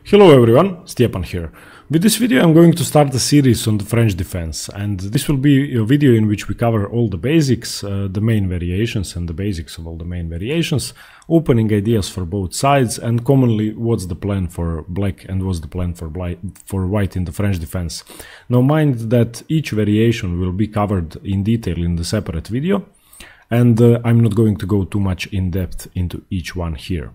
Hello everyone, Stepan here. With this video I'm going to start a series on the French defense, and this will be a video in which we cover all the basics, the main variations and the basics of all the main variations, opening ideas for both sides, and commonly what's the plan for black and what's the plan for white in the French defense. Now mind that each variation will be covered in detail in the separate video, and I'm not going to go too much in depth into each one here.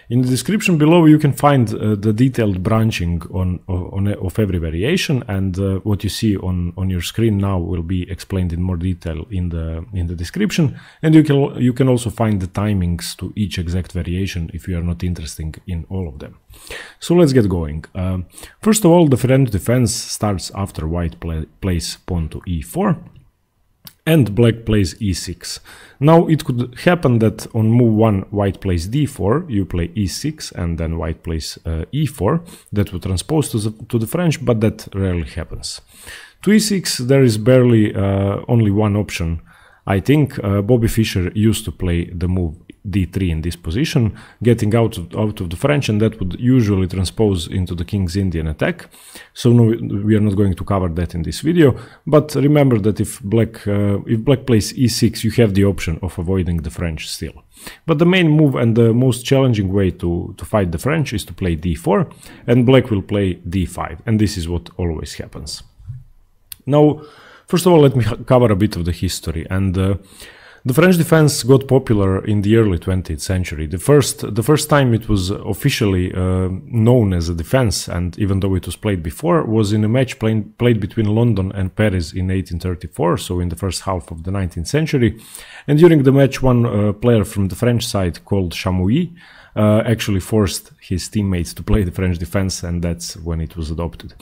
In the description below you can find the detailed branching of every variation, and what you see on your screen now will be explained in more detail in the description, and you can also find the timings to each exact variation if you are not interested in all of them. So let's get going. First of all, the French defense starts after white plays pawn to e4 and black plays e6. Now it could happen that on move 1 white plays d4, you play e6 and then white plays e4. That would transpose to the French, but that rarely happens. To e6 there is barely only one option. I think Bobby Fischer used to play the move d3 in this position, getting out of the French, and that would usually transpose into the King's Indian attack. So no, we are not going to cover that in this video, but remember that if black plays e6, you have the option of avoiding the French still. But the main move and the most challenging way to fight the French is to play d4, and black will play d5, and this is what always happens. Now, first of all, let me cover a bit of the history, and the French defense got popular in the early 20th century. The first time it was officially known as a defense, and even though it was played before, was in a match played between London and Paris in 1834, so in the first half of the 19th century. And during the match, one player from the French side called Chamouilly actually forced his teammates to play the French defense, and that's when it was adopted.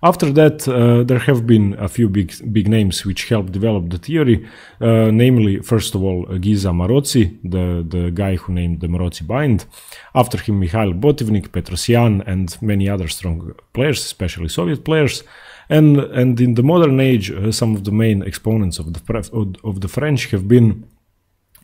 After that, there have been a few big names which helped develop the theory, namely, first of all, Giza Marozzi, the guy who named the Marozzi bind. After him, Mikhail Botivnik, Petrosyan, and many other strong players, especially Soviet players. And in the modern age, some of the main exponents of the French have been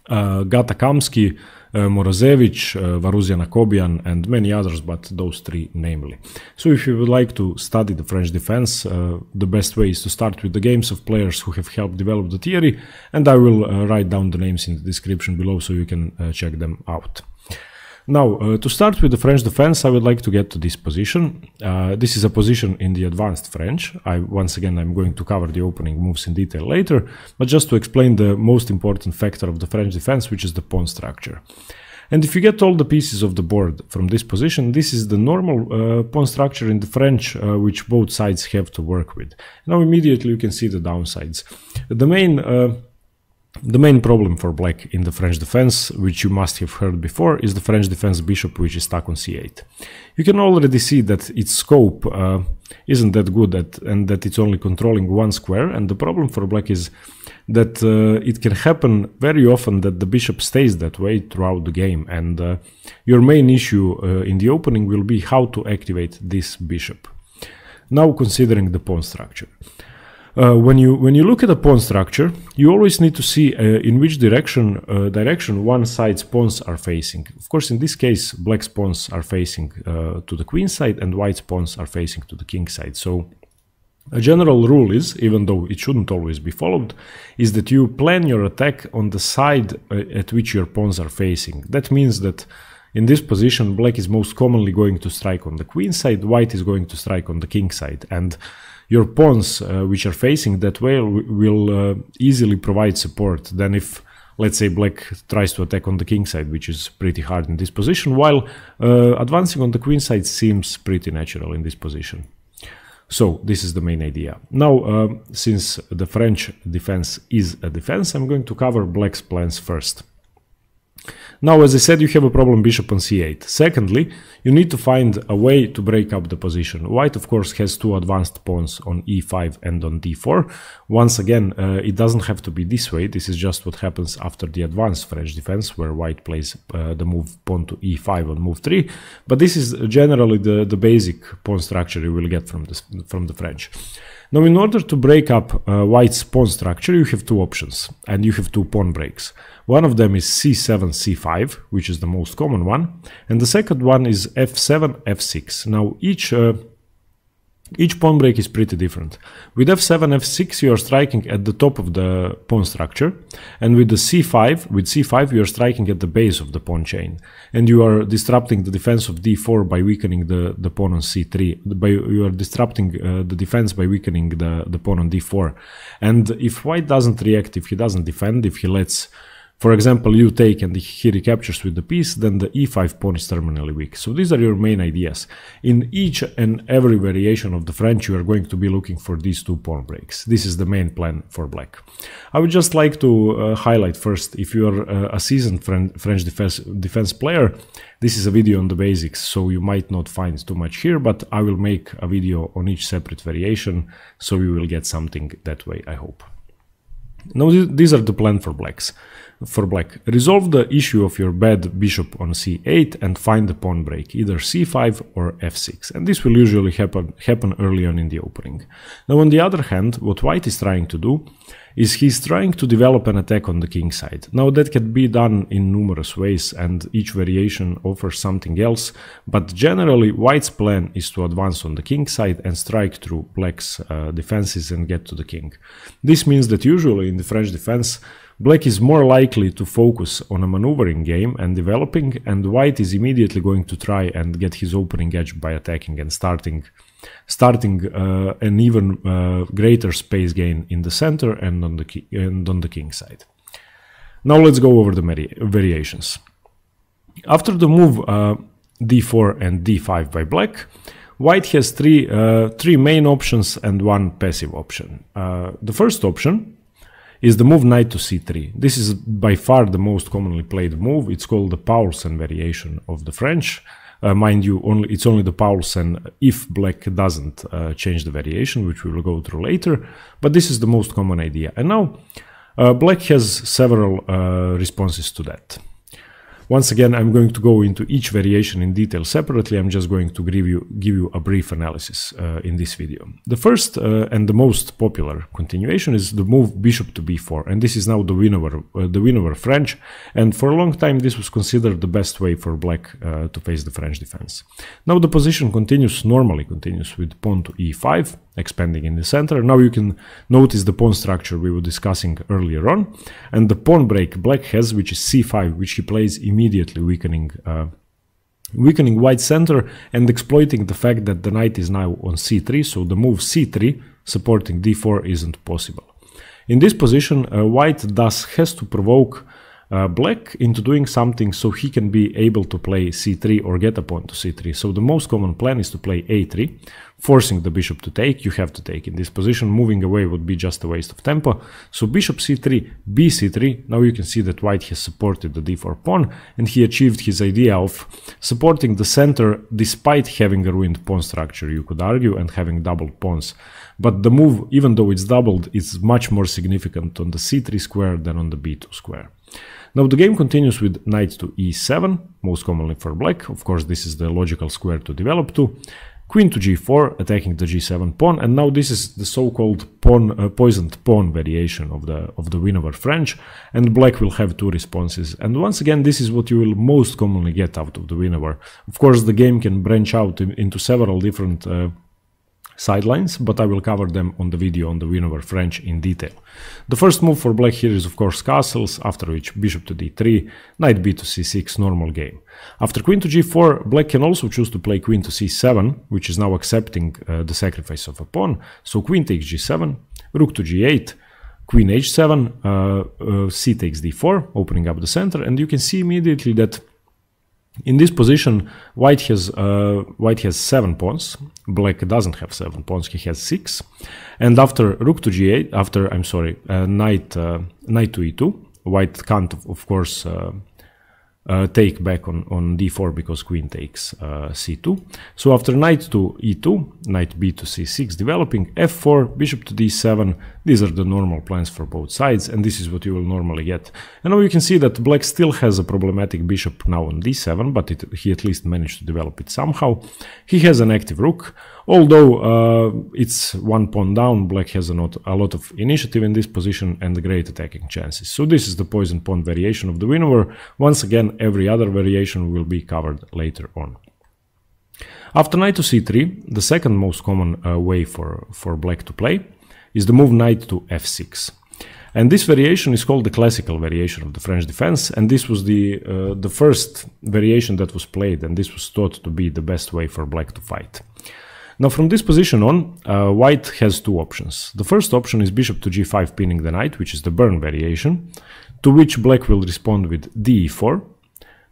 Gata Kamsky, Morozevich, Varuzian Akobian, and many others, but those three namely. So if you would like to study the French defense, the best way is to start with the games of players who have helped develop the theory, and I will write down the names in the description below so you can check them out. Now, to start with the French defense, I would like to get to this position. This is a position in the advanced French. Once again, I'm going to cover the opening moves in detail later, but just to explain the most important factor of the French defense, which is the pawn structure. And if you get all the pieces of the board from this position, this is the normal pawn structure in the French, which both sides have to work with. Now immediately you can see the downsides. The main problem for black in the French defense, which you must have heard before, is the French defense bishop which is stuck on c8. You can already see that its scope isn't that good and that it's only controlling one square, and the problem for black is that it can happen very often that the bishop stays that way throughout the game, and your main issue in the opening will be how to activate this bishop. Now considering the pawn structure. When you look at a pawn structure, you always need to see in which direction one side's pawns are facing. Of course, in this case, black's pawns are facing to the queen side and white's pawns are facing to the king side. So a general rule is, even though it shouldn't always be followed, is that you plan your attack on the side at which your pawns are facing. That means that in this position, black is most commonly going to strike on the queen side, white is going to strike on the king side, and your pawns which are facing that way will easily provide support than if, let's say, black tries to attack on the king side, which is pretty hard in this position, while advancing on the queen side seems pretty natural in this position. So this is the main idea. Now, since the French defense is a defense, I'm going to cover black's plans first. Now, as I said, you have a problem bishop on c8. Secondly, you need to find a way to break up the position. White, of course, has two advanced pawns on e5 and on d4. Once again, it doesn't have to be this way. This is just what happens after the advanced French defense, where white plays the move pawn to e5 on move 3. But this is generally the basic pawn structure you will get from the French. Now, in order to break up white's pawn structure, you have two options, and you have two pawn breaks. One of them is c7, c5, which is the most common one, and the second one is f7, f6. Now, each pawn break is pretty different. With f7, f6, you are striking at the top of the pawn structure, and with c5, you are striking at the base of the pawn chain, and you are disrupting the defense of d4 by weakening the pawn on c3. You are disrupting the defense by weakening the pawn on d4. And if white doesn't react, if he doesn't defend, if he lets, for example, you take and he recaptures with the piece, then the e5 pawn is terminally weak. So these are your main ideas. In each and every variation of the French, you are going to be looking for these two pawn breaks. This is the main plan for black. I would just like to highlight first, if you are a seasoned French defense player, this is a video on the basics, so you might not find too much here, but I will make a video on each separate variation, so you will get something that way, I hope. Now, these are the plan for black. Resolve the issue of your bad bishop on c8 and find the pawn break, either c5 or f6. And this will usually happen early on in the opening. Now, on the other hand, what white is trying to do is he's trying to develop an attack on the king side. Now, that can be done in numerous ways, and each variation offers something else, but generally white's plan is to advance on the king side and strike through black's defenses and get to the king. This means that usually in the French defense, black is more likely to focus on a maneuvering game and developing, and white is immediately going to try and get his opening edge by attacking and starting an even greater space gain in the center and on the king side. Now let's go over the variations. After the move d4 and d5 by black, white has three main options and one passive option. The first option is the move knight to c3. This is by far the most commonly played move. It's called the Paulsen variation of the French. Mind you, it's only the Paulsen if black doesn't change the variation, which we will go through later, but this is the most common idea. And now black has several responses to that. Once again, I'm going to go into each variation in detail separately. I'm just going to give you a brief analysis in this video. The first and the most popular continuation is the move bishop to b4, and this is now the winner French, and for a long time this was considered the best way for black to face the French defense. Now the position normally continues with pawn to e5, expanding in the center. Now you can notice the pawn structure we were discussing earlier on, and the pawn break black has, which is c5, which he plays immediately weakening white's center and exploiting the fact that the knight is now on c3, so the move c3 supporting d4 isn't possible. In this position, white thus has to provoke black into doing something so he can be able to play c3 or get a pawn to c3. So the most common plan is to play a3, forcing the bishop to take. You have to take in this position. Moving away would be just a waste of tempo. So bishop c3, bc3. Now you can see that white has supported the d4 pawn, and he achieved his idea of supporting the center despite having a ruined pawn structure, you could argue, and having doubled pawns. But the move, even though it's doubled, is much more significant on the c3 square than on the b2 square. Now the game continues with knight to e7, most commonly for black. Of course, this is the logical square to develop to. Queen to g4, attacking the g7 pawn, and now this is the so-called poisoned pawn variation of the winner French, and black will have two responses. And once again, this is what you will most commonly get out of the winner. Of course, the game can branch out into several different sidelines, but I will cover them on the video on the winner French in detail. The first move for black here is of course castles, after which bishop to d3, knight b to c6, normal game. After queen to g4, black can also choose to play queen to c7, which is now accepting the sacrifice of a pawn. So queen takes g7, rook to g8, queen h7, c takes d4, opening up the center, and you can see immediately that in this position, white has 7 pawns. Black doesn't have 7 pawns; he has 6. And after rook to g8, knight to e2, white can't, of course, take back on d4 because queen takes c2. So after knight to e2, knight b to c6 developing, f4, bishop to d7, These are the normal plans for both sides, and this is what you will normally get. And now you can see that black still has a problematic bishop now on d7, but he at least managed to develop it somehow. He has an active rook. Although it's one pawn down, black has a lot of initiative in this position and great attacking chances. So this is the poison pawn variation of the winner. Once again, every other variation will be covered later on. After knight to c3, the second most common way for black to play is the move knight to f6. And this variation is called the classical variation of the French defense, and this was the first variation that was played, and this was thought to be the best way for black to fight. Now from this position on, white has two options. The first option is bishop to g5 pinning the knight, which is the burn variation, to which black will respond with d4,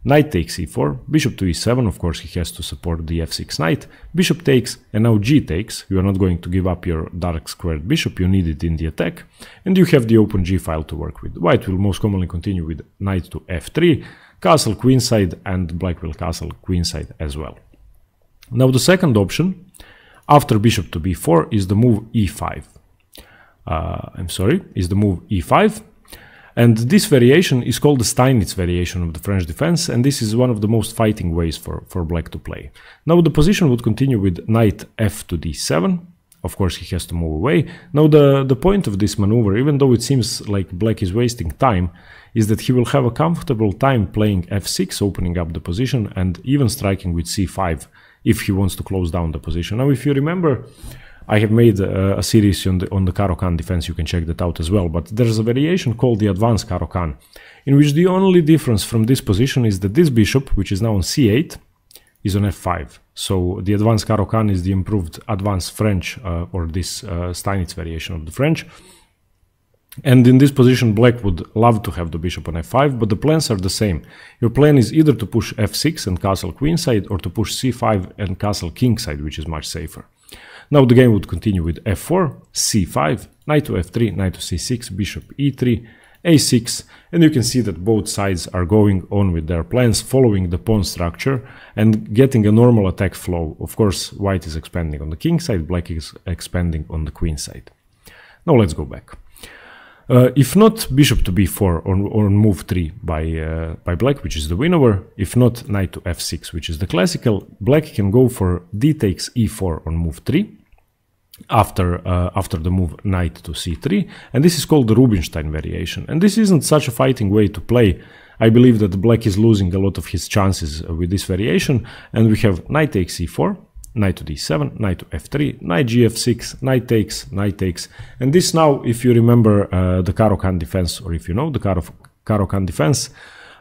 knight takes e4, bishop to e7, of course he has to support the f6 knight, bishop takes, and now g takes. You are not going to give up your dark squared bishop, you need it in the attack, and you have the open g file to work with. White will most commonly continue with knight to f3, castle queenside, and black will castle queenside as well. Now the second option, after bishop to b4, is the move e5. Is the move e5. And this variation is called the Steinitz variation of the French defense, and this is one of the most fighting ways for black to play. Now the position would continue with knight f to d7. Of course he has to move away. Now the point of this maneuver, even though it seems like black is wasting time, is that he will have a comfortable time playing f6, opening up the position, and even striking with c5 if he wants to close down the position. Now if you remember, I have made a series on the Caro-Kann defense, you can check that out as well, but there's a variation called the advanced Caro-Kann, in which the only difference from this position is that this bishop, which is now on c8, is on f5. So the advanced Caro-Kann is the improved advanced French, or this Steinitz variation of the French. And in this position, black would love to have the bishop on f5, but the plans are the same. Your plan is either to push f6 and castle queenside, or to push c5 and castle kingside, which is much safer. Now the game would continue with f4, c5, knight to f3, knight to c6, bishop e3, a6, and you can see that both sides are going on with their plans, following the pawn structure and getting a normal attack flow. Of course, white is expanding on the king side, black is expanding on the queen side. Now let's go back. If not bishop to b4 or move 3 by black, which is the winner, if not knight to f6, which is the classical, black can go for d takes e4 on move 3 after the move knight to c3, and this is called the Rubinstein variation. And this isn't such a fighting way to play. I believe that black is losing a lot of his chances with this variation, and we have knight takes e4, knight to d7, knight to f3, knight gf6, knight takes, and this now, if you remember the Caro-Kann defense, or if you know the Caro-Kann defense,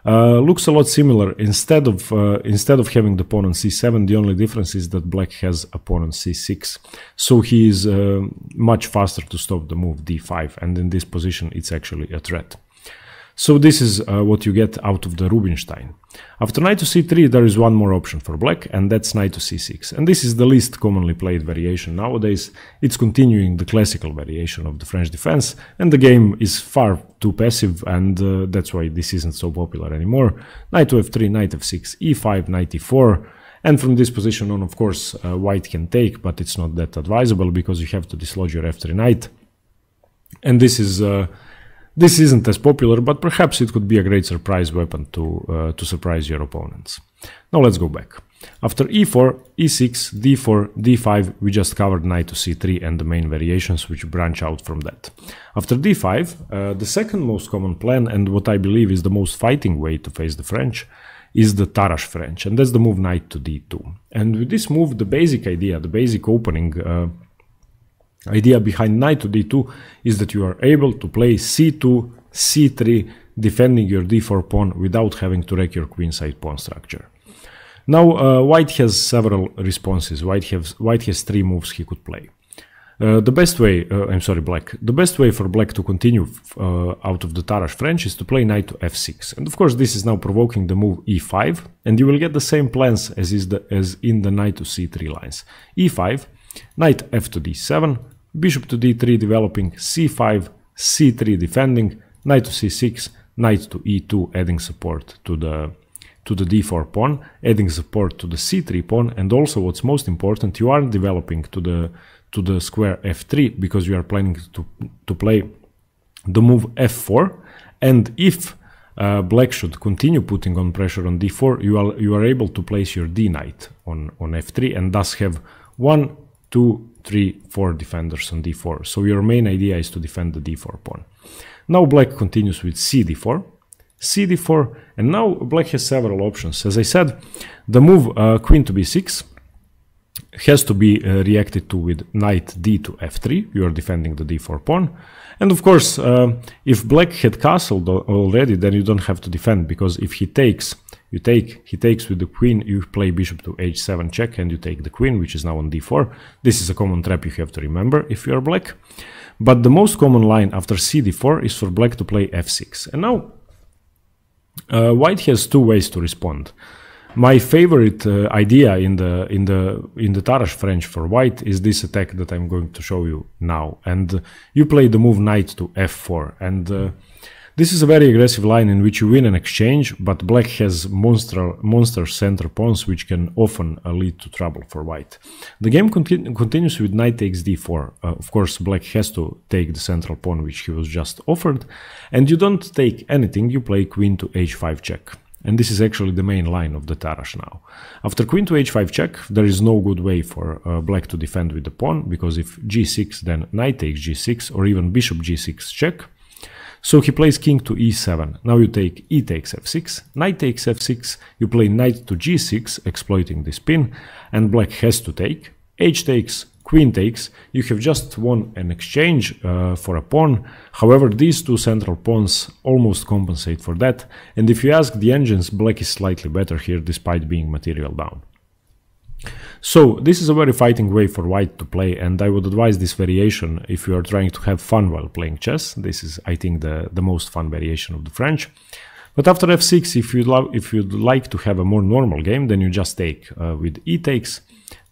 looks a lot similar. Instead of having the pawn on c7, the only difference is that black has a pawn on c6, so he is much faster to stop the move d5, and in this position it's actually a threat. So this is what you get out of the Rubinstein. After knight to c3, there is one more option for black, and that's knight to c6. And this is the least commonly played variation nowadays. It's continuing the classical variation of the French defense, and the game is far too passive, and that's why this isn't so popular anymore. Knight to f3, knight f6, e5, knight e4. And from this position on, of course, white can take, but it's not that advisable because you have to dislodge your f3 knight. And this isn't as popular, but perhaps it could be a great surprise weapon to surprise your opponents. Now let's go back. After e4, e6, d4, d5, we just covered knight to c3 and the main variations which branch out from that. After d5, the second most common plan, and what I believe is the most fighting way to face the French, is the Tarrasch French, and that's the move knight to d2. And with this move, the basic idea, the basic opening idea behind knight to d2 is that you are able to play c2, c3, defending your d4 pawn without having to wreck your queenside pawn structure. Now white has several responses. White has 3 moves he could play. The best way for black to continue out of the Tarrasch French is to play knight to f6, and of course this is now provoking the move e5, and you will get the same plans as in the knight to c3 lines. e5, knight f to d7, bishop to d3 developing, c5, c3 defending, knight to c6, knight to e2 adding support to the d4 pawn, adding support to the c3 pawn, and also what's most important, you are developing to to the square f3 because you are planning to play the move f4, and if black should continue putting on pressure on d4, you are able to place your d knight on f3 and thus have 1, 2, 3, 4 defenders on d4. So your main idea is to defend the d4 pawn. Now black continues with cd4, cd4, and now black has several options. As I said, the move queen to b6 has to be reacted to with knight d to f3. You are defending the d4 pawn. And of course, if black had castled already, then you don't have to defend, because if he takes, he takes with the queen, you play bishop to h7 check, and you take the queen, which is now on d4. This is a common trap you have to remember if you are black. But the most common line after cd4 is for black to play f6. And now white has two ways to respond. My favorite idea in the Tarrasch French for white is this attack that I'm going to show you now. And you play the move knight to f4. And this is a very aggressive line in which you win an exchange, but black has monster center pawns, which can often lead to trouble for white. The game continues with knight takes d4. Of course, black has to take the central pawn, which he was just offered. And you don't take anything, you play queen to h5 check. And this is actually the main line of the Tarrasch now. After queen to h5 check, there is no good way for black to defend with the pawn, because if g6, then knight takes g6, or even bishop g6 check. So he plays king to e7. Now you take e takes f6, knight takes f6, you play knight to g6, exploiting this pin, and black has to take, h takes, queen takes. You have just won an exchange for a pawn. However, these two central pawns almost compensate for that, and if you ask the engines, black is slightly better here despite being material down. So this is a very fighting way for white to play, and I would advise this variation if you are trying to have fun while playing chess. This is, I think, the most fun variation of the French. But after f6, if you'd like to have a more normal game, then you just take with e takes,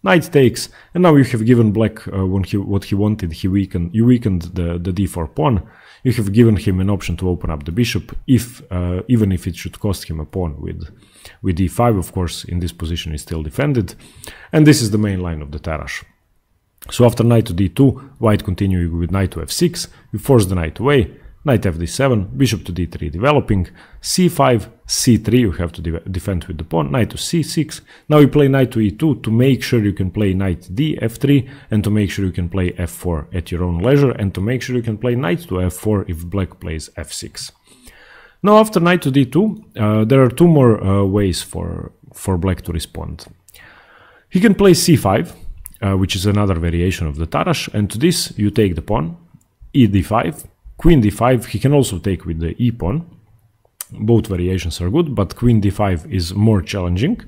knight takes, and now you have given black what he wanted. You weakened the d4 pawn. You have given him an option to open up the bishop, even if it should cost him a pawn with d5. Of course, in this position is still defended, and this is the main line of the Tarrasch. So after knight to d2, white continuing with knight to f6, you force the knight away, knight fd7, bishop to d3 developing, c5, c3, you have to defend with the pawn, knight to c6. Now you play knight to e2 to make sure you can play knight d f3, and to make sure you can play f4 at your own leisure, and to make sure you can play knight to f4 if black plays f6. Now after knight to d2, there are two more ways for black to respond. He can play c5, which is another variation of the Tarrasch, and to this you take the pawn, e d5, queen d5. He can also take with the e pawn. Both variations are good, but queen d5 is more challenging.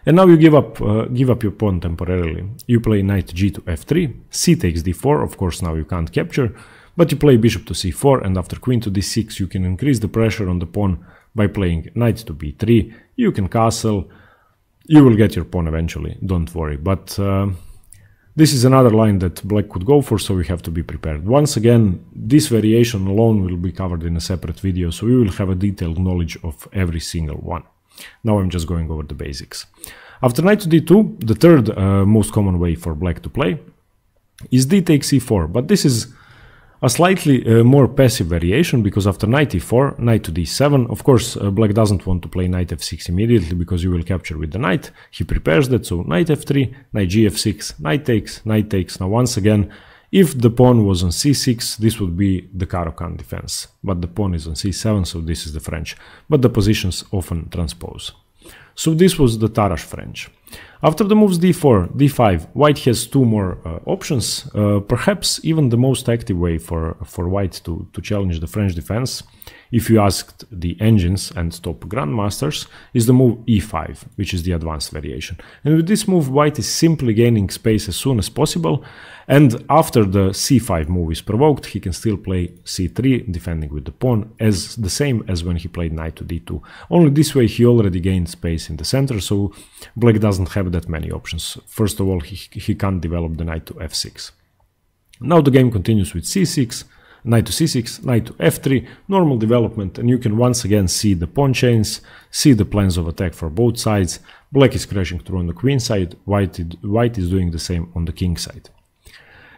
And now you give up your pawn temporarily. You play knight g to f3, c takes d4. Of course, now you can't capture, but you play bishop to c4, and after queen to d6, you can increase the pressure on the pawn by playing knight to b3. You can castle. You will get your pawn eventually, don't worry. But this is another line that black could go for, so we have to be prepared. Once again, this variation alone will be covered in a separate video, so we will have a detailed knowledge of every single one. Now I'm just going over the basics. After knight to d2, the third most common way for black to play is d takes e4, but this is a slightly more passive variation, because after knight e4, knight to d7, of course black doesn't want to play knight f6 immediately, because you will capture with the knight. He prepares that, so knight f3, knight g f6, knight takes, knight takes. Now once again, if the pawn was on c6, this would be the Caro-Kann defense, but the pawn is on c7, so this is the French, but the positions often transpose. So this was the Tarrasch French. After the moves d4, d5, white has two more options. Perhaps even the most active way for white to challenge the French defense, if you asked the engines and top grandmasters, is the move e5, which is the advanced variation. And with this move, white is simply gaining space as soon as possible, and after the c5 move is provoked, he can still play c3, defending with the pawn, as the same as when he played knight to d2. Only this way he already gained space in the center, so black doesn't have that many options. First of all, he can't develop the knight to f6. Now the game continues with c6, knight to c6, knight to f3, normal development, and you can once again see the pawn chains, see the plans of attack for both sides. Black is crashing through on the queen side, white is doing the same on the king side.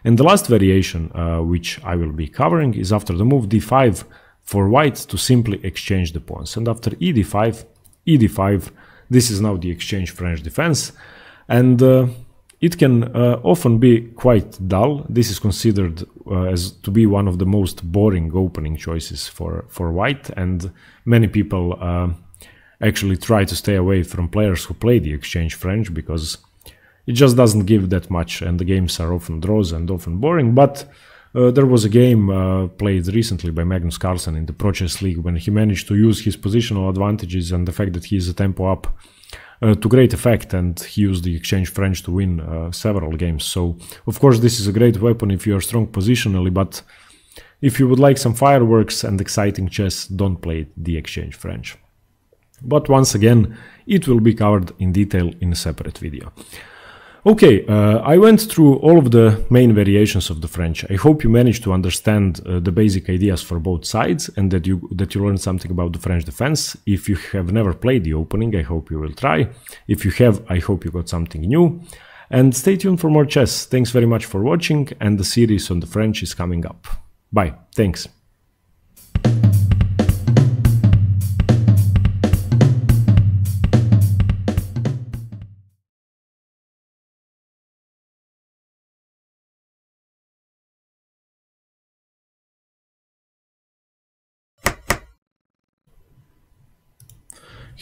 And the last variation, which I will be covering, is after the move d5 for white to simply exchange the pawns. And after ed5, ed5, this is now the exchange French defense. And it can often be quite dull. This is considered as to be one of the most boring opening choices for white, and many people actually try to stay away from players who play the exchange French because it just doesn't give that much, and the games are often draws and often boring. But there was a game played recently by Magnus Carlsen in the Pro Chess League when he managed to use his positional advantages and the fact that he is a tempo up to great effect, and he used the exchange French to win several games. So of course this is a great weapon if you are strong positionally, but if you would like some fireworks and exciting chess, don't play the exchange French. But once again, it will be covered in detail in a separate video. Okay, I went through all of the main variations of the French. I hope you managed to understand the basic ideas for both sides, and that you learned something about the French defense. If you have never played the opening, I hope you will try. If you have, I hope you got something new. And stay tuned for more chess. Thanks very much for watching, and the series on the French is coming up. Bye. Thanks.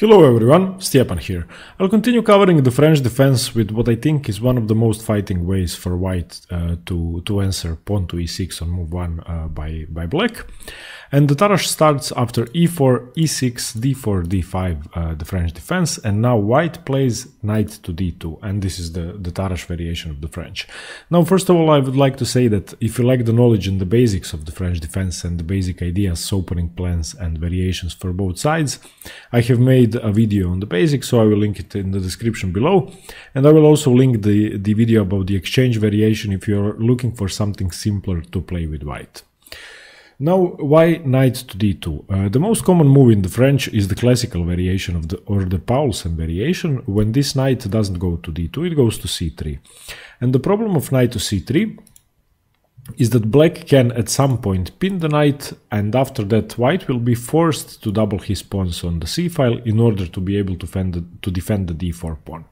Hello everyone, Stepan here. I'll continue covering the French defense with what I think is one of the most fighting ways for white to answer pawn to e6 on move 1 by black. And the Tarrasch starts after e4, e6, d4, d5, the French defense, and now white plays knight to d2, and this is the Tarrasch variation of the French. Now, first of all, I would like to say that if you like the knowledge and the basics of the French defense and the basic ideas, opening plans and variations for both sides, I have made a video on the basics, so I will link it in the description below, and I will also link the video about the exchange variation if you're looking for something simpler to play with white. Now, why knight to d2? The most common move in the French is the classical variation of the Paulsen variation. When this knight doesn't go to d2, it goes to c3. And the problem of knight to c3 is that black can at some point pin the knight, and after that white will be forced to double his pawns on the c-file in order to be able to defend the d4 pawn.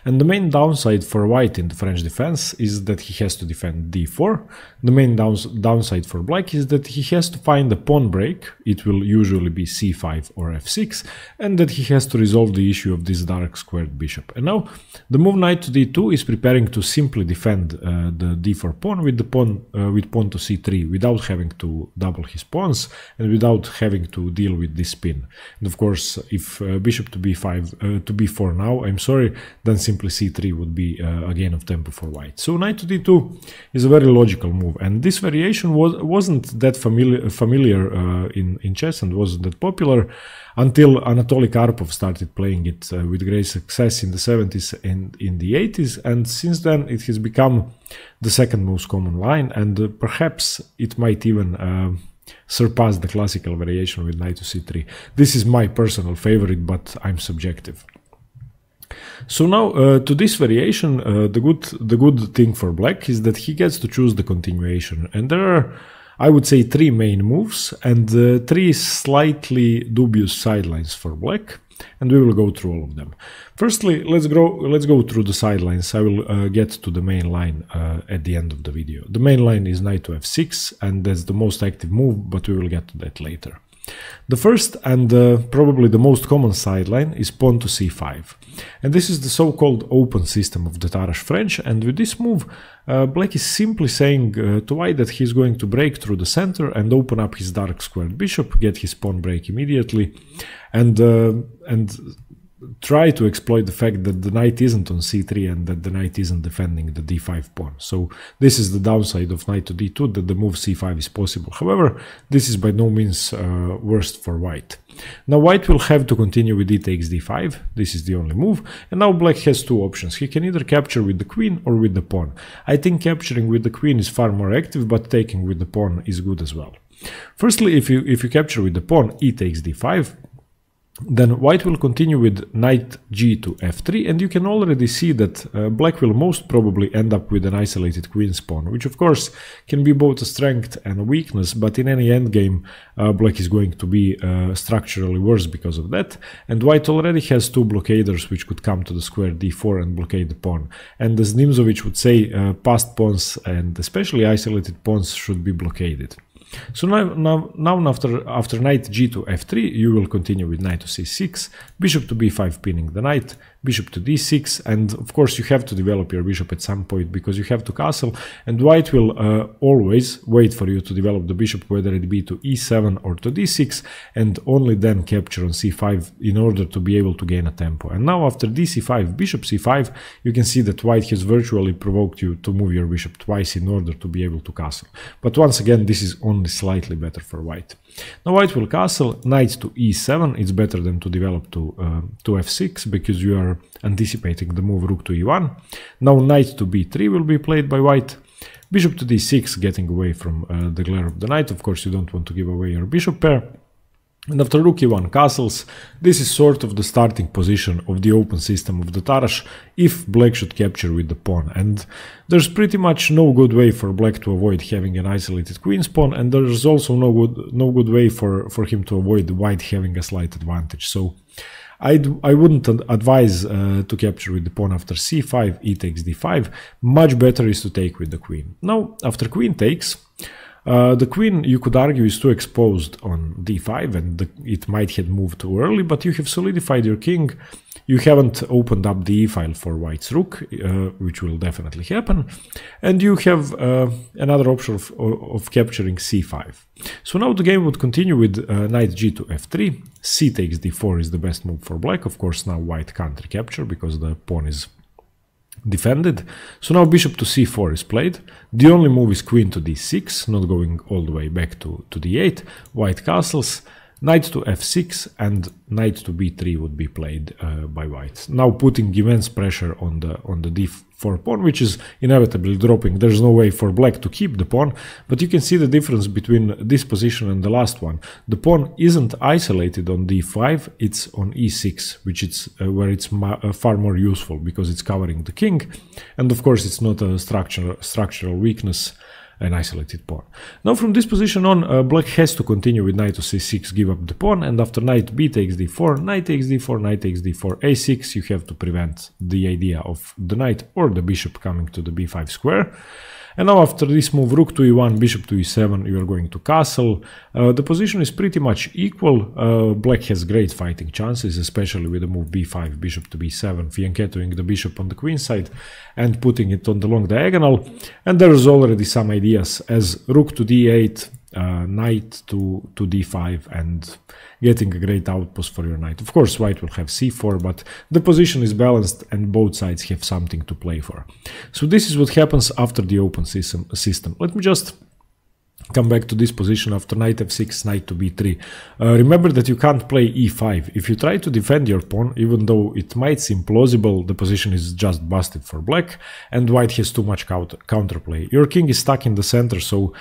And the main downside for white in the French defense is that he has to defend d4. The main downside for black is that he has to find a pawn break, it will usually be c5 or f6, and that he has to resolve the issue of this dark squared bishop. And now the move knight to d2 is preparing to simply defend the d4 pawn with pawn to c3 without having to double his pawns and without having to deal with this pin. And of course, if bishop to b5 to b4 now, I'm sorry, then simply c3 would be a gain of tempo for white. So knight to d2 is a very logical move, and this variation wasn't that familiar in chess and wasn't that popular until Anatoly Karpov started playing it with great success in the 70s and in the 80s, and since then it has become the second most common line, and perhaps it might even surpass the classical variation with knight to c3. This is my personal favorite, but I'm subjective. So now to this variation, the good thing for black is that he gets to choose the continuation, and there are, I would say, three main moves and three slightly dubious sidelines for black, and we will go through all of them. Firstly, let's go through the sidelines. I will get to the main line at the end of the video. The main line is knight to f6, and that's the most active move, but we will get to that later. The first and probably the most common sideline is pawn to c5, and this is the so-called open system of the Tarrasch French, and with this move black is simply saying to white that he's going to break through the center and open up his dark squared bishop, get his pawn break immediately, and try to exploit the fact that the knight isn't on c3 and that the knight isn't defending the d5 pawn. So this is the downside of knight to d2, that the move c5 is possible. However, this is by no means worst for white. Now white will have to continue with d takes d5, this is the only move, and now black has two options. He can either capture with the queen or with the pawn. I think capturing with the queen is far more active, but taking with the pawn is good as well. Firstly, if you capture with the pawn, e takes d5, Then white will continue with knight g to f3, and you can already see that black will most probably end up with an isolated queen's pawn, which of course can be both a strength and a weakness, but in any endgame black is going to be structurally worse because of that, and white already has two blockaders which could come to the square d4 and blockade the pawn. And as Nimzowitsch would say, passed pawns and especially isolated pawns should be blockaded. So now after knight g to f3, you will continue with knight to c6, bishop to b5 pinning the knight, bishop to d6, and of course you have to develop your bishop at some point because you have to castle, and white will always wait for you to develop the bishop, whether it be to e7 or to d6, and only then capture on c5 in order to be able to gain a tempo. And now after dc5, bishop c5, you can see that white has virtually provoked you to move your bishop twice in order to be able to castle. But once again, this is only slightly better for white. Now white will castle, knight to e7, it's better than to develop to f6 because you are anticipating the move rook to e1. Now knight to b3 will be played by white, bishop to d6, getting away from the glare of the knight. Of course you don't want to give away your bishop pair. And after rook e1 castles, this is sort of the starting position of the open system of the Tarrasch if black should capture with the pawn. And there's pretty much no good way for black to avoid having an isolated queen's pawn, and there's also no good way for him to avoid white having a slight advantage. So I wouldn't advise to capture with the pawn after c5, e takes d5. Much better is to take with the queen. Now after queen takes, the queen, you could argue, is too exposed on d5 and it might have moved too early, but you have solidified your king. You haven't opened up the e-file for white's rook, which will definitely happen, and you have another option of capturing c5. So now the game would continue with knight g to f3, c takes d4 is the best move for black. Of course now white can't recapture because the pawn is defended. So now bishop to c4 is played. The only move is queen to d6, not going all the way back to d8. White castles, knight to f6, and knight to b3 would be played by white. Now putting immense pressure on the d4 pawn, which is inevitably dropping. There's no way for black to keep the pawn, but you can see the difference between this position and the last one. The pawn isn't isolated on d5, it's on e6, which is where it's far more useful because it's covering the king, and of course it's not a structural weakness, an isolated pawn. Now from this position on, black has to continue with knight to c6, give up the pawn, and after knight b takes d4, knight takes d4, knight takes d4, a6, you have to prevent the idea of the knight or the bishop coming to the b5 square. And now after this move, rook to e1, bishop to e7, you are going to castle. The position is pretty much equal. Black has great fighting chances, especially with the move b5, bishop to b7, fianchettoing the bishop on the queen side and putting it on the long diagonal. And there's already some ideas as rook to d8, knight to d5, and getting a great outpost for your knight. Of course white will have c4, but the position is balanced and both sides have something to play for. So this is what happens after the open system. Let me just come back to this position after knight f6, knight to b3. Remember that you can't play e5. If you try to defend your pawn, even though it might seem plausible, the position is just busted for black and white has too much counterplay. Your king is stuck in the center, so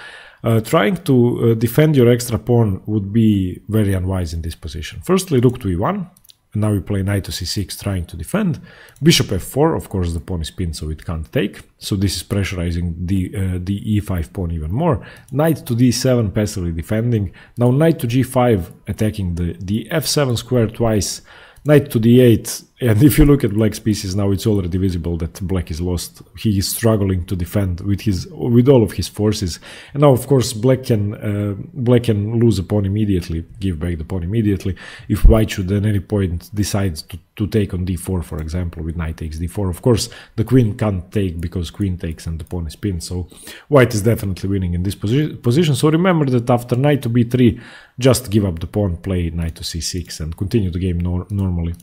trying to defend your extra pawn would be very unwise in this position. Firstly, rook to e1, and now you play knight to c6 trying to defend. Bishop f4, of course the pawn is pinned so it can't take, so this is pressurizing the e5 pawn even more. Knight to d7 passively defending. Now knight to g5 attacking the f7 square twice. Knight to d8, and if you look at black's pieces now, it's already visible that black is lost. He is struggling to defend with all of his forces, and now of course black can lose a pawn immediately, give back the pawn immediately if white should at any point decide to take on d4, for example, with knight takes d4. Of course the queen can't take because queen takes and the pawn is pinned, so white is definitely winning in this position. So remember that after knight to b3, just give up the pawn, play knight to c6 and continue the game normally.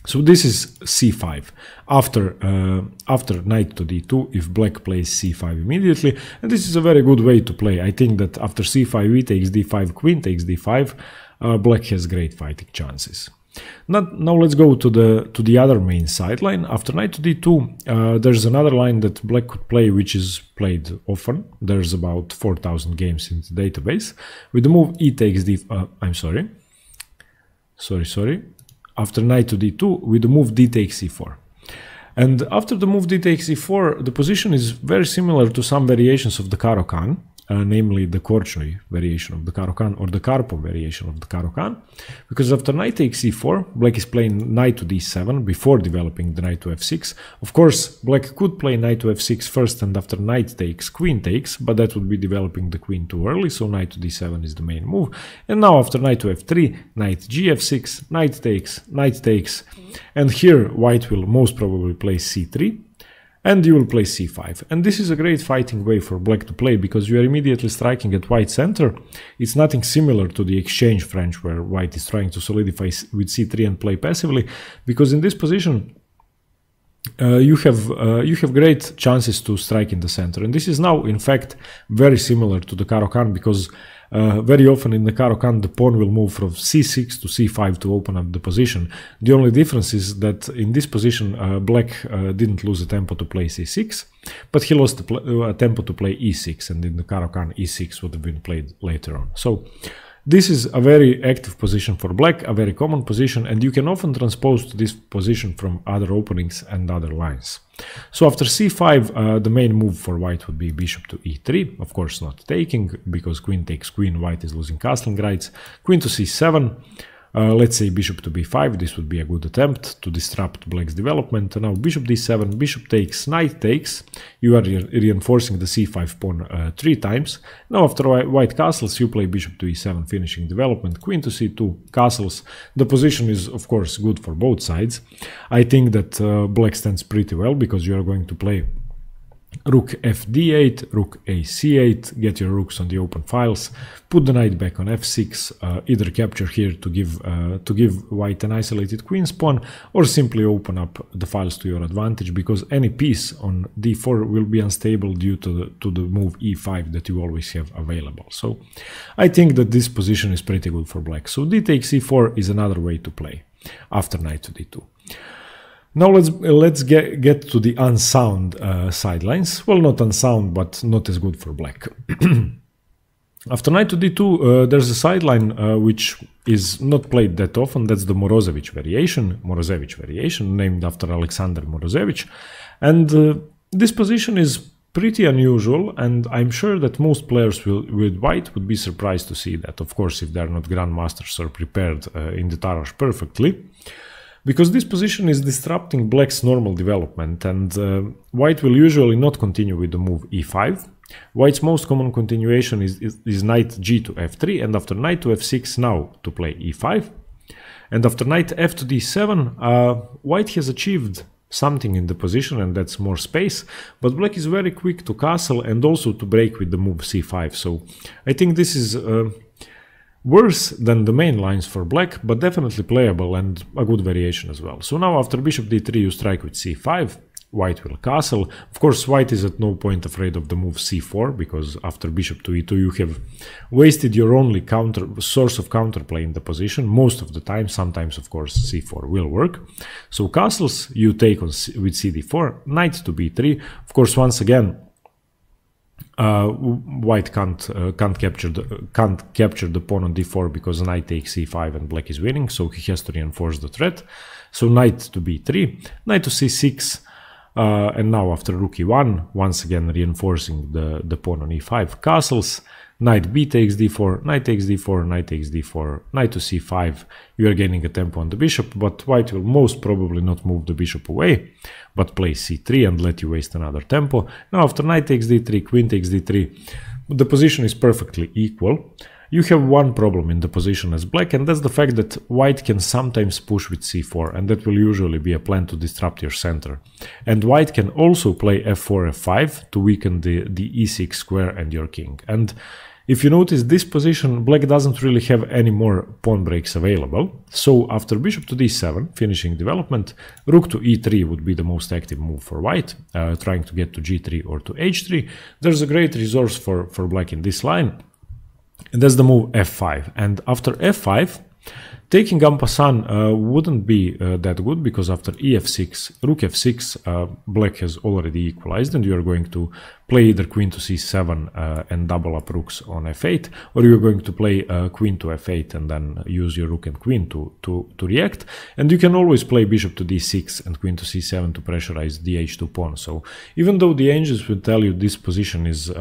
So this is c5 after knight to d2 if black plays c5 immediately, and this is a very good way to play. I think that after c5 e takes d5, queen takes d5, black has great fighting chances. Now let's go to the other main sideline. After knight to d2, there's another line that black could play, which is played often. There's about 4,000 games in the database with the move e takes d. after knight to d2 with the move d takes e4. And after the move d takes e4, the position is very similar to some variations of the Caro-Kann, namely the Korchnoi variation of the Caro-Kann or the Karpov variation of the Caro-Kann, because after knight takes e4, black is playing knight to d7 before developing the knight to f6. Of course, black could play knight to f6 first and after knight takes, queen takes, but that would be developing the queen too early, so knight to d7 is the main move. And now after knight to f3, knight gf6, knight takes, and here white will most probably play c3, and you will play c5. And this is a great fighting way for black to play, because you are immediately striking at white center. It's nothing similar to the exchange French, where white is trying to solidify with c3 and play passively, because in this position you have great chances to strike in the center. And this is now, in fact, very similar to the Caro-Kann, because very often in the Caro-Kann the pawn will move from c6 to c5 to open up the position. The only difference is that in this position black didn't lose a tempo to play c6, but he lost a tempo to play e6, and in the Caro-Kann e6 would have been played later on. So this is a very active position for black, a very common position, and you can often transpose to this position from other openings and other lines. So after c5, the main move for white would be bishop to e3, of course not taking, because queen takes queen, white is losing castling rights. Queen to c7, let's say bishop to b5, this would be a good attempt to disrupt black's development. Now bishop d7, bishop takes, knight takes, you are reinforcing the c5 pawn 3 times. Now after white castles, you play bishop to e7, finishing development, queen to c2, castles. The position is of course good for both sides. I think that black stands pretty well, because you are going to play rook fd8, rook ac8, get your rooks on the open files, put the knight back on f6, either capture here to give white an isolated queen's pawn, or simply open up the files to your advantage, because any piece on d4 will be unstable due to the move e5 that you always have available. So I think that this position is pretty good for black. So d takes e4 is another way to play after knight to d2. Now let's get to the unsound sidelines. Well, not unsound, but not as good for black. After knight to d2, there's a sideline which is not played that often. That's the Morozevich variation, named after Alexander Morozevich. And this position is pretty unusual, and I'm sure that most players with white would be surprised to see that. Of course, if they're not grandmasters or prepared in the Tarrasch perfectly. Because this position is disrupting black's normal development, and white will usually not continue with the move e5. White's most common continuation is knight g to f3, and after knight to f6 now to play e5. And after knight f to d7, white has achieved something in the position, and that's more space, but black is very quick to castle and also to break with the move c5. So I think this is worse than the main lines for black, but definitely playable and a good variation as well. So now after bishop d3 you strike with c5, white will castle. Of course, white is at no point afraid of the move c4, because after bishop to e2 you have wasted your only source of counterplay in the position most of the time. Sometimes, of course, c4 will work. So castles, you take on with cd4, knight to b3. Of course, once again, white can't capture the pawn on d4, because knight takes c5 and black is winning, so he has to reinforce the threat. So knight to b3, knight to c6, and now after rook e1, once again reinforcing the pawn on e5, castles, knight b takes d4, knight takes d4, knight takes d4, knight to c5. You are gaining a tempo on the bishop, but white will most probably not move the bishop away, but play c3 and let you waste another tempo. Now after knight takes d3, queen takes d3, the position is perfectly equal. You have one problem in the position as black, and that's the fact that white can sometimes push with c4, and that will usually be a plan to disrupt your center. And white can also play f4, f5 to weaken the e6 square and your king. And if you notice, this position, black doesn't really have any more pawn breaks available. So after bishop to d7, finishing development, rook to e3 would be the most active move for white, trying to get to g3 or to h3. There's a great resource for black in this line, and that's the move f5. And after f5, taking en passant wouldn't be that good, because after ef6, rook f6, black has already equalized, and you are going to play either queen to c7 and double up rooks on f8, or you're going to play queen to f8 and then use your rook and queen to react. And you can always play bishop to d6 and queen to c7 to pressurize the h2 pawn. So even though the angels will tell you this position is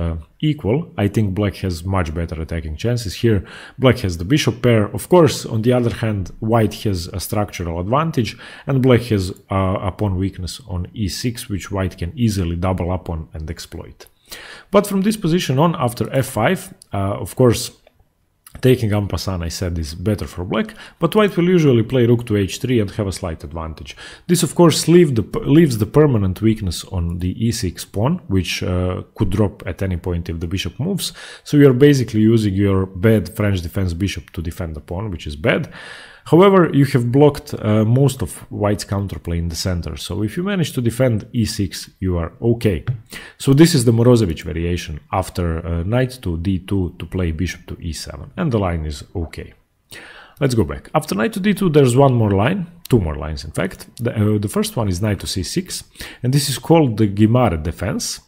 equal, I think black has much better attacking chances here. Black has the bishop pair. Of course, on the other hand, white has a structural advantage, and black has a pawn weakness on e6, which white can easily double up on and exploit. But from this position on, after f5, of course, taking en passant, I said, is better for black, but white will usually play rook to h3 and have a slight advantage. This, of course, leaves the permanent weakness on the e6 pawn, which could drop at any point if the bishop moves. So you are basically using your bad French defense bishop to defend the pawn, which is bad. However, you have blocked most of white's counterplay in the center, so if you manage to defend e6, you are okay. So this is the Morozevich variation after knight to d2 to play bishop to e7, and the line is okay. Let's go back. After knight to d2, there's one more line, two more lines in fact. The first one is knight to c6, and this is called the Guimard defense.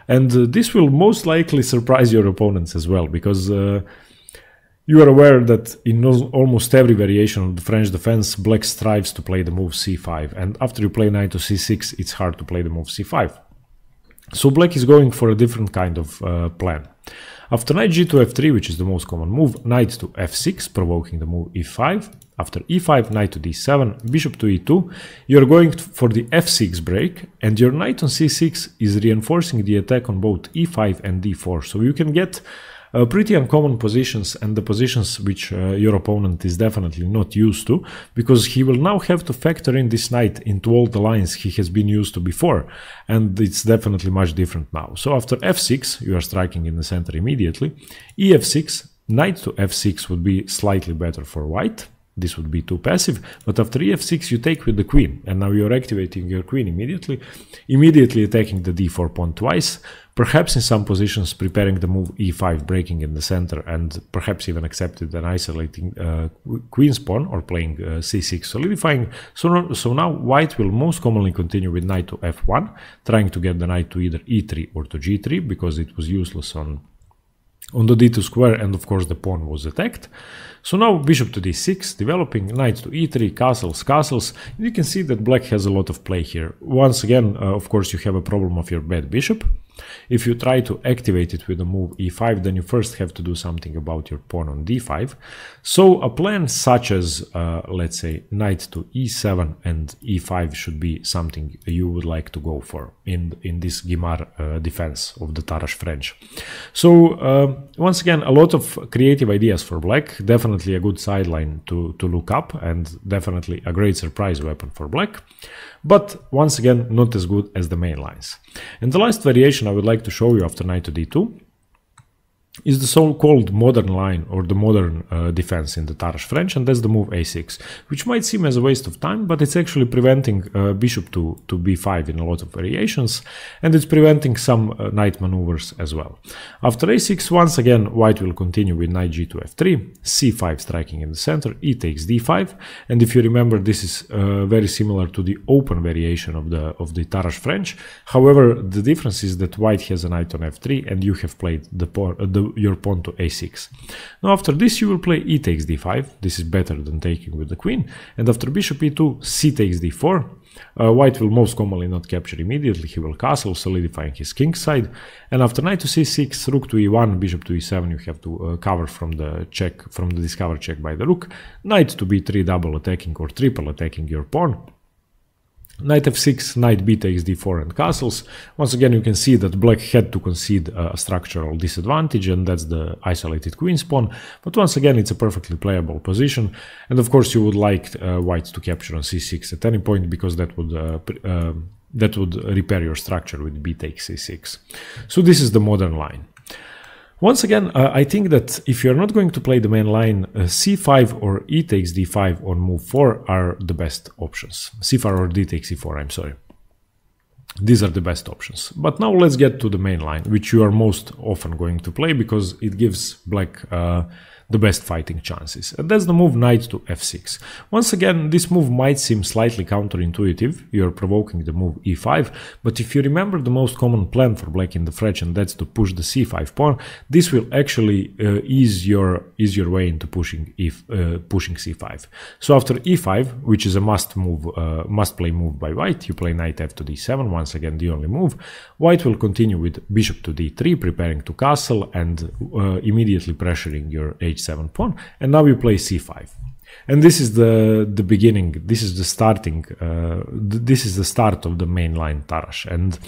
And this will most likely surprise your opponents as well, because you are aware that in almost every variation of the French defense, black strives to play the move c5, and after you play knight to c6, it's hard to play the move c5. So black is going for a different kind of plan. After knight g to f3, which is the most common move, knight to f6, provoking the move e5. After e5, knight to d7, bishop to e2, you're going for the f6 break, and your knight on c6 is reinforcing the attack on both e5 and d4, so you can get pretty uncommon positions, and the positions which your opponent is definitely not used to, because he will now have to factor in this knight into all the lines he has been used to before, and it's definitely much different now. So after f6, you are striking in the center immediately. ef6, knight to f6 would be slightly better for white. This would be too passive, but after ef6 you take with the queen, and now you're activating your queen immediately attacking the d4 pawn twice, perhaps in some positions preparing the move e5, breaking in the center, and perhaps even accepted an isolating queen's pawn, or playing c6, solidifying. So now white will most commonly continue with knight to f1, trying to get the knight to either e3 or to g3, because it was useless on the d2 square, and of course the pawn was attacked. So now bishop to d6, developing knight to e3, castles. You can see that black has a lot of play here. Once again, of course, you have a problem of your bad bishop. If you try to activate it with the move e5, then you first have to do something about your pawn on d5. So a plan such as, let's say, knight to e7 and e5 should be something you would like to go for in this Guimard defense of the Tarrasch French. So once again, a lot of creative ideas for black. Definitely a good sideline to look up, and definitely a great surprise weapon for black. But once again, not as good as the main lines. And the last variation I would like to show you after knight to d2 is the so-called modern line, or the modern defense in the Tarrasch French, and that's the move a6, which might seem as a waste of time, but it's actually preventing bishop to b5 in a lot of variations, and it's preventing some knight maneuvers as well. After a6, once again, white will continue with knight g to f3, c5 striking in the center, e takes d5, and if you remember, this is very similar to the open variation of the Tarrasch French. However, the difference is that white has a knight on f3, and you have played your pawn to a6. Now after this you will play e takes d5, this is better than taking with the queen, and after bishop e2, c takes d4, white will most commonly not capture immediately, he will castle, solidifying his king side, and after knight to c6, rook to e1, bishop to e7, you have to cover from the discover check by the rook, knight to b3, double attacking or triple attacking your pawn. Knight f6, knight b takes d4 and castles. Once again, you can see that black had to concede a structural disadvantage, and that's the isolated queen's pawn. But once again, it's a perfectly playable position. And of course, you would like white to capture on c6 at any point, because that would repair your structure with b takes c6. So this is the modern line. Once again, I think that if you're not going to play the main line, c5 or e takes d5 on move 4 are the best options. c5 or d takes e4, I'm sorry. These are the best options. But now let's get to the main line, which you are most often going to play, because it gives black the best fighting chances. And that's the move knight to f6. Once again, this move might seem slightly counterintuitive. You're provoking the move e5, but if you remember the most common plan for black in the French, and that's to push the c5 pawn, this will actually ease your way into pushing c5. So after e5, which is a must play move by white, you play knight f to d7, once again the only move. White will continue with bishop to d3, preparing to castle and immediately pressuring your h7 pawn, and now you play c5. And this is the beginning, this is the starting, this is the start of the main line Tarrasch. And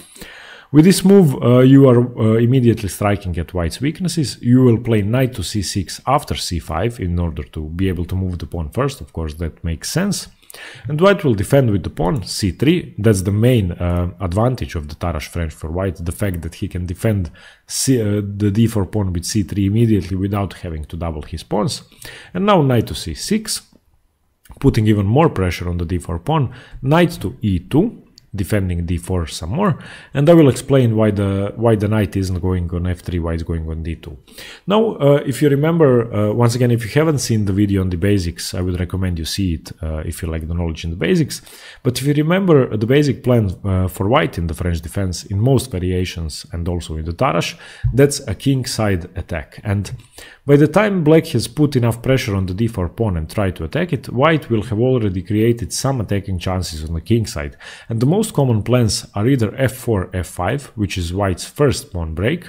with this move, you are immediately striking at white's weaknesses. You will play knight to c6 after c5 in order to be able to move the pawn first. Of course, that makes sense. And white will defend with the pawn c3. That's the main advantage of the Tarrasch French for white, the fact that he can defend the d4 pawn with c3 immediately without having to double his pawns. And now knight to c6, putting even more pressure on the d4 pawn. Knight to e2, defending d4 some more, and I will explain why the knight isn't going on f3, why it's going on d2. Now, if you remember, once again, if you haven't seen the video on the basics, I would recommend you see it if you like the knowledge in the basics. But if you remember the basic plan for white in the French defense, in most variations and also in the Tarrasch, that's a kingside attack. And by the time black has put enough pressure on the d4 pawn and tried to attack it, white will have already created some attacking chances on the king side. And the most common plans are either f4, f5, which is white's first pawn break.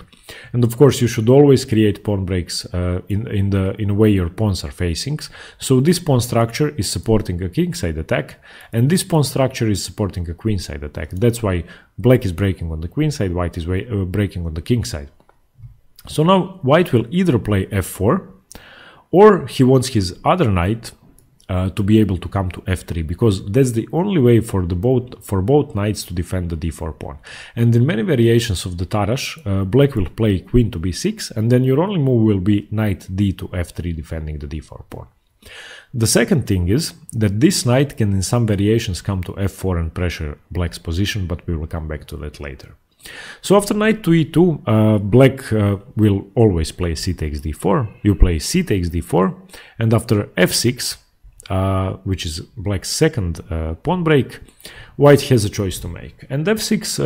And of course, you should always create pawn breaks in a way your pawns are facing. So this pawn structure is supporting a kingside attack, and this pawn structure is supporting a queenside attack. That's why black is breaking on the queenside, white is breaking on the kingside. So now white will either play f4, or he wants his other knight to be able to come to f3, because that's the only way for both knights to defend the d4 pawn. And in many variations of the Tarrasch, black will play queen to b6, and then your only move will be knight d to f3, defending the d4 pawn. The second thing is that this knight can in some variations come to f4 and pressure black's position, but we will come back to that later. So after knight to e2, black will always play c takes d4, you play c takes d4, and after f6, which is black's second pawn break, white has a choice to make. And f6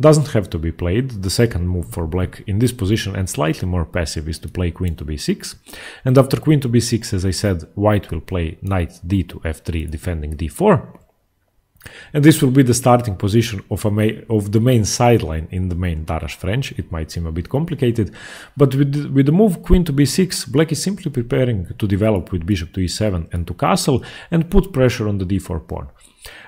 doesn't have to be played. The second move for black in this position, and slightly more passive, is to play queen to b6. And after queen to b6, as I said, white will play knight d to f3, defending d4. And this will be the starting position of the main sideline in the main Tarrasch French. It might seem a bit complicated, but with the move queen to b6, black is simply preparing to develop with bishop to e7 and to castle and put pressure on the d4 pawn.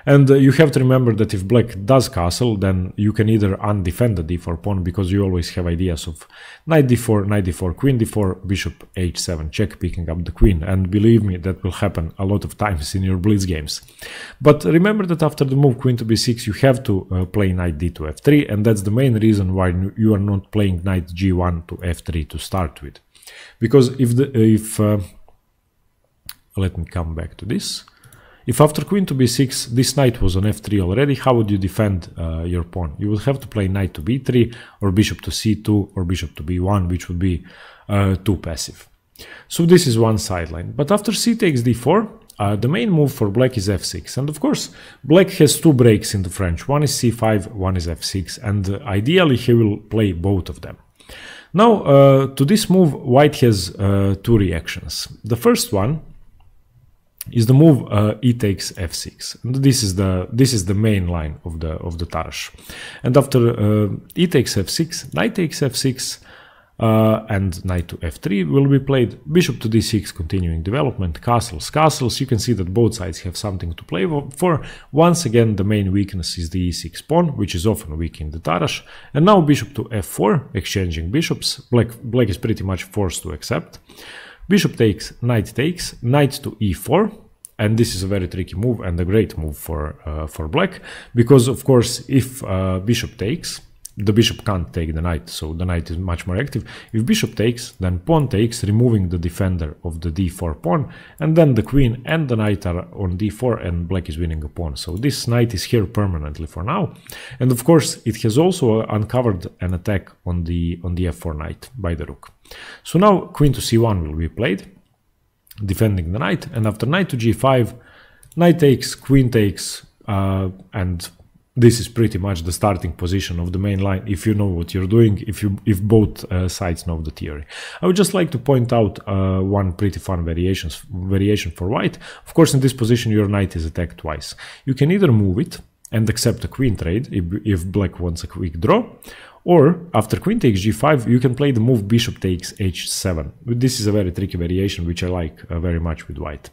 And you have to remember that if black does castle, then you can either undefend the d4 pawn, because you always have ideas of knight d4, queen d4, bishop h7 check, picking up the queen. And believe me, that will happen a lot of times in your blitz games. But remember that after the move queen to b6, you have to play knight d to f3, and that's the main reason why you are not playing knight g1 to f3 to start with. Because let me come back to this. If after queen to b6 this knight was on f3 already, how would you defend your pawn? You would have to play knight to b3, or bishop to c2, or bishop to b1, which would be too passive. So this is one sideline. But after c takes d4, the main move for black is f6. And of course, black has two breaks in the French. One is c5, one is f6, and ideally he will play both of them. Now, to this move, white has two reactions. The first one is the move e takes f6. And this is the main line of the Tarrasch. And after e takes f6, knight takes f6, and knight to f3 will be played. Bishop to d6, continuing development. Castles. You can see that both sides have something to play for. Once again, the main weakness is the e6 pawn, which is often weak in the Tarrasch. And now bishop to f4, exchanging bishops. Black is pretty much forced to accept. Bishop takes, knight to e4, and this is a very tricky move and a great move for black, because of course if bishop takes, the bishop can't take the knight, so the knight is much more active. If bishop takes, then pawn takes, removing the defender of the d4 pawn, and then the queen and the knight are on d4, and black is winning a pawn. So this knight is here permanently for now. And of course, it has also uncovered an attack on the f4 knight by the rook. So now queen to c1 will be played, defending the knight, and after knight to g5, knight takes, queen takes, and this is pretty much the starting position of the main line if you know what you're doing, if both sides know the theory. I would just like to point out one pretty fun variation for white. Of course, in this position your knight is attacked twice. You can either move it and accept a queen trade if black wants a quick draw, or after queen takes g5 you can play the move bishop takes h7. This is a very tricky variation which I like very much with white.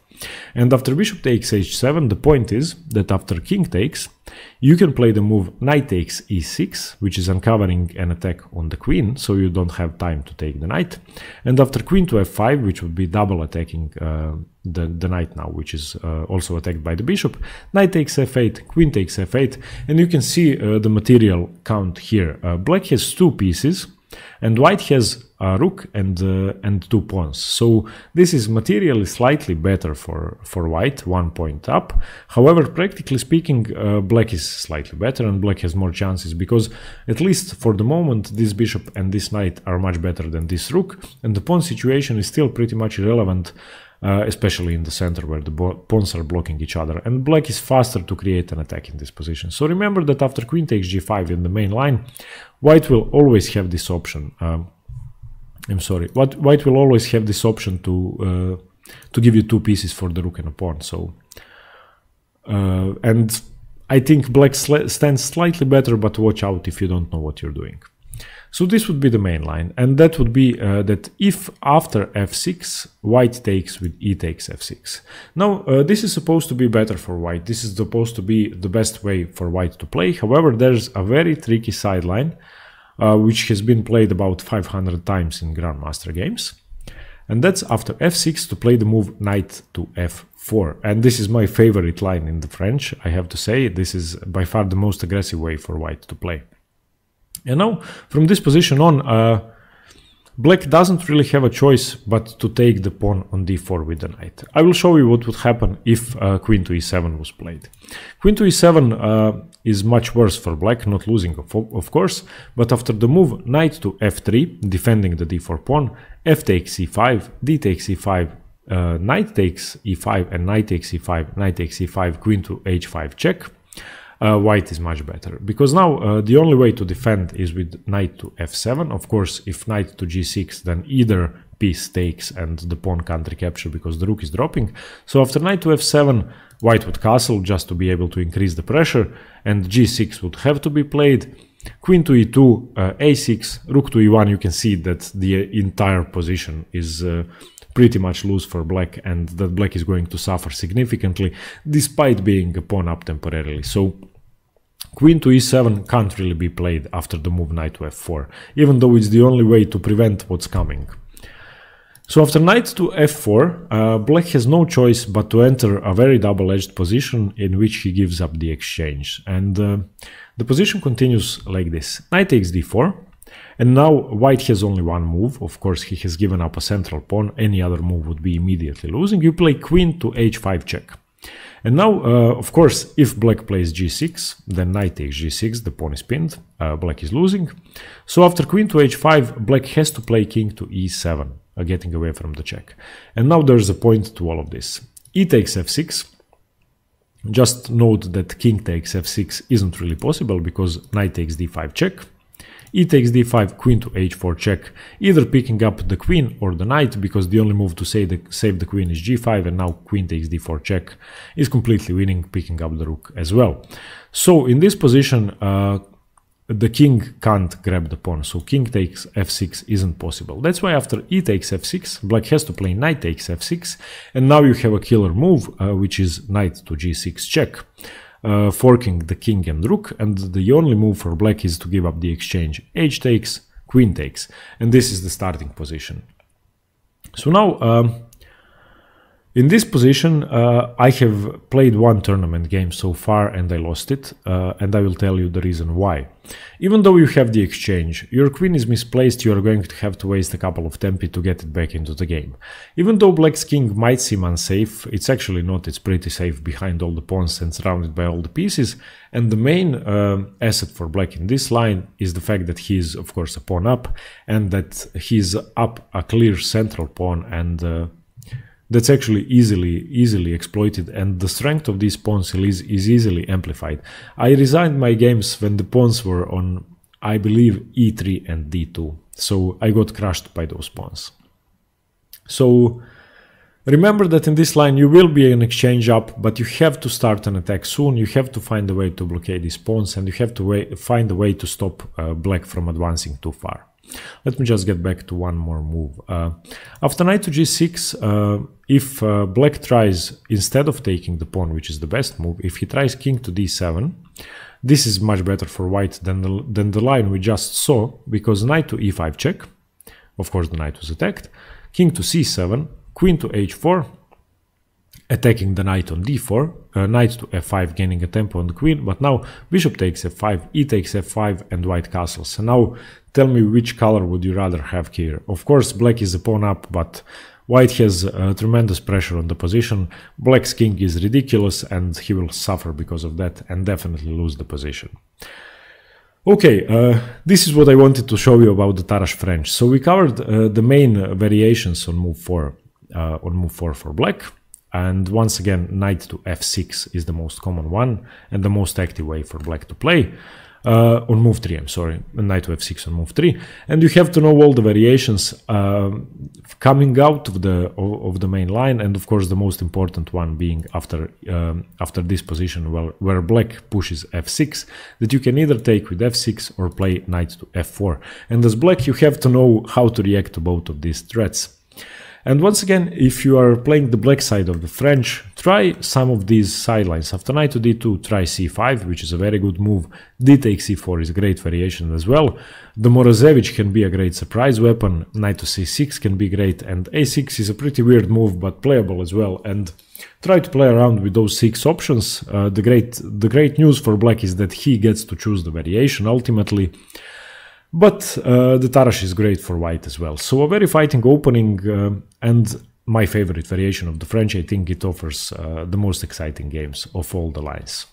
And after bishop takes h7, the point is that after king takes, you can play the move knight takes e6, which is uncovering an attack on the queen, so you don't have time to take the knight. And after queen to f5, which would be double attacking the knight now, which is also attacked by the bishop, knight takes f8, queen takes f8, and you can see the material count here. Black has 2 pieces, and white has a rook and 2 pawns. So this is materially slightly better for white, 1 point up. However, practically speaking, black is slightly better and black has more chances, because at least for the moment this bishop and this knight are much better than this rook, and the pawn situation is still pretty much irrelevant, especially in the center where the pawns are blocking each other, and black is faster to create an attack in this position. So remember that after queen takes g5 in the main line, white will always have this option. White will always have this option to give you 2 pieces for the rook and a pawn. So and I think black stands slightly better, but watch out if you don't know what you're doing. So this would be the main line, and that would be that if after f6, white takes with e takes f6. Now, this is supposed to be better for white. This is supposed to be the best way for white to play. However, there's a very tricky sideline, which has been played about 500 times in Grandmaster games. And that's after f6 to play the move knight to f4. And this is my favorite line in the French, I have to say. This is by far the most aggressive way for white to play. And now, from this position on, black doesn't really have a choice but to take the pawn on d4 with the knight. I will show you what would happen if queen to e7 was played. Queen to e7 is much worse for black, not losing of course, but after the move knight to f3, defending the d4 pawn, f takes e5, d takes e5, knight takes e5, and knight takes e5, knight takes e5, queen to h5 check. White is much better, because now the only way to defend is with knight to f7. Of course, if knight to g6, then either piece takes and the pawn can't recapture because the rook is dropping. So after knight to f7, white would castle just to be able to increase the pressure, and g6 would have to be played. Queen to e2, a6, rook to e1. You can see that the entire position is pretty much loose for black, and that black is going to suffer significantly despite being a pawn up temporarily. So queen to e7 can't really be played after the move knight to f4, even though it's the only way to prevent what's coming. So after knight to f4, black has no choice but to enter a very double-edged position in which he gives up the exchange. And the position continues like this. Knight takes d4. And now white has only one move. Of course, he has given up a central pawn. Any other move would be immediately losing. You play queen to h5 check. And now, of course, if black plays g6, then knight takes g6, the pawn is pinned, black is losing. So after queen to h5, black has to play king to e7, getting away from the check. And now there's a point to all of this. E takes f6. Just note that king takes f6 isn't really possible because knight takes d5 check. E takes d5, queen to h4 check, either picking up the queen or the knight, because the only move to save the queen is g5, and now queen takes d4 check is completely winning, picking up the rook as well. So in this position, the king can't grab the pawn, so king takes f6 isn't possible. That's why after e takes f6, black has to play knight takes f6, and now you have a killer move, which is knight to g6 check. Forking the king and rook, and the only move for black is to give up the exchange. H takes, queen takes, and this is the starting position. So now In this position, I have played one tournament game so far and I lost it, and I will tell you the reason why. Even though you have the exchange, your queen is misplaced, you are going to have to waste a couple of tempi to get it back into the game. Even though black's king might seem unsafe, it's actually not, it's pretty safe behind all the pawns and surrounded by all the pieces, and the main asset for black in this line is the fact that he is, of course, a pawn up, and that he's up a clear central pawn, and that's actually easily exploited, and the strength of these pawns is easily amplified. I resigned my games when the pawns were on, I believe, e3 and d2, so I got crushed by those pawns. So remember that in this line you will be an exchange up, but you have to start an attack soon, you have to find a way to blockade these pawns, and you have to find a way to stop black from advancing too far. Let me just get back to one more move. After knight to g6, if black tries, instead of taking the pawn, which is the best move, if he tries king to d7, this is much better for white than the line we just saw, because knight to e5 check, of course the knight was attacked, king to c7, queen to h4, attacking the knight on d4, knight to f5 gaining a tempo on the queen, but now bishop takes f5, e takes f5, and white castles. And now tell me which color would you rather have here. Of course black is a pawn up, but white has tremendous pressure on the position. Black's king is ridiculous and he will suffer because of that and definitely lose the position. Okay, this is what I wanted to show you about the Tarrasch French. So we covered the main variations on move 4 for black. And once again, knight to f6 is the most common one and the most active way for black to play. On move 3, I'm sorry, knight to f6 on move 3. And you have to know all the variations coming out of the main line, and of course the most important one being after this position where black pushes f6, that you can either take with f6 or play knight to f4. And as black you have to know how to react to both of these threats. And once again, if you are playing the black side of the French, try some of these sidelines. After knight to d2, try c5, which is a very good move. D takes c4 is a great variation as well. The Morozevich can be a great surprise weapon. Knight to c6 can be great, and a6 is a pretty weird move, but playable as well. And try to play around with those 6 options. The great news for black is that he gets to choose the variation ultimately. But the Tarrasch is great for white as well. So a very fighting opening, and my favorite variation of the French. I think it offers the most exciting games of all the lines.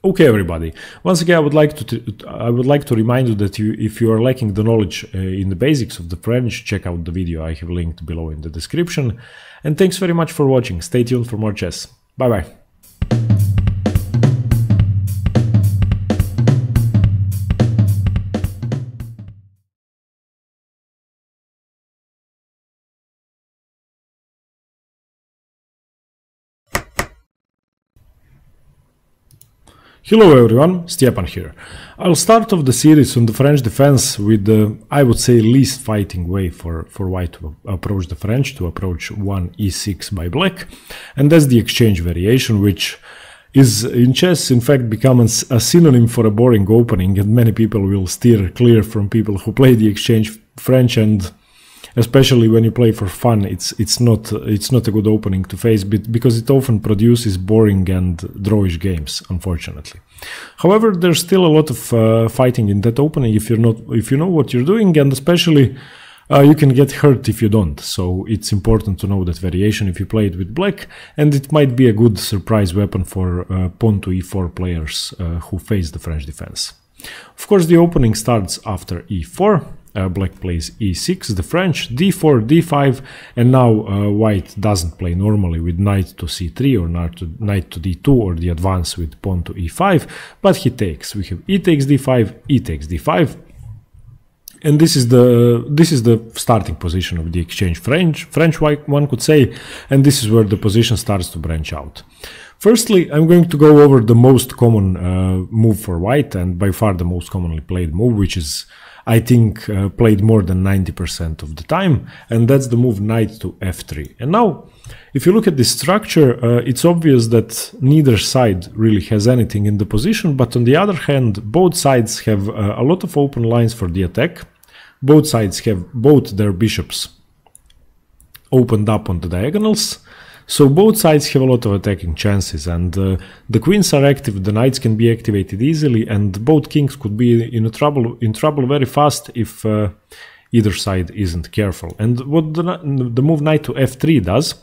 Okay, everybody. Once again, I would like to remind you that if you are lacking the knowledge in the basics of the French, check out the video I have linked below in the description. And thanks very much for watching. Stay tuned for more chess. Bye bye. Hello everyone, Stepan here. I'll start off the series on the French defense with the, I would say, least fighting way for white to approach the French, to approach 1 e6 by black, and that's the exchange variation, which is in chess in fact become a synonym for a boring opening, and many people will steer clear from people who play the exchange French, and especially when you play for fun, it's not a good opening to face, because it often produces boring and drawish games, unfortunately. However, there's still a lot of fighting in that opening if you know what you're doing, and especially you can get hurt if you don't. So it's important to know that variation if you play it with black, and it might be a good surprise weapon for pawn to e4 players who face the French defense. Of course, the opening starts after e4. Black plays e6, the French, d4, d5, and now white doesn't play normally with knight to c3 or knight to d2 or the advance with pawn to e5, but he takes. We have e takes d5, e takes d5, and this is the starting position of the exchange French one could say, and this is where the position starts to branch out. Firstly, I'm going to go over the most common move for white, and by far the most commonly played move, which is, I think, played more than 90% of the time, and that's the move knight to f3. And now, if you look at this structure, it's obvious that neither side really has anything in the position, but on the other hand, both sides have a lot of open lines for the attack. Both sides have both their bishops opened up on the diagonals, So both sides have a lot of attacking chances, and the queens are active, the knights can be activated easily, and both kings could be in trouble very fast if either side isn't careful. And what the move knight to f3 does,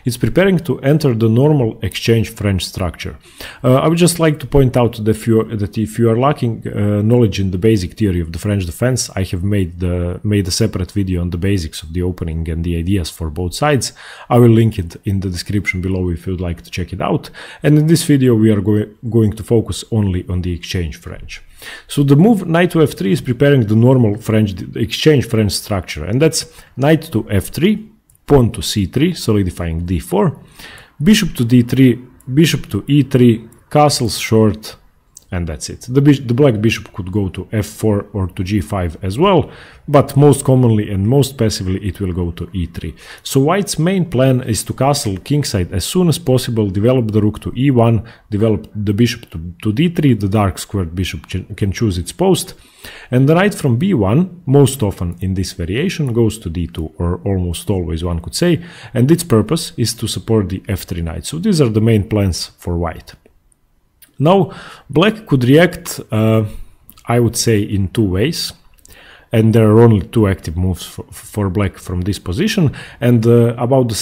it's preparing to enter the normal exchange French structure. I would just like to point out that if you are lacking knowledge in the basic theory of the French defense, I have made a separate video on the basics of the opening and the ideas for both sides. I will link it in the description below if you'd like to check it out. And in this video we are going to focus only on the exchange French. So the move knight to f3 is preparing the normal exchange French structure, and that's knight to f3, pawn to c3, solidifying d4, bishop to d3, bishop to e3, castles short, and that's it. The black bishop could go to f4 or to g5 as well, but most commonly and most passively it will go to e3. So white's main plan is to castle kingside as soon as possible, develop the rook to e1, develop the bishop to d3, the dark squared bishop can choose its post, and the knight from b1, most often in this variation, goes to d2, or almost always one could say, and its purpose is to support the f3 knight. So these are the main plans for white. Now, black could react, I would say, in two ways, and there are only two active moves for black from this position, and about the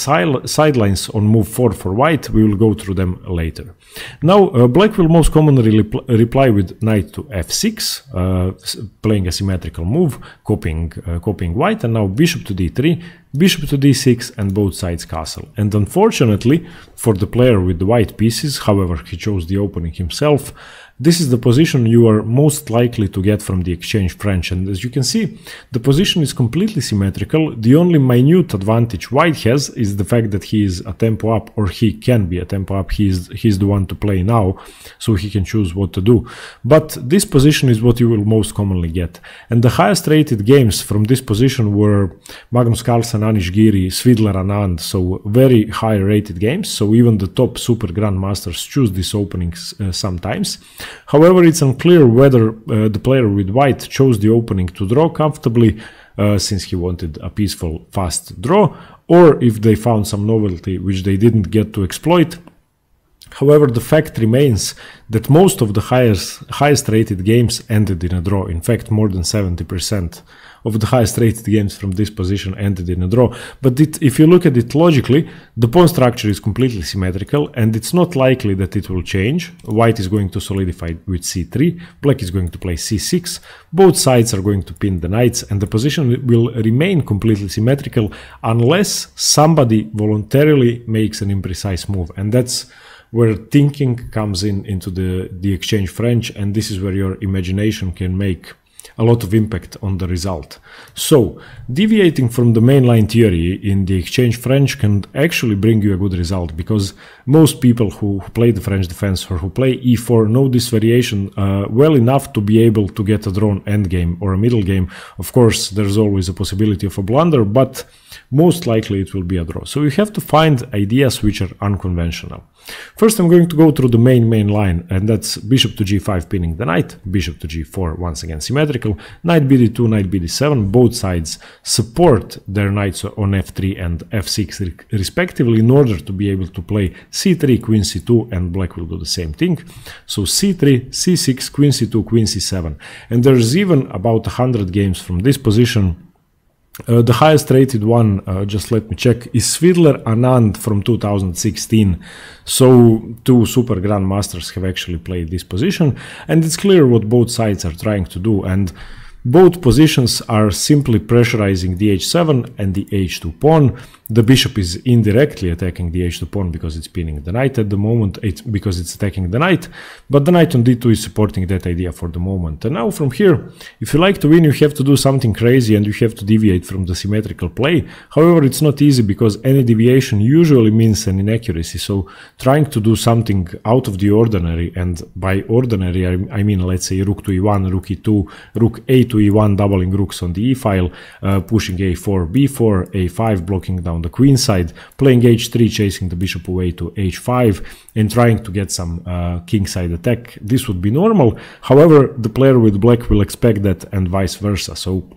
sidelines on move 4 for white, we will go through them later. Now, black will most commonly reply with knight to f6, playing a symmetrical move, copying white, and now bishop to d3, bishop to d6, and both sides castle. And unfortunately, for the player with the white pieces, however he chose the opening himself, this is the position you are most likely to get from the exchange French, and as you can see, the position is completely symmetrical. The only minute advantage white has is the fact that he is a tempo up, or he can be a tempo up. He's the one to play now, so he can choose what to do. But this position is what you will most commonly get. And the highest rated games from this position were Magnus Carlsen, Anish Giri, Svidler Anand, so very high rated games. So even the top super grandmasters choose these openings sometimes. However, it's unclear whether the player with white chose the opening to draw comfortably, since he wanted a peaceful, fast draw, or if they found some novelty which they didn't get to exploit. However, the fact remains that most of the highest rated games ended in a draw. In fact, more than 70% of the highest rated games from this position ended in a draw. But if you look at it logically, the pawn structure is completely symmetrical, and it's not likely that it will change. White is going to solidify with c3, black is going to play c6, both sides are going to pin the knights, and the position will remain completely symmetrical unless somebody voluntarily makes an imprecise move, and that's where thinking comes into the exchange French, and this is where your imagination can make a lot of impact on the result. So, deviating from the mainline theory in the exchange French can actually bring you a good result, because most people who play the French defense or who play e4 know this variation well enough to be able to get a drawn endgame or a middle game. Of course, there's always a possibility of a blunder, but most likely it will be a draw. So you have to find ideas which are unconventional. First, I'm going to go through the main line, and that's bishop to g5 pinning the knight, bishop to g4 once again symmetrical, knight bd2, knight bd7. Both sides support their knights on f3 and f6 respectively in order to be able to play c3, queen c2, and black will do the same thing. So c3, c6, queen c2, queen c7. And there's even about 100 games from this position. The highest rated one, just let me check, is Svidler Anand from 2016. So two super grandmasters have actually played this position, and it's clear what both sides are trying to do, and both positions are simply pressurizing the h7 and the h2 pawn. The bishop is indirectly attacking the h2 pawn because it's pinning the knight at the moment, because it's attacking the knight, but the knight on d2 is supporting that idea for the moment. And now from here, if you like to win, you have to do something crazy and you have to deviate from the symmetrical play. However, it's not easy because any deviation usually means an inaccuracy, so trying to do something out of the ordinary, and by ordinary I mean, let's say, rook to e1, rook e2, rook a to e1, doubling rooks on the e file, pushing a4, b4, a5, blocking down the queen side, playing h3, chasing the bishop away to h5, and trying to get some kingside attack. This would be normal. However, the player with black will expect that, and vice versa. So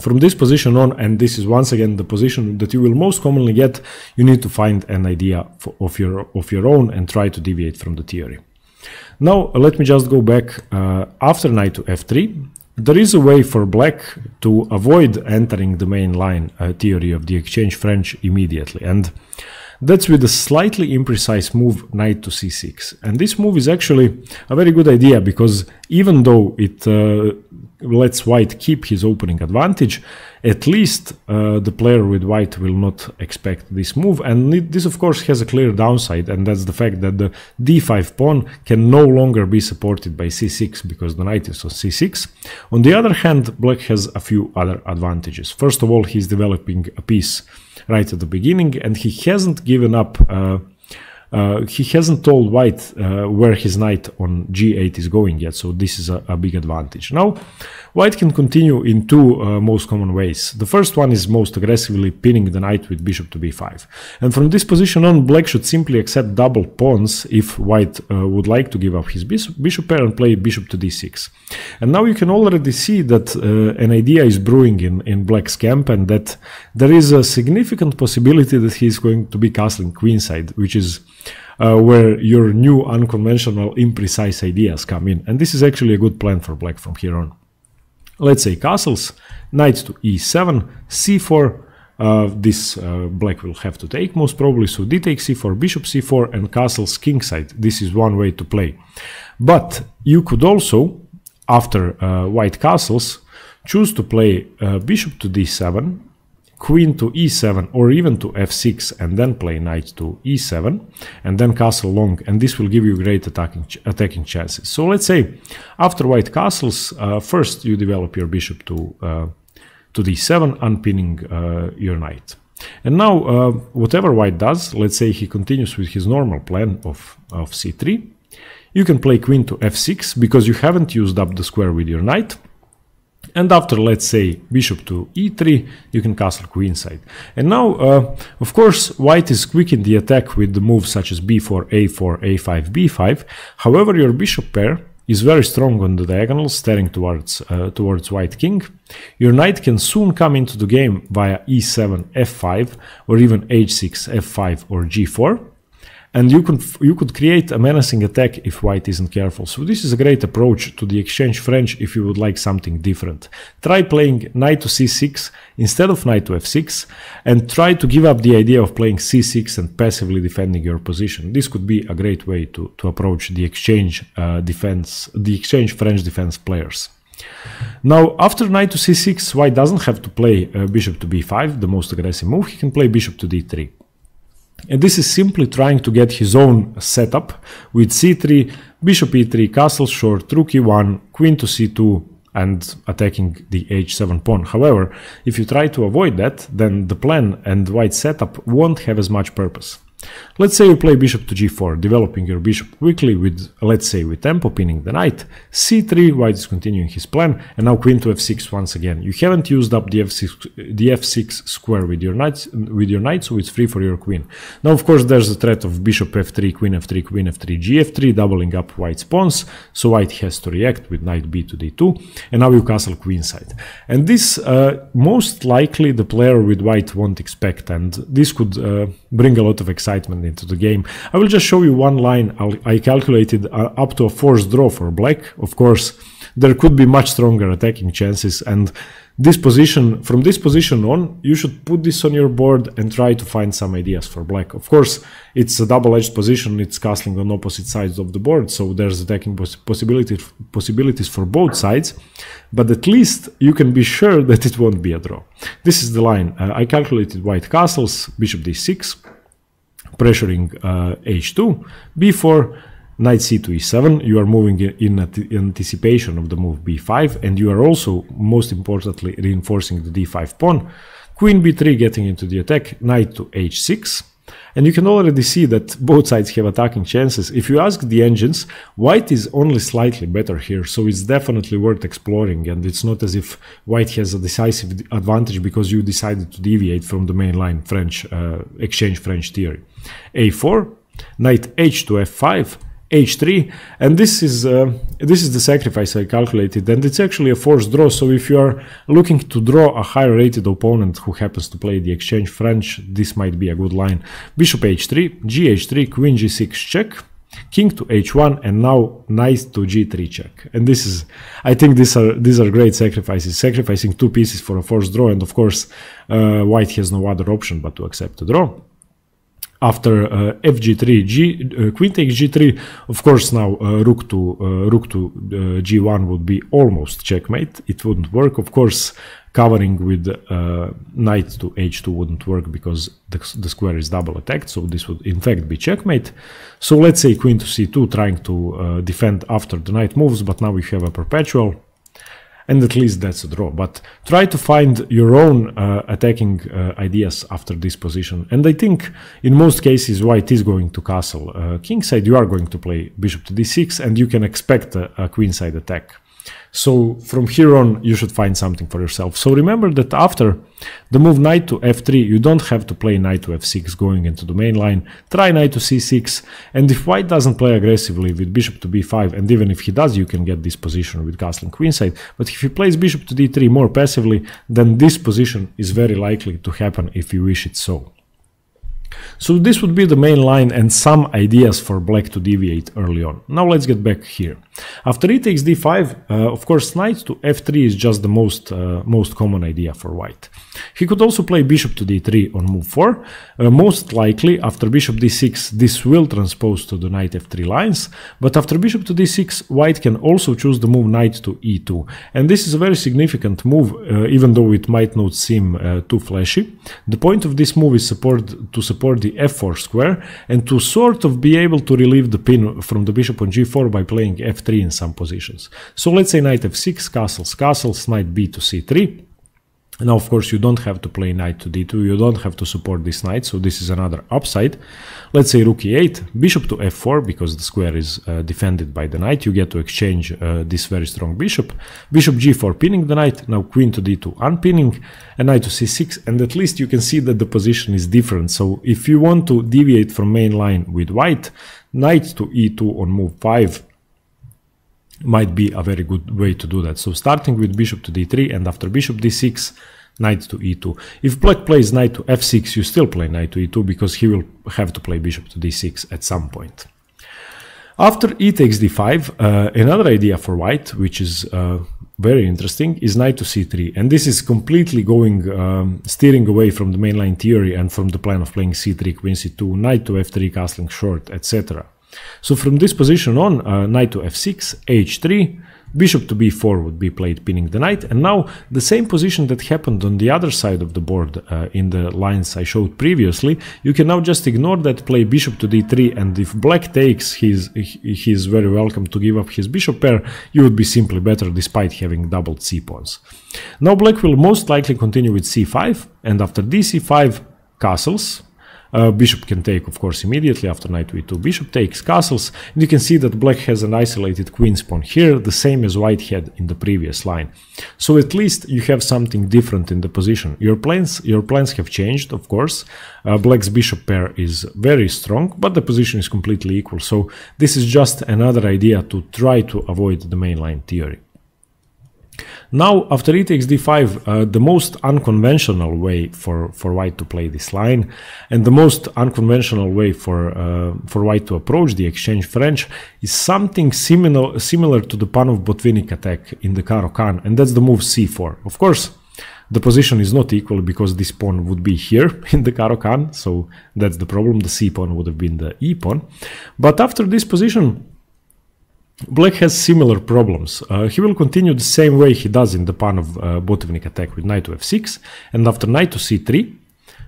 From this position on, and this is once again the position that you will most commonly get, you need to find an idea of your own and try to deviate from the theory. Now let me just go back. After knight to f3, there is a way for black to avoid entering the main line theory of the exchange French immediately, and that's with a slightly imprecise move knight to c6. And this move is actually a very good idea, because even though it lets white keep his opening advantage, at least the player with white will not expect this move. And this of course has a clear downside, and that's the fact that the d5 pawn can no longer be supported by c6 because the knight is on c6. On the other hand, black has a few other advantages. First of all, he's developing a piece right at the beginning, and he hasn't given up, he hasn't told white where his knight on g8 is going yet, so this is a big advantage. Now, white can continue in two most common ways. The first one is most aggressively pinning the knight with bishop to b5. And from this position on, black should simply accept double pawns if white would like to give up his bishop pair and play bishop to d6. And now you can already see that an idea is brewing in black's camp, and that there is a significant possibility that he is going to be castling queenside, which is where your new unconventional imprecise ideas come in. And this is actually a good plan for black from here on. Let's say castles, knight to e7, c4, this black will have to take most probably, so d takes c4, bishop c4, and castles kingside. This is one way to play. But you could also, after white castles, choose to play bishop to d7, queen to e7, or even to f6, and then play knight to e7, and then castle long, and this will give you great attacking chances. So let's say after white castles, first you develop your bishop to d7, unpinning your knight. And now whatever white does, let's say he continues with his normal plan of c3, you can play queen to f6 because you haven't used up the square with your knight. And after, let's say, bishop to e3, you can castle queenside. And now, of course, white is quick in the attack with the moves such as b4, a4, a5, b5. However, your bishop pair is very strong on the diagonal, staring towards white king. Your knight can soon come into the game via e7, f5, or even h6, f5, or g4. And you could create a menacing attack if white isn't careful. So this is a great approach to the exchange French if you would like something different. Try playing knight to c6 instead of knight to f6, and try to give up the idea of playing c6 and passively defending your position. This could be a great way to approach the exchange French defense players. Now, after knight to c6, white doesn't have to play bishop to b5, the most aggressive move. He can play bishop to d3. And this is simply trying to get his own setup with c3, bishop e3, castle short, rook e1, queen to c2, and attacking the h7 pawn. However, if you try to avoid that, then the plan and white's setup won't have as much purpose. Let's say you play bishop to g4, developing your bishop quickly with, let's say, with tempo, pinning the knight. c3, white is continuing his plan, and now queen to f6 once again. You haven't used up the f6 square with your knight, so it's free for your queen. Now, of course, there's the threat of bishop f3, queen f3, queen f3, gf3, doubling up white's pawns, so white has to react with knight b to d2, and now you castle queenside. And this, most likely, the player with white won't expect, and this could bring a lot of excitement into the game. I will just show you one line I calculated up to a forced draw for black. Of course, there could be much stronger attacking chances, and this position, from this position on, you should put this on your board and try to find some ideas for black. Of course, it's a double-edged position, it's castling on opposite sides of the board, so there's attacking possibilities for both sides, but at least you can be sure that it won't be a draw. This is the line. I calculated white castles, bishop d6, pressuring h2, b4, knight c to e7. You are moving in anticipation of the move b5, and you are also, most importantly, reinforcing the d5 pawn. Queen b3 getting into the attack, knight to h6. And you can already see that both sides have attacking chances. If you ask the engines, white is only slightly better here, so it's definitely worth exploring, and it's not as if white has a decisive advantage because you decided to deviate from the mainline French exchange French theory. a4, knight h to f5, h3, and this is the sacrifice I calculated, and it's actually a forced draw. So if you are looking to draw a higher rated opponent who happens to play the exchange French, this might be a good line. Bishop h3, gh3, queen g6 check, king to h1, and now knight to g3 check. And this is, I think these are great sacrifices, sacrificing two pieces for a forced draw, and of course white has no other option but to accept the draw. After fg3, queen takes g3, of course now rook to g1 would be almost checkmate. It wouldn't work. Of course, covering with knight to h2 wouldn't work because the square is double attacked, so this would in fact be checkmate. So let's say queen to c2, trying to defend after the knight moves, but now we have a perpetual. And at least that's a draw. But try to find your own attacking ideas after this position. And I think in most cases white is going to castle kingside. You are going to play bishop to d6, and you can expect a queenside attack. So from here on, you should find something for yourself. So remember that after the move knight to f3, you don't have to play knight to f6 going into the main line. Try knight to c6, and if white doesn't play aggressively with bishop to b5, and even if he does, you can get this position with castling queenside. But if he plays bishop to d3 more passively, then this position is very likely to happen if you wish it so. So this would be the main line and some ideas for black to deviate early on. Now let's get back here. After e takes d5, of course knight to f3 is just the most common idea for white. He could also play bishop to d3 on move 4. Most likely after bishop d6 this will transpose to the knight f3 lines, but after bishop to d6 white can also choose the move knight to e2. And this is a very significant move, even though it might not seem too flashy. The point of this move is to support the f4 square and to sort of be able to relieve the pin from the bishop on g4 by playing f3 in some positions. So let's say knight f6, castles, knight b to c3. Now, of course, you don't have to play knight to d2, you don't have to support this knight, so this is another upside. Let's say rook e8, bishop to f4, because the square is defended by the knight, you get to exchange this very strong bishop. Bishop g4 pinning the knight, now queen to d2 unpinning, and knight to c6, and at least you can see that the position is different. So if you want to deviate from main line with white, knight to e2 on move 5 might be a very good way to do that. So starting with bishop to d3 and after bishop d6, knight to e2. If black plays knight to f6, you still play knight to e2 because he will have to play bishop to d6 at some point. After e takes d5, another idea for white, which is very interesting, is knight to c3. And this is completely going, steering away from the mainline theory and from the plan of playing c3, queen c2, knight to f3, castling short, etc. So from this position on, knight to f6, h3, bishop to b4 would be played pinning the knight, and now the same position that happened on the other side of the board in the lines I showed previously, you can now just ignore that, play bishop to d3, and if black takes, he's very welcome to give up his bishop pair. You would be simply better despite having doubled c-pawns. Now black will most likely continue with c5, and after dc5, castles. Bishop can take, of course, immediately after knight to e2. Bishop takes, castles, and you can see that black has an isolated queen's pawn here, the same as white had in the previous line. So at least you have something different in the position. Your plans have changed, of course. Black's bishop pair is very strong, but the position is completely equal. So this is just another idea to try to avoid the mainline theory. Now, after e takes d5, the most unconventional way for white to play this line, and the most unconventional way for white to approach the exchange French, is something similar to the Panov Botvinnik attack in the Caro-Kann, and that's the move c4. Of course, the position is not equal because this pawn would be here in the Caro-Kann, so that's the problem. The c-pawn would have been the e-pawn. But after this position, black has similar problems. He will continue the same way he does in the Panov Botvinnik attack with knight to f6, and after knight to c3,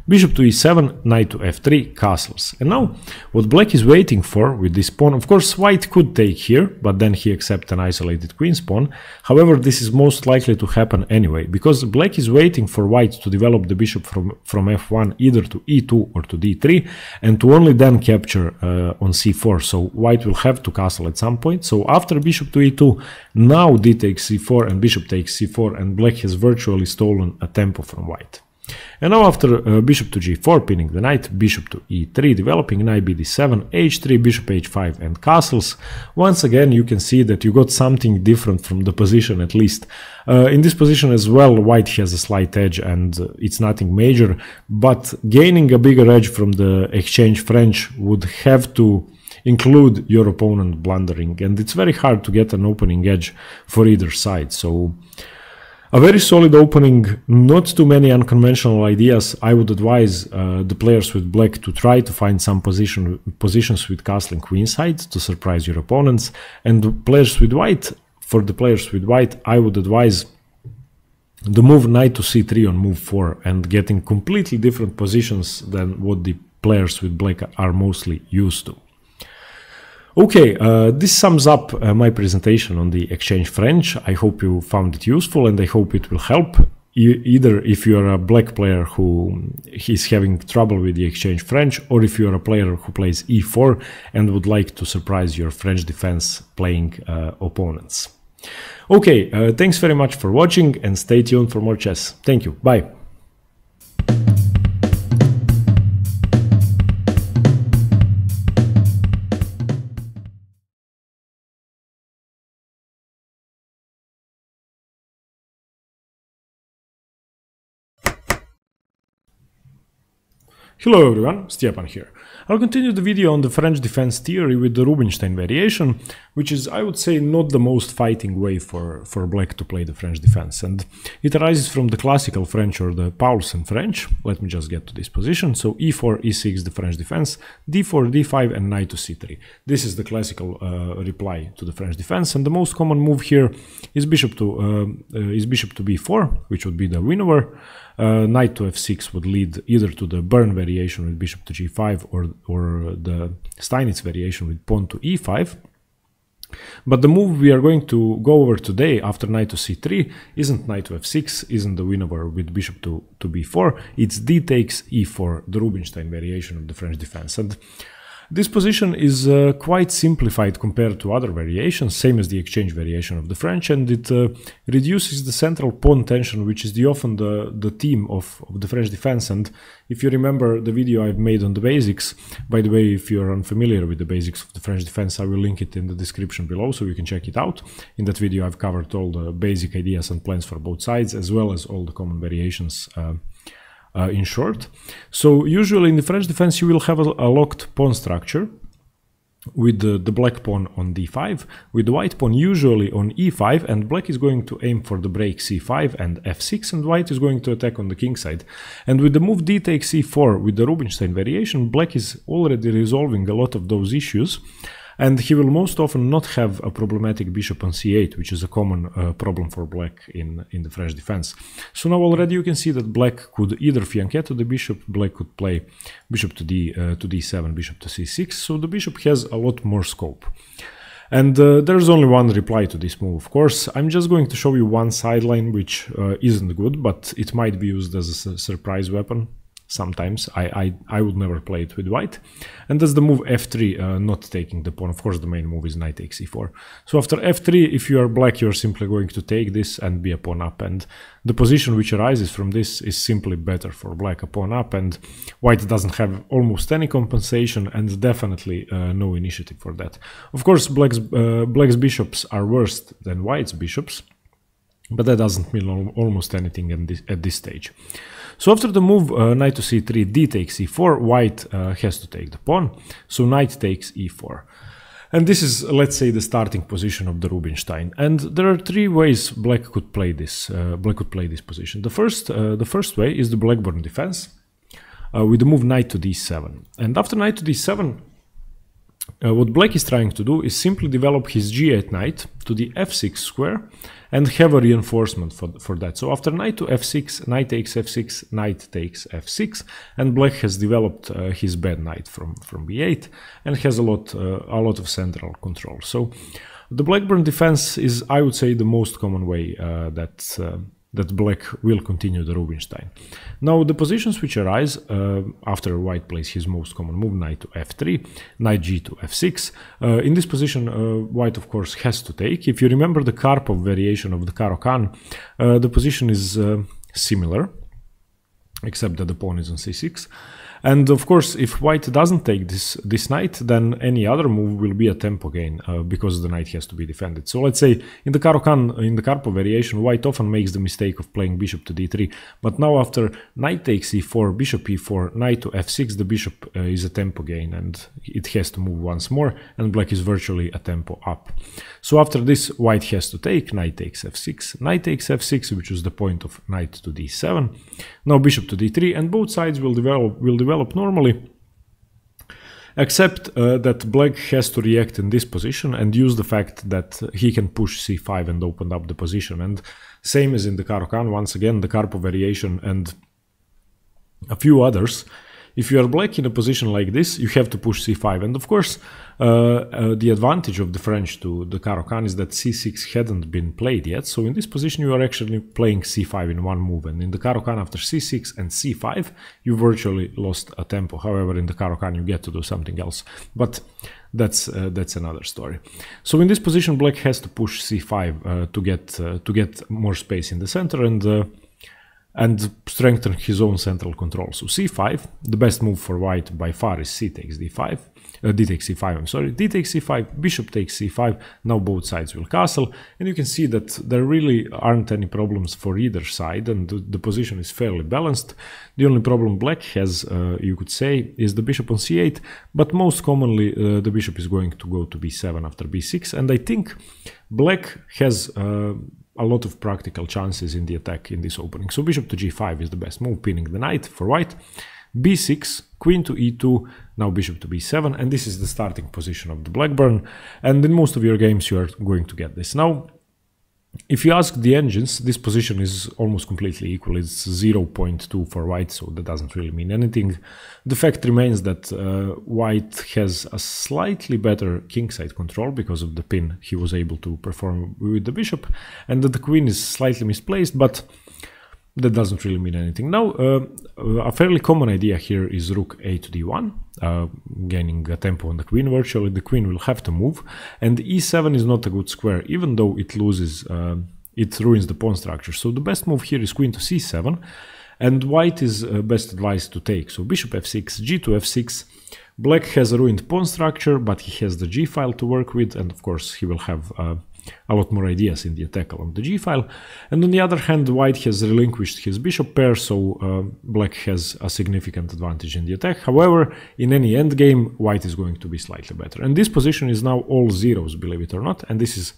bishop to e7, knight to f3, castles. And now, what black is waiting for with this pawn, of course white could take here, but then he accepts an isolated queen's pawn. However, this is most likely to happen anyway, because black is waiting for white to develop the bishop from f1 either to e2 or to d3, and to only then capture on c4. So white will have to castle at some point. So after bishop to e2, now d takes c4 and bishop takes c4, and black has virtually stolen a tempo from white. And now after bishop to g4, pinning the knight, bishop to e3, developing knight bd7, h3, bishop h5 and castles, once again you can see that you got something different from the position at least. In this position as well, white has a slight edge and it's nothing major, but gaining a bigger edge from the exchange French would have to include your opponent blundering, and it's very hard to get an opening edge for either side. So a very solid opening, not too many unconventional ideas. I would advise the players with black to try to find some positions with castling queenside to surprise your opponents, and the players with white, for the players with white, I would advise the move knight to c3 on move 4 and getting completely different positions than what the players with black are mostly used to. Okay, this sums up my presentation on the exchange French. I hope you found it useful and I hope it will help. Either if you are a black player who is having trouble with the exchange French, or if you are a player who plays e4 and would like to surprise your French defense playing opponents. Okay, thanks very much for watching and stay tuned for more chess. Thank you, bye. Hello everyone, Stepan here. I'll continue the video on the French defense theory with the Rubinstein variation, which is, I would say, not the most fighting way for black to play the French defense. And it arises from the classical French or the Paulsen French. Let me just get to this position. So e4, e6, the French defense, d4, d5, and knight to c3. This is the classical reply to the French defense. And the most common move here is bishop to b4, which would be the win-over. Knight to f6 would lead either to the Bern variation with bishop to g5 or the Steinitz variation with pawn to e5. But the move we are going to go over today after knight to c3 isn't knight to f6, isn't the win-over with bishop to b4, it's d takes e4, the Rubinstein variation of the French defense. And this position is quite simplified compared to other variations, same as the exchange variation of the French, and it reduces the central pawn tension, which is often the theme of the French defense. And if you remember the video I've made on the basics, by the way, if you're unfamiliar with the basics of the French defense, I will link it in the description below so you can check it out. In that video I've covered all the basic ideas and plans for both sides, as well as all the common variations in short. So usually in the French defense you will have a locked pawn structure with the black pawn on d5, with the white pawn usually on e5, and black is going to aim for the break c5 and f6, and white is going to attack on the king side. And with the move d takes e4 with the Rubinstein variation, black is already resolving a lot of those issues, and he will most often not have a problematic bishop on c8, which is a common problem for black in the French defense. So now already you can see that black could either fianchetto the bishop, black could play bishop to d7, bishop to c6, so the bishop has a lot more scope. And there's only one reply to this move, of course. I'm just going to show you one sideline which isn't good, but it might be used as a surprise weapon. Sometimes I would never play it with white, and that's the move f3, not taking the pawn. Of course the main move is knight takes e4. So after f3, if you are black, you're simply going to take this and be a pawn up, and the position which arises from this is simply better for black, a pawn up, and white doesn't have almost any compensation and definitely no initiative for that. Of course black's bishops are worse than white's bishops, but that doesn't mean almost anything at this stage. So after the move knight to c3, d takes e4, white has to take the pawn, so knight takes e4. And this is, let's say, the starting position of the Rubinstein. And there are three ways black could play this. Position. The first way is the Blackburn defense with the move knight to d7. And after knight to d7, what black is trying to do is simply develop his g8 knight to the f6 square and have a reinforcement for that. So after knight to f6, knight takes f6, knight takes f6, and black has developed his bad knight from b8 and has a lot of central control. So the Blackburn defense is, I would say, the most common way that black will continue the Rubinstein. Now the positions which arise after white plays his most common move, knight to f3, knight g to f6. In this position white of course has to take. If you remember the Karpov variation of the Caro-Kann, the position is similar. except that the pawn is on c6. And of course, if white doesn't take this knight, then any other move will be a tempo gain because the knight has to be defended. So let's say in the Karpov variation, white often makes the mistake of playing bishop to d3. But now after knight takes e4, bishop e4, knight to f6, the bishop is a tempo gain and it has to move once more, and black is virtually a tempo up. So after this, white has to take, knight takes f6, knight takes f6, which is the point of knight to d7. Now bishop to d3, and both sides will develop normally, except that black has to react in this position and use the fact that he can push c5 and open up the position. And same as in the Caro-Kann, once again, the Karpov variation and a few others. If you are black in a position like this, you have to push c5. And of course, the advantage of the French to the Caro-Kann is that c6 hadn't been played yet. So in this position, you are actually playing c5 in one move. And in the Caro-Kann, after c6 and c5, you virtually lost a tempo. However, in the Caro-Kann, you get to do something else. But that's another story. So in this position, black has to push c5 to get more space in the center and strengthen his own central control. So c5, the best move for white by far is d takes c5, I'm sorry, d takes c5, bishop takes c5, now both sides will castle, and you can see that there really aren't any problems for either side, and the position is fairly balanced. The only problem black has, you could say, is the bishop on c8, but most commonly the bishop is going to go to b7 after b6, and I think black has a lot of practical chances in the attack in this opening. So bishop to g5 is the best move, pinning the knight for white. b6, queen to e2, now bishop to b7, and this is the starting position of the Blackburn. And in most of your games you are going to get this. Now, if you ask the engines, this position is almost completely equal. It's 0.2 for white, so that doesn't really mean anything. The fact remains that white has a slightly better kingside control because of the pin he was able to perform with the bishop, and that the queen is slightly misplaced, but that doesn't really mean anything. Now, a fairly common idea here is rook a to d1, gaining a tempo on the queen virtually. The queen will have to move, and e7 is not a good square, even though it loses, it ruins the pawn structure. So the best move here is queen to c7, and white is best advised to take. So bishop f6, g to f6. Black has a ruined pawn structure, but he has the g file to work with, and of course he will have a lot more ideas in the attack along the g file. And on the other hand, white has relinquished his bishop pair, so black has a significant advantage in the attack. However, in any endgame, white is going to be slightly better. And this position is now all zeros, believe it or not, and this is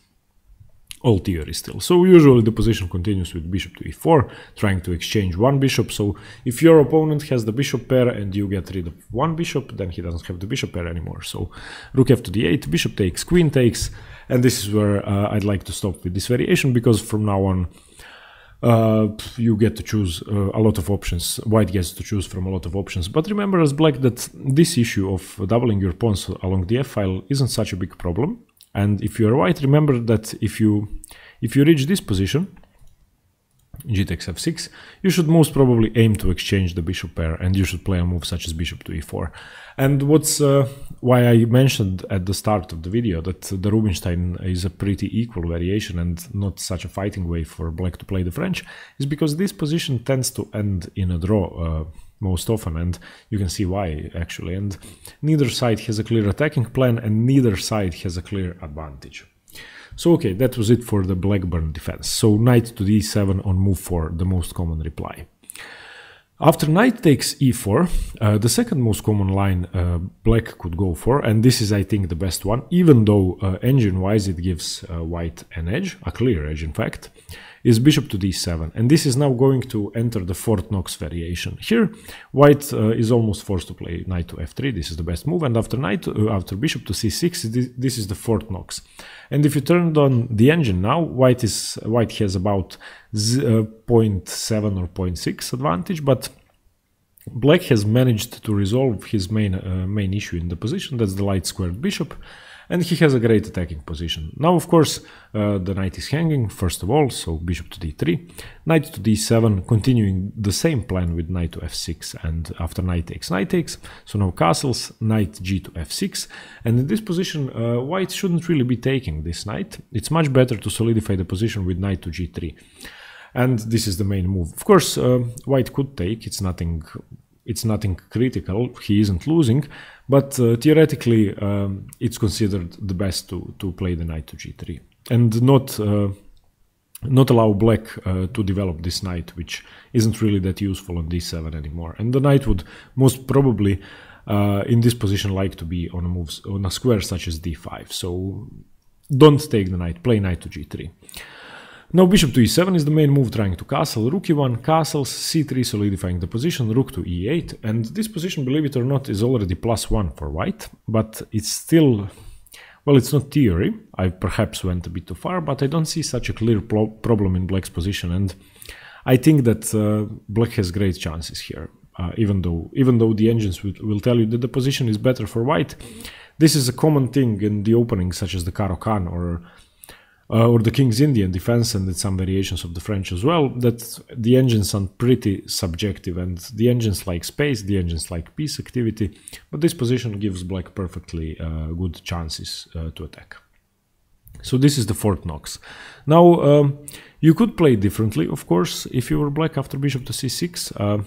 all theory still. So usually the position continues with bishop to e4, trying to exchange one bishop. So if your opponent has the bishop pair and you get rid of one bishop, then he doesn't have the bishop pair anymore. So rook f to d8, bishop takes, queen takes, and this is where I'd like to stop with this variation, because from now on you get to choose a lot of options. White gets to choose from a lot of options. But remember as black that this issue of doubling your pawns along the f-file isn't such a big problem. And if you're white, remember that if you reach this position, g takes f6, you should most probably aim to exchange the bishop pair, and you should play a move such as bishop to e4. And what's why I mentioned at the start of the video that the Rubinstein is a pretty equal variation and not such a fighting way for black to play the French, is because this position tends to end in a draw most often, and you can see why actually. And neither side has a clear attacking plan, and neither side has a clear advantage. So okay, that was it for the Blackburn defense. So knight to d7 on move 4, the most common reply. After knight takes e4, the second most common line black could go for, and this is I think the best one, even though engine-wise it gives white an edge, a clear edge in fact, is bishop to d7. And this is now going to enter the Fort Knox variation. Here, white is almost forced to play knight to f3, this is the best move, and after after bishop to c6, this is the Fort Knox. And if you turned on the engine now, white has about 0.7 or 0.6 advantage, but black has managed to resolve his main issue in the position, that's the light squared bishop, and he has a great attacking position. Now, of course, the knight is hanging, first of all, so bishop to d3, knight to d7, continuing the same plan with knight to f6, and after knight takes, so now castles, knight g to f6, and in this position, white shouldn't really be taking this knight. It's much better to solidify the position with knight to g3. and this is the main move. Of course, white could take. It's nothing critical. He isn't losing, but theoretically, it's considered the best to play the knight to g3 and not allow black to develop this knight, which isn't really that useful on d7 anymore. And the knight would most probably in this position like to be on a square such as d5. So don't take the knight, play knight to g3. Now bishop to e7 is the main move, trying to castle. Rook e1 castles, c3 solidifying the position, rook to e8, and this position, believe it or not, is already +1 for white, but it's still, well, it's not theory. I perhaps went a bit too far, but I don't see such a clear problem in black's position, and I think that black has great chances here. Even though the engines will tell you that the position is better for white, this is a common thing in the openings such as the Caro-Kann or the King's Indian defense, and some variations of the French as well, that the engines are pretty subjective, and the engines like space, the engines like piece activity, but this position gives black perfectly good chances to attack. So this is the fourth Knox. Now you could play differently, of course, if you were black after bishop to c6.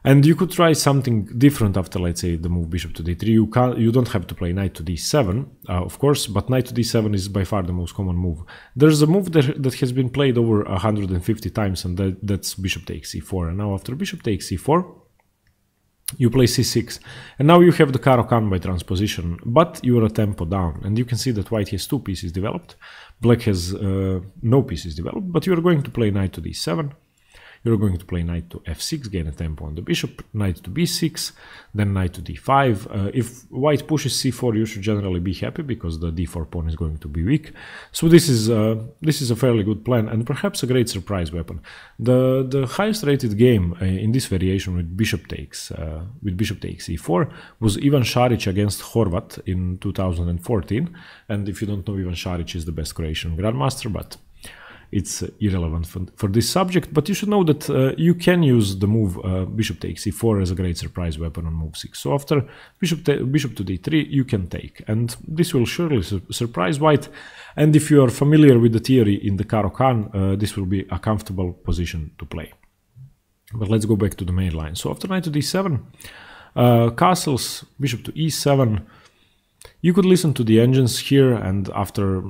And you could try something different after, let's say, the move bishop to d3. You don't have to play knight to d7, of course, but knight to d7 is by far the most common move. There's a move that has been played over 150 times, and that's bishop takes c4. And now after bishop takes c4, you play c6. And now you have the Caro-Kann by transposition, but you are a tempo down. And you can see that white has two pieces developed. Black has no pieces developed, but you are going to play knight to d7. You're going to play knight to f6, gain a tempo on the bishop, knight to b6, then knight to d5. If white pushes c4, you should generally be happy because the d4 pawn is going to be weak. So this is a fairly good plan and perhaps a great surprise weapon. The highest rated game in this variation with bishop takes e4 was Ivan Šarić against Horvat in 2014. And if you don't know, Ivan Šarić is the best Croatian grandmaster, but it's irrelevant for this subject. But you should know that you can use the move bishop takes e4 as a great surprise weapon on move 6. So after bishop to d3, you can take, and this will surely surprise white. And if you are familiar with the theory in the Caro-Kann, this will be a comfortable position to play. But let's go back to the main line. So after knight to d7, castles, bishop to e7, you could listen to the engines here, and after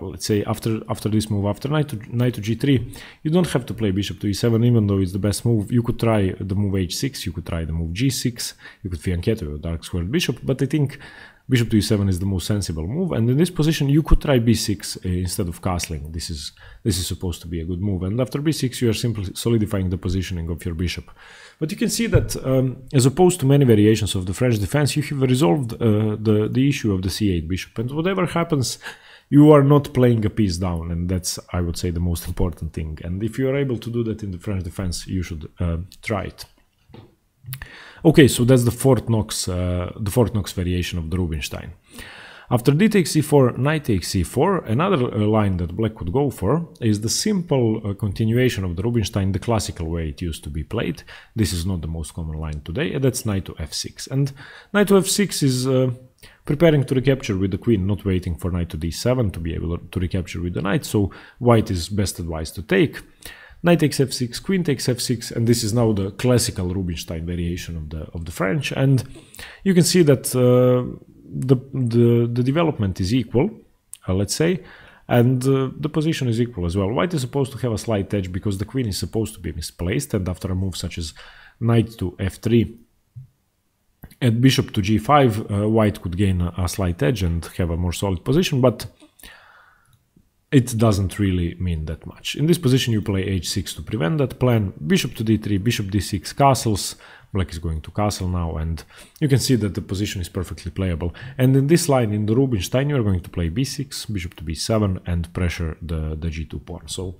let's say after this move, after knight to g3, you don't have to play bishop to e7, even though it's the best move. You could try the move h6, you could try the move g6, you could fianchetto your dark squared bishop, but I think bishop to e7 is the most sensible move. And in this position, you could try b6 instead of castling. This is supposed to be a good move. And after b6, you are simply solidifying the positioning of your bishop. But you can see that as opposed to many variations of the French defense, you have resolved the issue of the c8 bishop. And whatever happens, you are not playing a piece down, and that's, I would say, the most important thing. And if you are able to do that in the French defense, you should try it. Okay, so that's the fourth Knox variation of the Rubinstein. After d takes c4, knight takes c4, another line that black could go for is the simple continuation of the Rubinstein, the classical way it used to be played. This is not the most common line today, and that's knight to f6. And knight to f6 is preparing to recapture with the queen, not waiting for knight to d7 to be able to recapture with the knight, so white is best advised to take. Knight takes f6, queen takes f6, and this is now the classical Rubinstein variation of the French. And you can see that the development is equal, let's say, and the position is equal as well. White is supposed to have a slight edge because the queen is supposed to be misplaced, and after a move such as knight to f3 and bishop to g5, white could gain a slight edge and have a more solid position, but it doesn't really mean that much. In this position, you play h6 to prevent that plan. Bishop to d3, bishop d6 castles. Black is going to castle now, and you can see that the position is perfectly playable. And in this line, in the Rubinstein, you are going to play b6, bishop to b7, and pressure the g2 pawn. So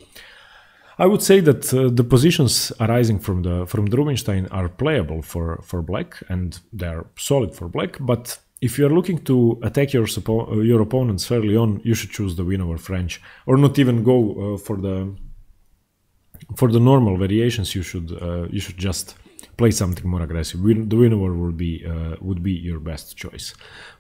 I would say that the positions arising from the Rubinstein are playable for black, and they are solid for black. But if you are looking to attack your opponents fairly on, you should choose the win over French, or not even go for the normal variations. You should just play something more aggressive. The winner would be your best choice.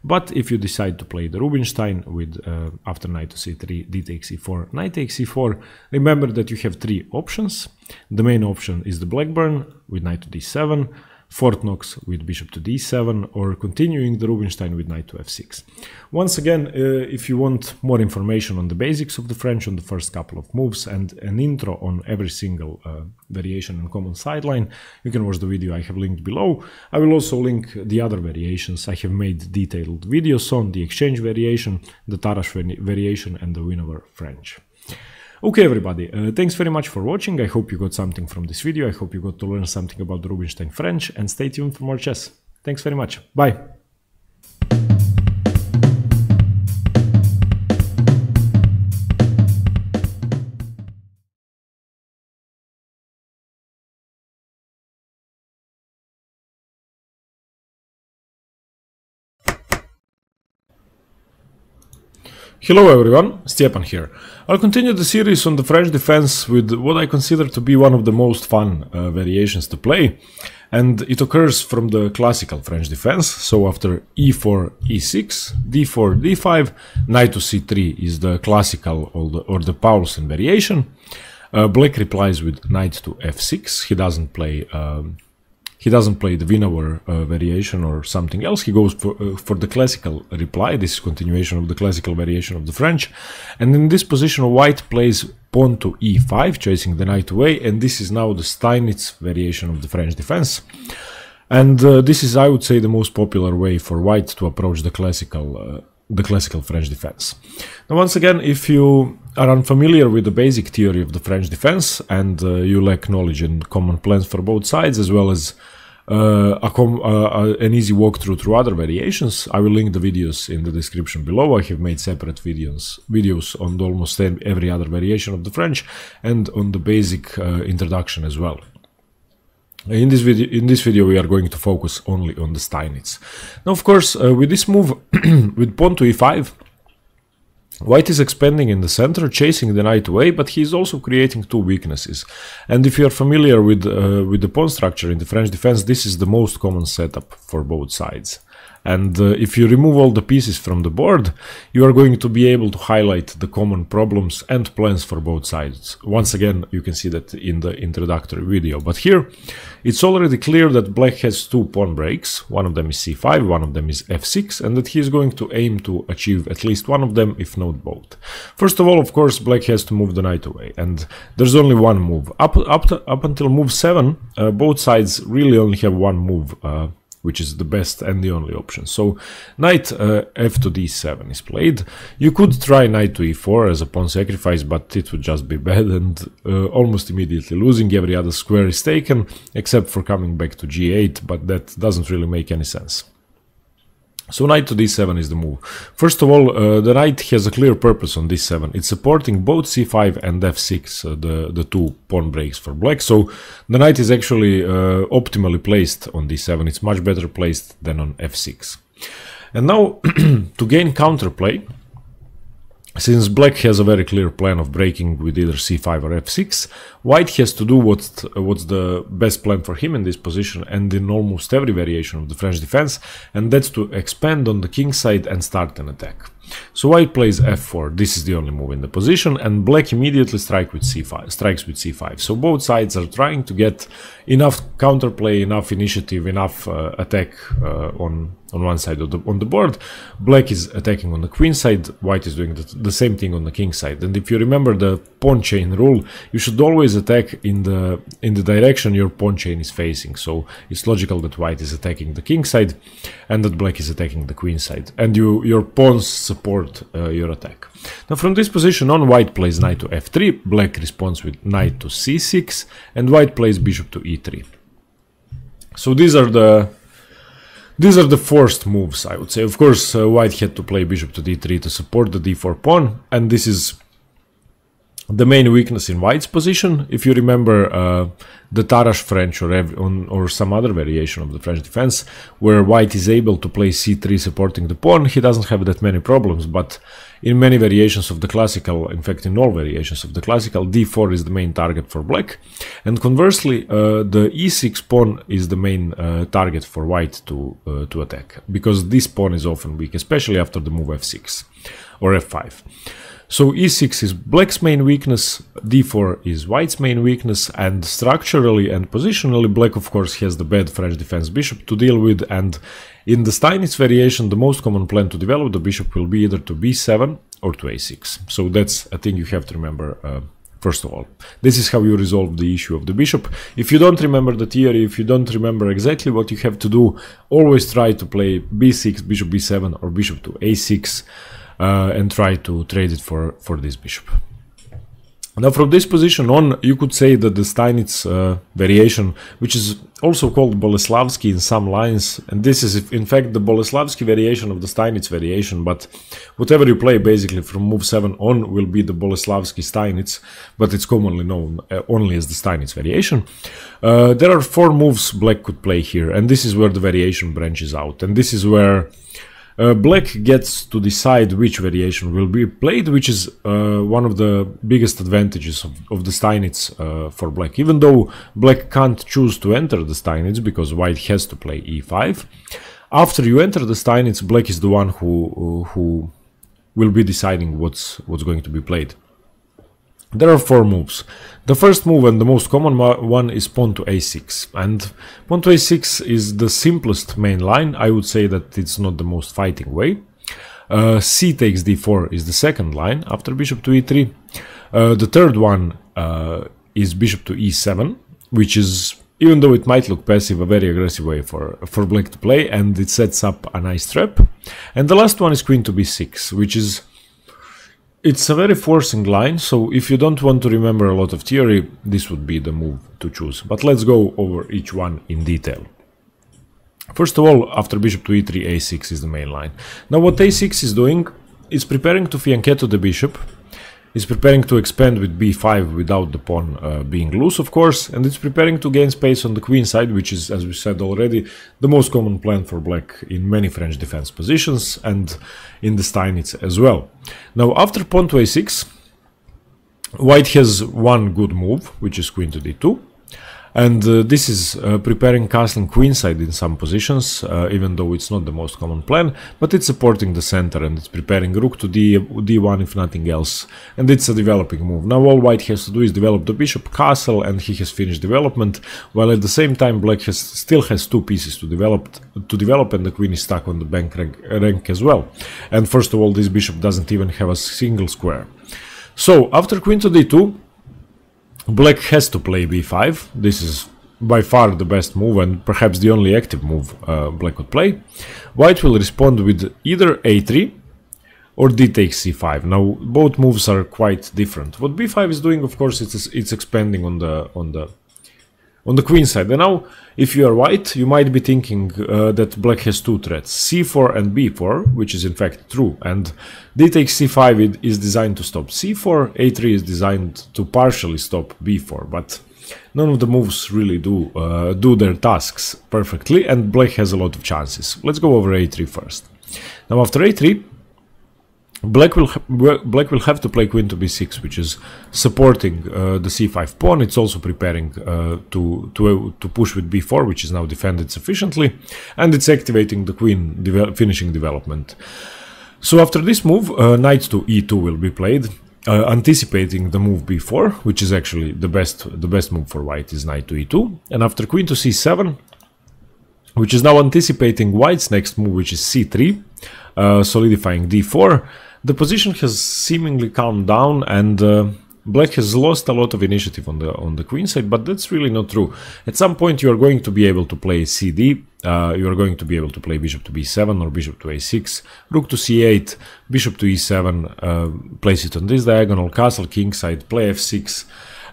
But if you decide to play the Rubinstein with after knight to c3, d takes e4, knight takes e4, remember that you have three options. The main option is the Blackburn with knight to d7, Fort Knox with bishop to d7, or continuing the Rubinstein with knight to f6. Once again, if you want more information on the basics of the French on the first couple of moves and an intro on every single variation and common sideline, you can watch the video I have linked below. I will also link the other variations I have made detailed videos on: the exchange variation, the Tarrasch variation, and the Winover French. Okay, everybody, thanks very much for watching. I hope you got something from this video. I hope you got to learn something about the Rubinstein French, and stay tuned for more chess. Thanks very much. Bye. Hello everyone, Stepan here. I'll continue the series on the French defense with what I consider to be one of the most fun variations to play, and it occurs from the classical French defense. So after e4, e6, d4, d5, knight to c3 is the classical or the Paulsen variation. Black replies with knight to f6. He doesn't play the Winover variation or something else. He goes for the classical reply. This is continuation of the classical variation of the French. And in this position, white plays pawn to e5, chasing the knight away. And this is now the Steinitz variation of the French defense. And this is, I would say, the most popular way for white to approach the classical French defense. Now, once again, if you are unfamiliar with the basic theory of the French defense and you lack knowledge and common plans for both sides, as well as an easy walkthrough through other variations, I will link the videos in the description below. I have made separate videos on almost every other variation of the French and on the basic introduction as well. In this video, we are going to focus only on the Steinitz. Now, of course, with this move, with pawn to e5, white is expanding in the center, chasing the knight away, but he is also creating two weaknesses. And if you are familiar with the pawn structure in the French defense, this is the most common setup for both sides. And if you remove all the pieces from the board, you are going to be able to highlight the common problems and plans for both sides. Once again, you can see that in the introductory video. But here, it's already clear that black has two pawn breaks. One of them is c5, one of them is f6, and that he is going to aim to achieve at least one of them, if not both. First of all, of course, black has to move the knight away, and there's only one move. Up until move 7, both sides really only have one move, which is the best and the only option. So knight f to d7 is played. You could try knight to e4 as a pawn sacrifice, but it would just be bad and almost immediately losing. Every other square is taken, except for coming back to g8, but that doesn't really make any sense. So knight to d7 is the move. First of all, the knight has a clear purpose on d7. It's supporting both c5 and f6, the two pawn breaks for black. So the knight is actually optimally placed on d7. It's much better placed than on f6. And now, to gain counterplay, since black has a very clear plan of breaking with either c5 or f6, white has to do what's the best plan for him in this position and in almost every variation of the French defense, and that's to expand on the king side and start an attack. So white plays f4, this is the only move in the position, and black immediately strikes with c5. So both sides are trying to get enough counterplay, enough initiative, enough attack on one side of the board. Black is attacking on the queen side, white is doing the same thing on the king side. And if you remember the pawn chain rule, you should always attack in the direction your pawn chain is facing. So it's logical that white is attacking the king side and that black is attacking the queen side, and your pawns support your attack. Now from this position on, white plays knight to f3, black responds with knight to c6, and white plays bishop to e3. So these are the forced moves, I would say. Of course, white had to play bishop to d3 to support the d4 pawn, and this is the main weakness in white's position. If you remember the Tarrasch French or some other variation of the French defense, where white is able to play c3 supporting the pawn, he doesn't have that many problems, but in many variations of the classical, in fact in all variations of the classical, d4 is the main target for black, and conversely the e6 pawn is the main target for white to attack, because this pawn is often weak, especially after the move f6 or f5. So e6 is black's main weakness, d4 is white's main weakness, and structurally and positionally black of course has the bad French defense bishop to deal with, and in the Steinitz variation the most common plan to develop the bishop will be either to b7 or to a6. So that's a thing you have to remember first of all. This is how you resolve the issue of the bishop. If you don't remember the theory, if you don't remember exactly what you have to do, always try to play b6, bishop b7 or bishop to a6. And try to trade it for this bishop. Now from this position on, you could say that the Steinitz variation, which is also called Boleslavsky in some lines, and this is in fact the Boleslavsky variation of the Steinitz variation, but whatever you play basically from move 7 on will be the Boleslavsky Steinitz, but it's commonly known only as the Steinitz variation. There are 4 moves black could play here, and this is where the variation branches out, and this is where black gets to decide which variation will be played, which is one of the biggest advantages of the Steinitz for black. Even though black can't choose to enter the Steinitz because white has to play e5, after you enter the Steinitz, black is the one who will be deciding what's going to be played. There are 4 moves. The first move and the most common one is pawn to a6, and pawn to a6 is the simplest main line. I would say that it's not the most fighting way. C takes d4 is the second line after bishop to e3. The third one is bishop to e7, which is, even though it might look passive, a very aggressive way for black to play, and it sets up a nice trap. And the last one is queen to b6, which is, it's a very forcing line, so if you don't want to remember a lot of theory, this would be the move to choose. But let's go over each one in detail. First of all, after bishop to e3, a6 is the main line. Now what a6 is doing is preparing to fianchetto the bishop, is preparing to expand with b5 without the pawn being loose, of course, and it's preparing to gain space on the queen side, which is, as we said already, the most common plan for black in many French defense positions and in the Steinitz as well. Now, after pawn to a6, white has one good move, which is queen to d2. And this is preparing castling queenside in some positions, even though it's not the most common plan, but it's supporting the center and it's preparing rook to d1 if nothing else, and it's a developing move. Now all white has to do is develop the bishop, castle, and he has finished development, while at the same time black still has 2 pieces to develop, and the queen is stuck on the bank rank as well. And first of all, this bishop doesn't even have a single square. So after queen to d2, black has to play b5. This is by far the best move and perhaps the only active move black could play. White will respond with either a3 or d takes c5. Now both moves are quite different. What b5 is doing, of course, it's expanding on the queen side. And now, if you are white, you might be thinking that black has 2 threats, c4 and b4, which is in fact true, and d takes c5 is designed to stop c4, a3 is designed to partially stop b4, but none of the moves really do their tasks perfectly, and black has a lot of chances. Let's go over a3 first. Now after a3, black will have to play queen to b6, which is supporting the c5 pawn. It's also preparing to push with b4, which is now defended sufficiently, and it's activating the queen, finishing development. So after this move, knight to e2 will be played, anticipating the move b4, which is actually the best move for white is knight to e2, and after queen to c7, which is now anticipating white's next move, which is c3, solidifying d4. The position has seemingly calmed down, and black has lost a lot of initiative on the queen side, but that's really not true. At some point you are going to be able to play cd, you are going to be able to play bishop to b7 or bishop to a6, rook to c8, bishop to e7, place it on this diagonal, castle kingside, play f6,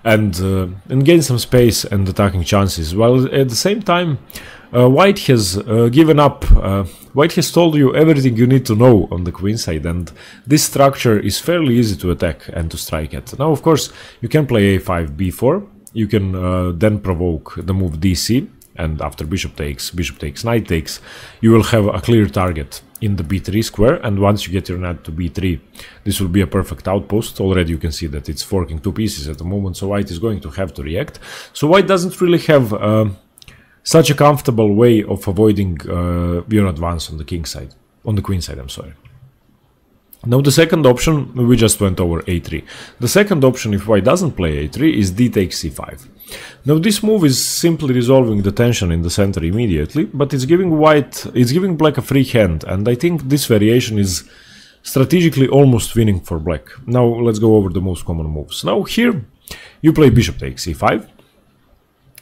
and gain some space and attacking chances, while at the same time White has given up. White has told you everything you need to know on the queen side, and this structure is fairly easy to attack and to strike at. Now, of course, you can play a5, b4. You can then provoke the move dc, and after bishop takes, knight takes, you will have a clear target in the b3 square, and once you get your knight to b3, this will be a perfect outpost. Already you can see that it's forking two pieces at the moment, so white is going to have to react. So white doesn't really have such a comfortable way of avoiding your advance on the king side, on the queen side, I'm sorry. Now the second option, we just went over a3. The second option, if white doesn't play a3, is d takes c5. Now this move is simply resolving the tension in the center immediately, but it's giving black a free hand, and I think this variation is strategically almost winning for black. Now let's go over the most common moves. Now here you play bishop takes c5.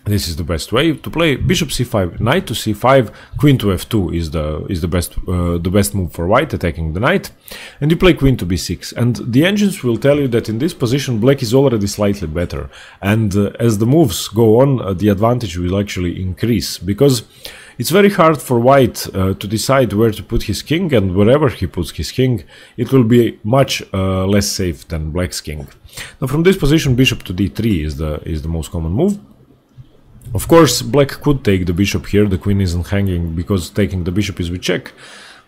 This is the best way to play. Bishop c5, knight to c5, queen to f2 is the best move for white, attacking the knight, and you play queen to b6. And the engines will tell you that in this position black is already slightly better, and as the moves go on, the advantage will actually increase, because it's very hard for white to decide where to put his king, and wherever he puts his king, it will be much less safe than black's king. Now from this position, bishop to d3 is the most common move. Of course, black could take the bishop here, the queen isn't hanging because taking the bishop is with check,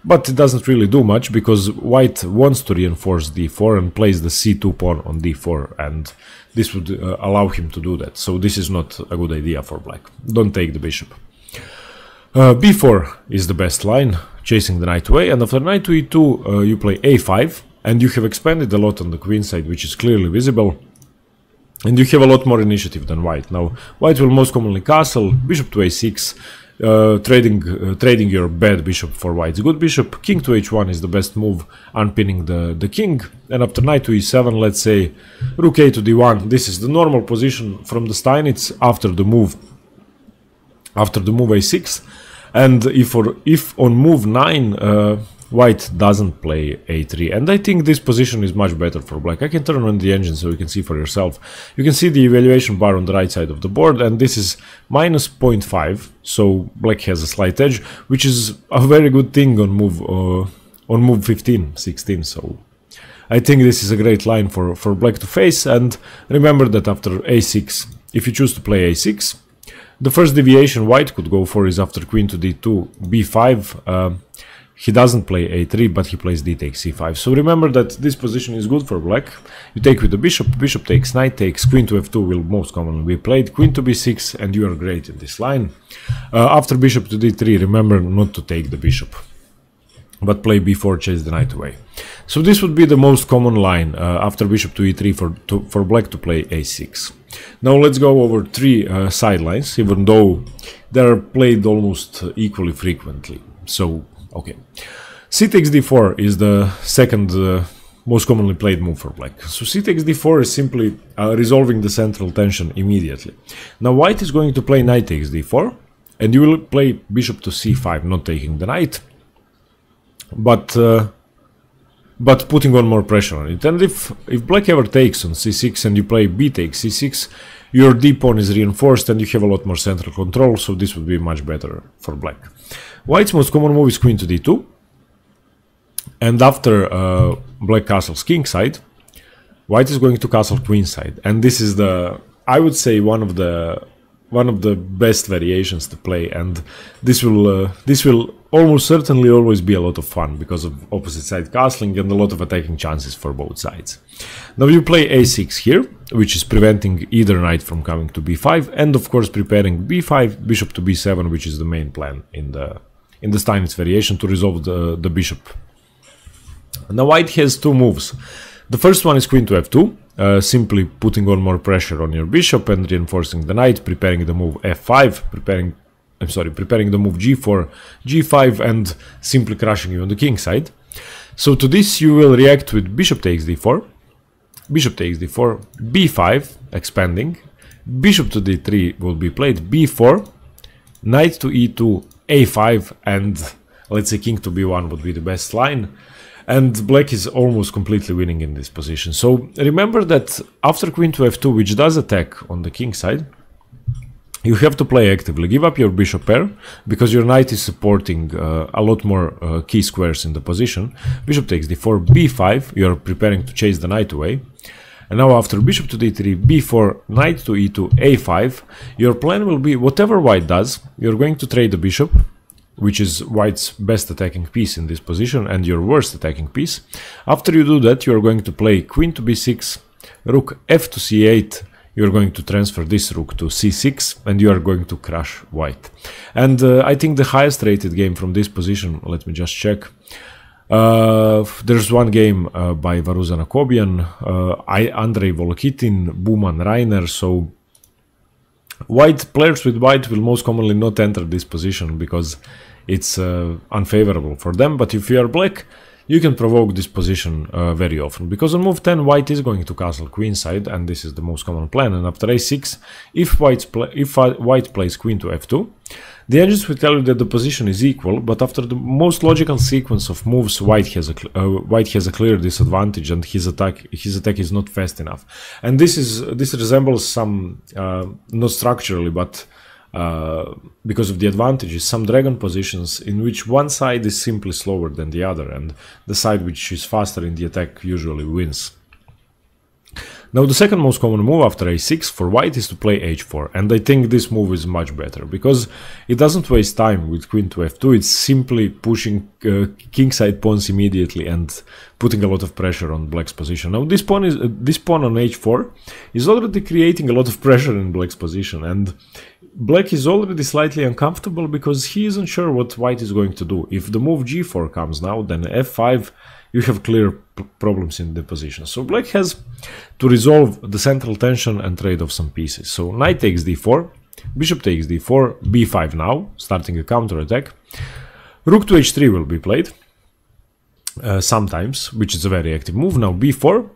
but it doesn't really do much because white wants to reinforce d4 and plays the c2 pawn on d4, and this would allow him to do that, so this is not a good idea for black. Don't take the bishop. b4 is the best line, chasing the knight away, and after knight to e2 you play a5, and you have expanded a lot on the queen side, which is clearly visible. And you have a lot more initiative than white. Now, white will most commonly castle, bishop to a6, trading your bad bishop for white's good bishop. King to h1 is the best move, unpinning the king. And after knight to e7, let's say rook a to d1. This is the normal position from the Steinitz after the move a6. And if on move 9 white doesn't play a3, and I think this position is much better for black. I can turn on the engine so you can see for yourself. You can see the evaluation bar on the right side of the board, and this is minus 0.5, so black has a slight edge, which is a very good thing on move 15, 16, so I think this is a great line for black to face. And remember that after a6, if you choose to play a6, the first deviation white could go for is after queen to d2, b5, he doesn't play a3, but he plays d takes c5. So remember that this position is good for black. You take with the bishop, bishop takes, knight takes, queen to f2 will most commonly be played, queen to b6, and you are great in this line. After bishop to d3, remember not to take the bishop, but play b4, chase the knight away. So this would be the most common line after bishop to e3 for black to play a6. Now let's go over three sidelines, even though they are played almost equally frequently. So okay, c takes d4 is the second most commonly played move for black. So c takes d4 is simply resolving the central tension immediately. Now white is going to play knight takes d4, and you will play bishop to c5, not taking the knight, but putting on more pressure on it. And if black ever takes on c6 and you play b takes c6, your d pawn is reinforced and you have a lot more central control, so this would be much better for black. White's most common move is queen to d2, and after black castles king side, white is going to castle queen side, and this is I would say one of the best variations to play, and this will almost certainly always be a lot of fun because of opposite side castling and a lot of attacking chances for both sides. Now you play a6 here, which is preventing either knight from coming to b5, and of course preparing b5, bishop to b7, which is the main plan in the Steinitz variation to resolve the bishop. Now white has two moves. The first one is queen to f2, simply putting on more pressure on your bishop and reinforcing the knight, preparing the move f5, preparing the move g4, g5, and simply crushing you on the king side. So to this you will react with bishop takes d4, b5, expanding, bishop to d3 will be played, b4, knight to e2, a5, and let's say king to b1 would be the best line. And black is almost completely winning in this position. So remember that after queen to f2, which does attack on the king side, You have to play actively. Give up your bishop pair, because your knight is supporting a lot more key squares in the position. Bishop takes d4, b5, you're preparing to chase the knight away. And now after bishop to d3, b4, knight to e2, a5, your plan will be whatever white does, you're going to trade the bishop, which is white's best attacking piece in this position and your worst attacking piece. After you do that, you're going to play queen to b6, rook f to c8, you're going to transfer this rook to c6 and you are going to crush white. And I think the highest rated game from this position, let me just check. There's one game by Varuzan Akobian, Andrei Volokitin, Buman Rainer. So players with white will most commonly not enter this position because it's unfavorable for them. But if you are black, you can provoke this position very often, because on move 10 white is going to castle queenside, and this is the most common plan. And after a6, if white plays queen to f2, the engines will tell you that the position is equal, but after the most logical sequence of moves, white has a clear disadvantage, and his attack is not fast enough. And this resembles some not structurally, but because of the advantages, some dragon positions in which one side is simply slower than the other, and the side which is faster in the attack usually wins. Now the second most common move after a6 for white is to play h4, and I think this move is much better, because it doesn't waste time with queen to f2, it's simply pushing kingside pawns immediately and putting a lot of pressure on black's position. Now this pawn on h4 is already creating a lot of pressure in black's position, and black is already slightly uncomfortable because he isn't sure what white is going to do. If the move g4 comes now, then f5, you have clear problems in the position. So black has to resolve the central tension and trade off some pieces. So knight takes d4, bishop takes d4, b5 now, starting a counter attack. Rook to h3 will be played sometimes, which is a very active move. Now b4,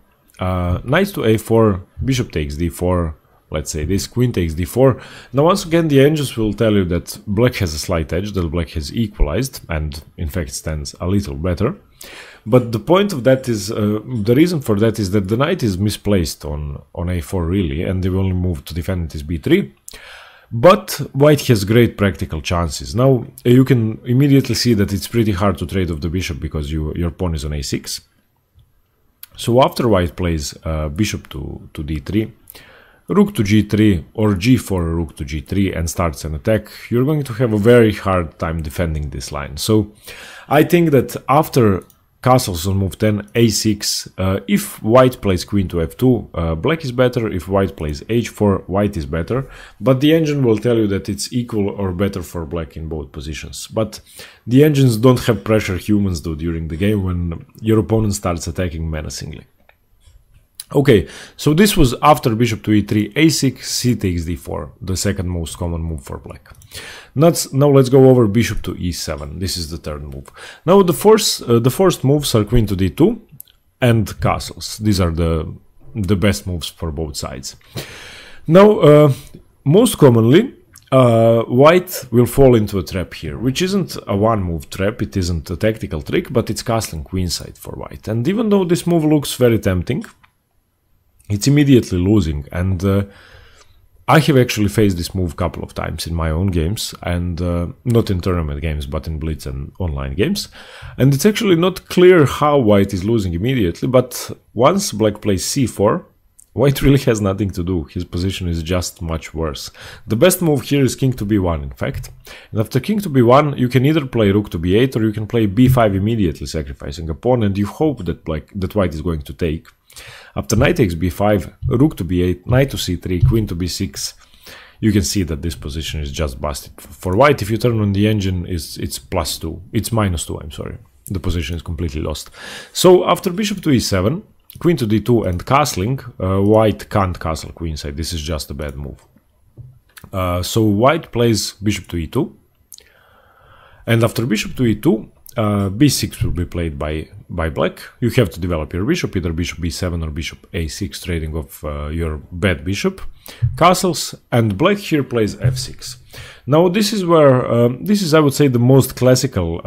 knight to a4, bishop takes d4, let's say this, queen takes d4. Now once again the engines will tell you that black has a slight edge, that black has equalized, and in fact stands a little better. But the point of that is, the reason for that is that the knight is misplaced on a4 really, and the only move to defend it is b3. But white has great practical chances. Now you can immediately see that it's pretty hard to trade off the bishop because your pawn is on a6. So after white plays bishop to d3, rook to g3 or g4 rook to g3 and starts an attack, you're going to have a very hard time defending this line. So I think that after castles on move 10, a6, if white plays queen to f2, black is better. If white plays h4, white is better. But the engine will tell you that it's equal or better for black in both positions. But the engines don't have pressure humans do during the game when your opponent starts attacking menacingly. Okay, so this was after bishop to e3, a6, c takes d4, the second most common move for black. Now let's go over bishop to e7. This is the third move. Now the first moves are queen to d2 and castles. These are the best moves for both sides. Now, most commonly, white will fall into a trap here, which isn't a one-move trap, it isn't a tactical trick, but it's castling queenside for white. And even though this move looks very tempting, it's immediately losing, and I have actually faced this move a couple of times in my own games, and not in tournament games, but in blitz and online games. And it's actually not clear how white is losing immediately, but once black plays c4, white really has nothing to do. His position is just much worse. The best move here is king to b1, in fact. And after king to b1, you can either play rook to b8 or you can play b5 immediately, sacrificing a pawn, and you hope that white is going to take. After knight takes b5, rook to b8, knight to c3, queen to b6, you can see that this position is just busted. For white, if you turn on the engine, it's +2. It's -2, I'm sorry. The position is completely lost. So after bishop to e7, queen to d2 and castling, white can't castle queenside. This is just a bad move. So white plays bishop to e2. And after bishop to e2, b6 will be played by black. You have to develop your bishop, either bishop b7 or bishop a6, trading off your bad bishop. Castles, and black here plays f6. Now this is where, this is, I would say, the most classical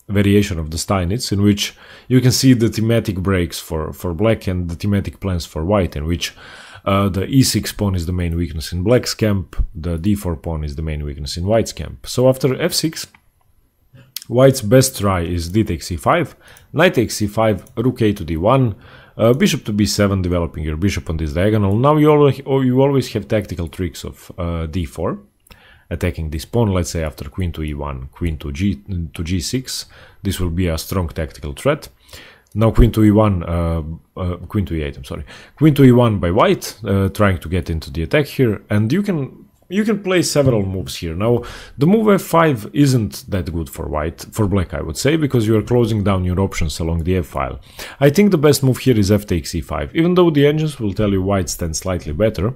variation of the Steinitz, in which you can see the thematic breaks for black and the thematic plans for white, in which The e6 pawn is the main weakness in black's camp, the d4 pawn is the main weakness in white's camp. So after f6, white's best try is d takes c5, knight takes c5, rook a to d1, bishop to b7, developing your bishop on this diagonal. Now you always have tactical tricks of d4, attacking this pawn, let's say after queen to e1, queen to g6, this will be a strong tactical threat. Now queen to e1, queen to e8, I'm sorry, queen to e1 by white, trying to get into the attack here, and you can play several moves here. Now the move f5 isn't that good for black, I would say, because you are closing down your options along the f file. I think the best move here is f takes e5, even though the engines will tell you white stands slightly better.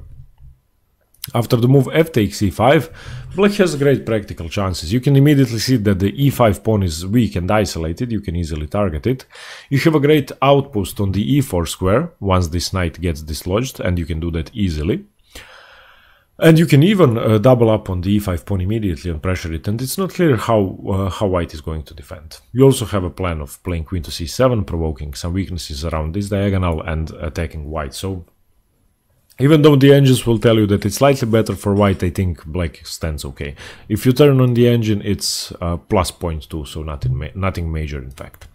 After the move f takes e5, black has great practical chances. You can immediately see that the e5 pawn is weak and isolated, you can easily target it. You have a great outpost on the e4 square once this knight gets dislodged, and you can do that easily. And you can even double up on the e5 pawn immediately and pressure it, and it's not clear how white is going to defend. You also have a plan of playing queen to c7, provoking some weaknesses around this diagonal and attacking white. So even though the engines will tell you that it's slightly better for white, I think black stands okay. If you turn on the engine, it's plus 0.2, so nothing major in fact.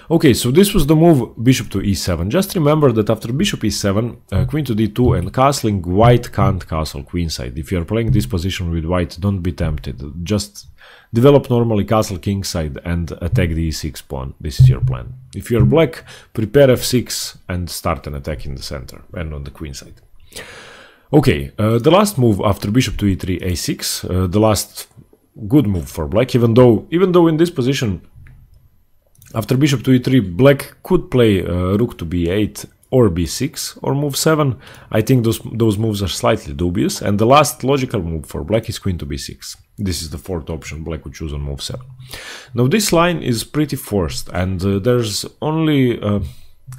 Okay, so this was the move bishop to e7. Just remember that after bishop e7, queen to d2 and castling, white can't castle queenside. If you are playing this position with white, don't be tempted. Just develop normally, castle kingside and attack the e6 pawn. This is your plan. If you are black, prepare f6 and start an attack in the center and on the queenside. Okay, the last move after bishop to e3, a6, the last good move for black, even though in this position, after bishop to e3, black could play rook to b8 or b6 or move 7. I think those moves are slightly dubious, and the last logical move for black is queen to b6. This is the fourth option black would choose on move 7. Now this line is pretty forced, and there's only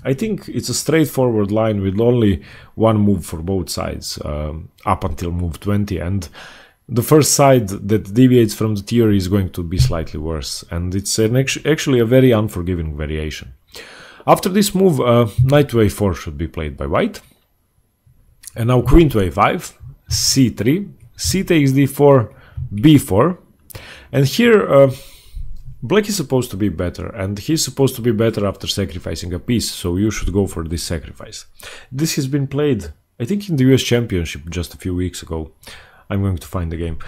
I think it's a straightforward line with only one move for both sides up until move 20, and the first side that deviates from the theory is going to be slightly worse, and it's actually a very unforgiving variation. After this move, knight to a4 should be played by white, and now queen to a5, c3, c takes d4, b4, and here black is supposed to be better, and he's supposed to be better after sacrificing a piece, so you should go for this sacrifice. This has been played, I think, in the US Championship just a few weeks ago. I'm going to find the game.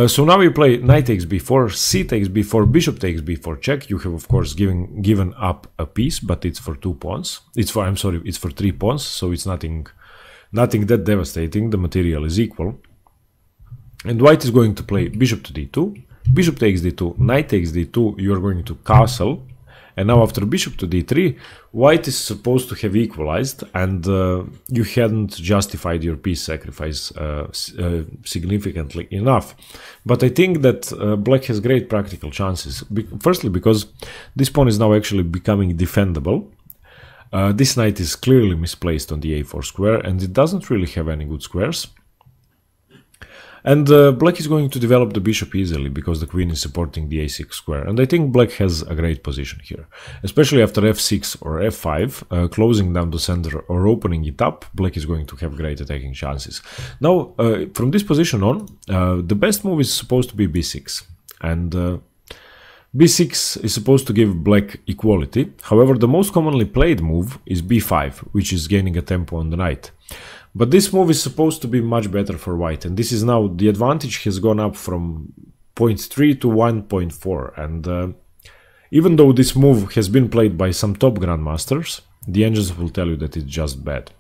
So now you play knight takes b4, c takes b4, bishop takes b4 check. You have, of course, given up a piece, but it's for 2 pawns. It's for 3 pawns, so it's nothing that devastating. The material is equal. And white is going to play bishop to d2, bishop takes d2, knight takes d2, you are going to castle. And now after bishop to d3, white is supposed to have equalized, and you hadn't justified your piece sacrifice significantly enough. But I think that black has great practical chances. Firstly, because this pawn is now actually becoming defendable. This knight is clearly misplaced on the a4 square, and it doesn't really have any good squares. And black is going to develop the bishop easily because the queen is supporting the a6 square. And I think black has a great position here, especially after f6 or f5, closing down the center or opening it up, black is going to have great attacking chances. Now, from this position on, the best move is supposed to be b6. And b6 is supposed to give black equality. However, the most commonly played move is b5, which is gaining a tempo on the knight. But this move is supposed to be much better for white, and this is now, the advantage has gone up from 0.3 to 1.4, and even though this move has been played by some top grandmasters, the engines will tell you that it's just bad.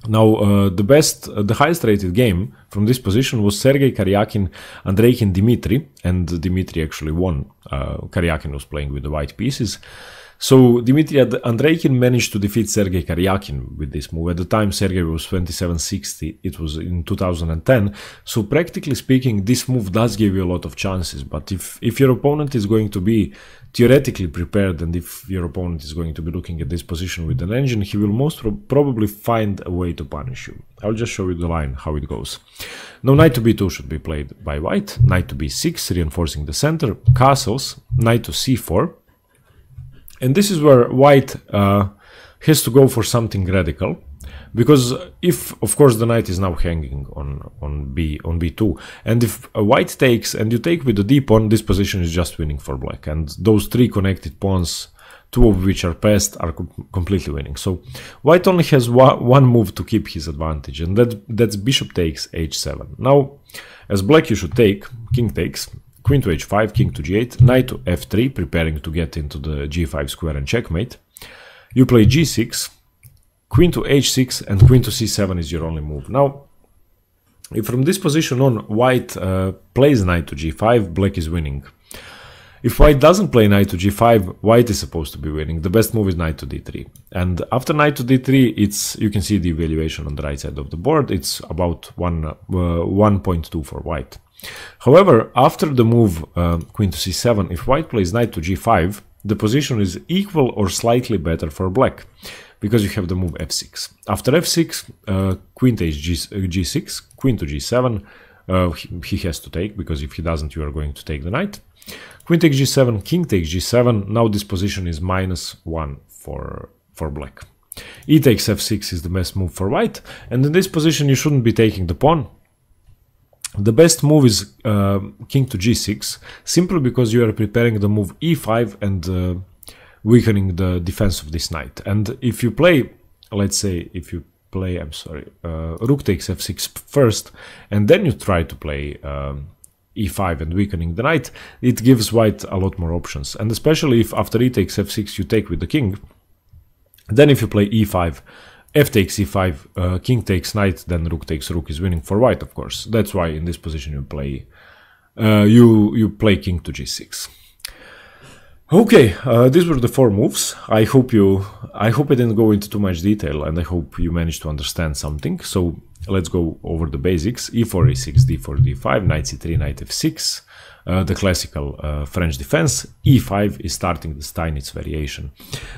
Now, the highest rated game from this position was Sergei Karyakin, Andreikin Dmitry, and Dmitry actually won. Karyakin was playing with the white pieces. So Dmitry Andreikin managed to defeat Sergei Karyakin with this move. At the time, Sergei was 2760. It was in 2010. So practically speaking, this move does give you a lot of chances. But if your opponent is going to be theoretically prepared, and if your opponent is going to be looking at this position with an engine, he will most probably find a way to punish you. I'll just show you the line, how it goes. Now knight to b2 should be played by white. Knight to b6, reinforcing the center. Castles. Knight to c4. And this is where white has to go for something radical. because if, of course, the knight is now hanging on b2, and if white takes and you take with the d pawn, this position is just winning for black, and those three connected pawns, two of which are passed, are completely winning. So white only has one move to keep his advantage, and that's bishop takes h7. Now, as black, you should take, king takes, queen to h5, king to g8, knight to f3, preparing to get into the g5 square and checkmate. You play g6, queen to h6, and queen to c7 is your only move. Now, if from this position on white plays knight to g5, black is winning. If white doesn't play knight to g5, white is supposed to be winning. The best move is knight to d3. And after knight to d3, you can see the evaluation on the right side of the board. It's about 1.2 for white. However, after the move queen to c7, if white plays knight to g5, the position is equal or slightly better for black, because you have the move f6. After f6, queen takes g6, queen to g7, he has to take, because if he doesn't, you are going to take the knight. Queen takes g7, king takes g7. Now this position is -1 for black. E takes f6 is the best move for white, and in this position you shouldn't be taking the pawn. The best move is king to g6, simply because you are preparing the move e5 and weakening the defense of this knight. And if you play, let's say, rook takes f6 first, and then you try to play e5 and weakening the knight, it gives white a lot more options. And especially if after e takes f6 you take with the king, then if you play e5, f takes e5, king takes knight, then rook takes rook is winning for white, of course. That's why in this position you play you play king to g6. Okay, these were the four moves. I hope I didn't go into too much detail, and I hope you managed to understand something. So let's go over the basics. e4, e6, d4, d5, knight c3, knight f6, the classical French defense. e5 is starting the Steinitz variation.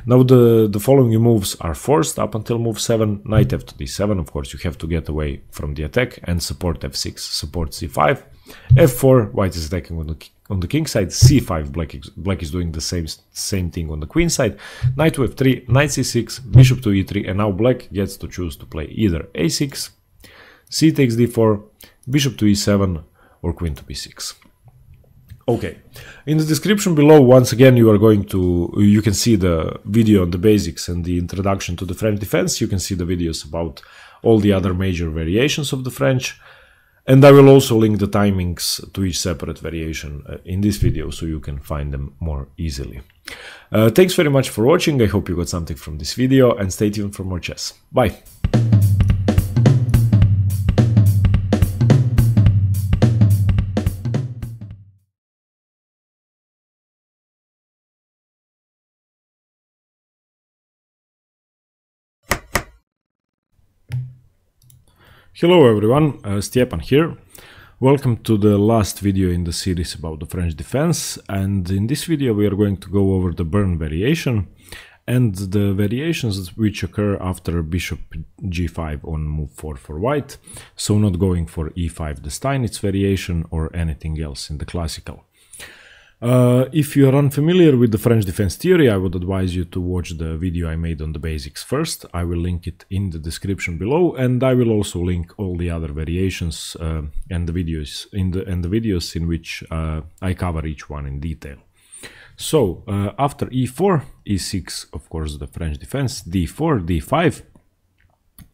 Now the following moves are forced up until move 7. Knight f to d7, of course you have to get away from the attack, and support f6, support c5. f4, white is attacking on the king side. c5, black is doing the same thing on the queen side. Knight to f3, knight c6, bishop to e3, and now black gets to choose to play either a6, c takes d4, bishop to e7, or queen to b6. Okay, in the description below, once again, you can see the video on the basics and the introduction to the French defense. You can see the videos about all the other major variations of the French. And I will also link the timings to each separate variation in this video, so you can find them more easily. Thanks very much for watching. I hope you got something from this video, and stay tuned for more chess. Bye! Hello everyone, Stepan here. Welcome to the last video in the series about the French defense, and in this video we are going to go over the Bern variation and the variations which occur after bishop g5 on move 4 for white, so not going for e5, the Steinitz variation, or anything else in the classical. If you are unfamiliar with the French defense theory, I would advise you to watch the video I made on the basics first. I will link it in the description below, and I will also link all the other variations and the videos in which I cover each one in detail. So after e4, e6, of course, the French defense, d4, d5.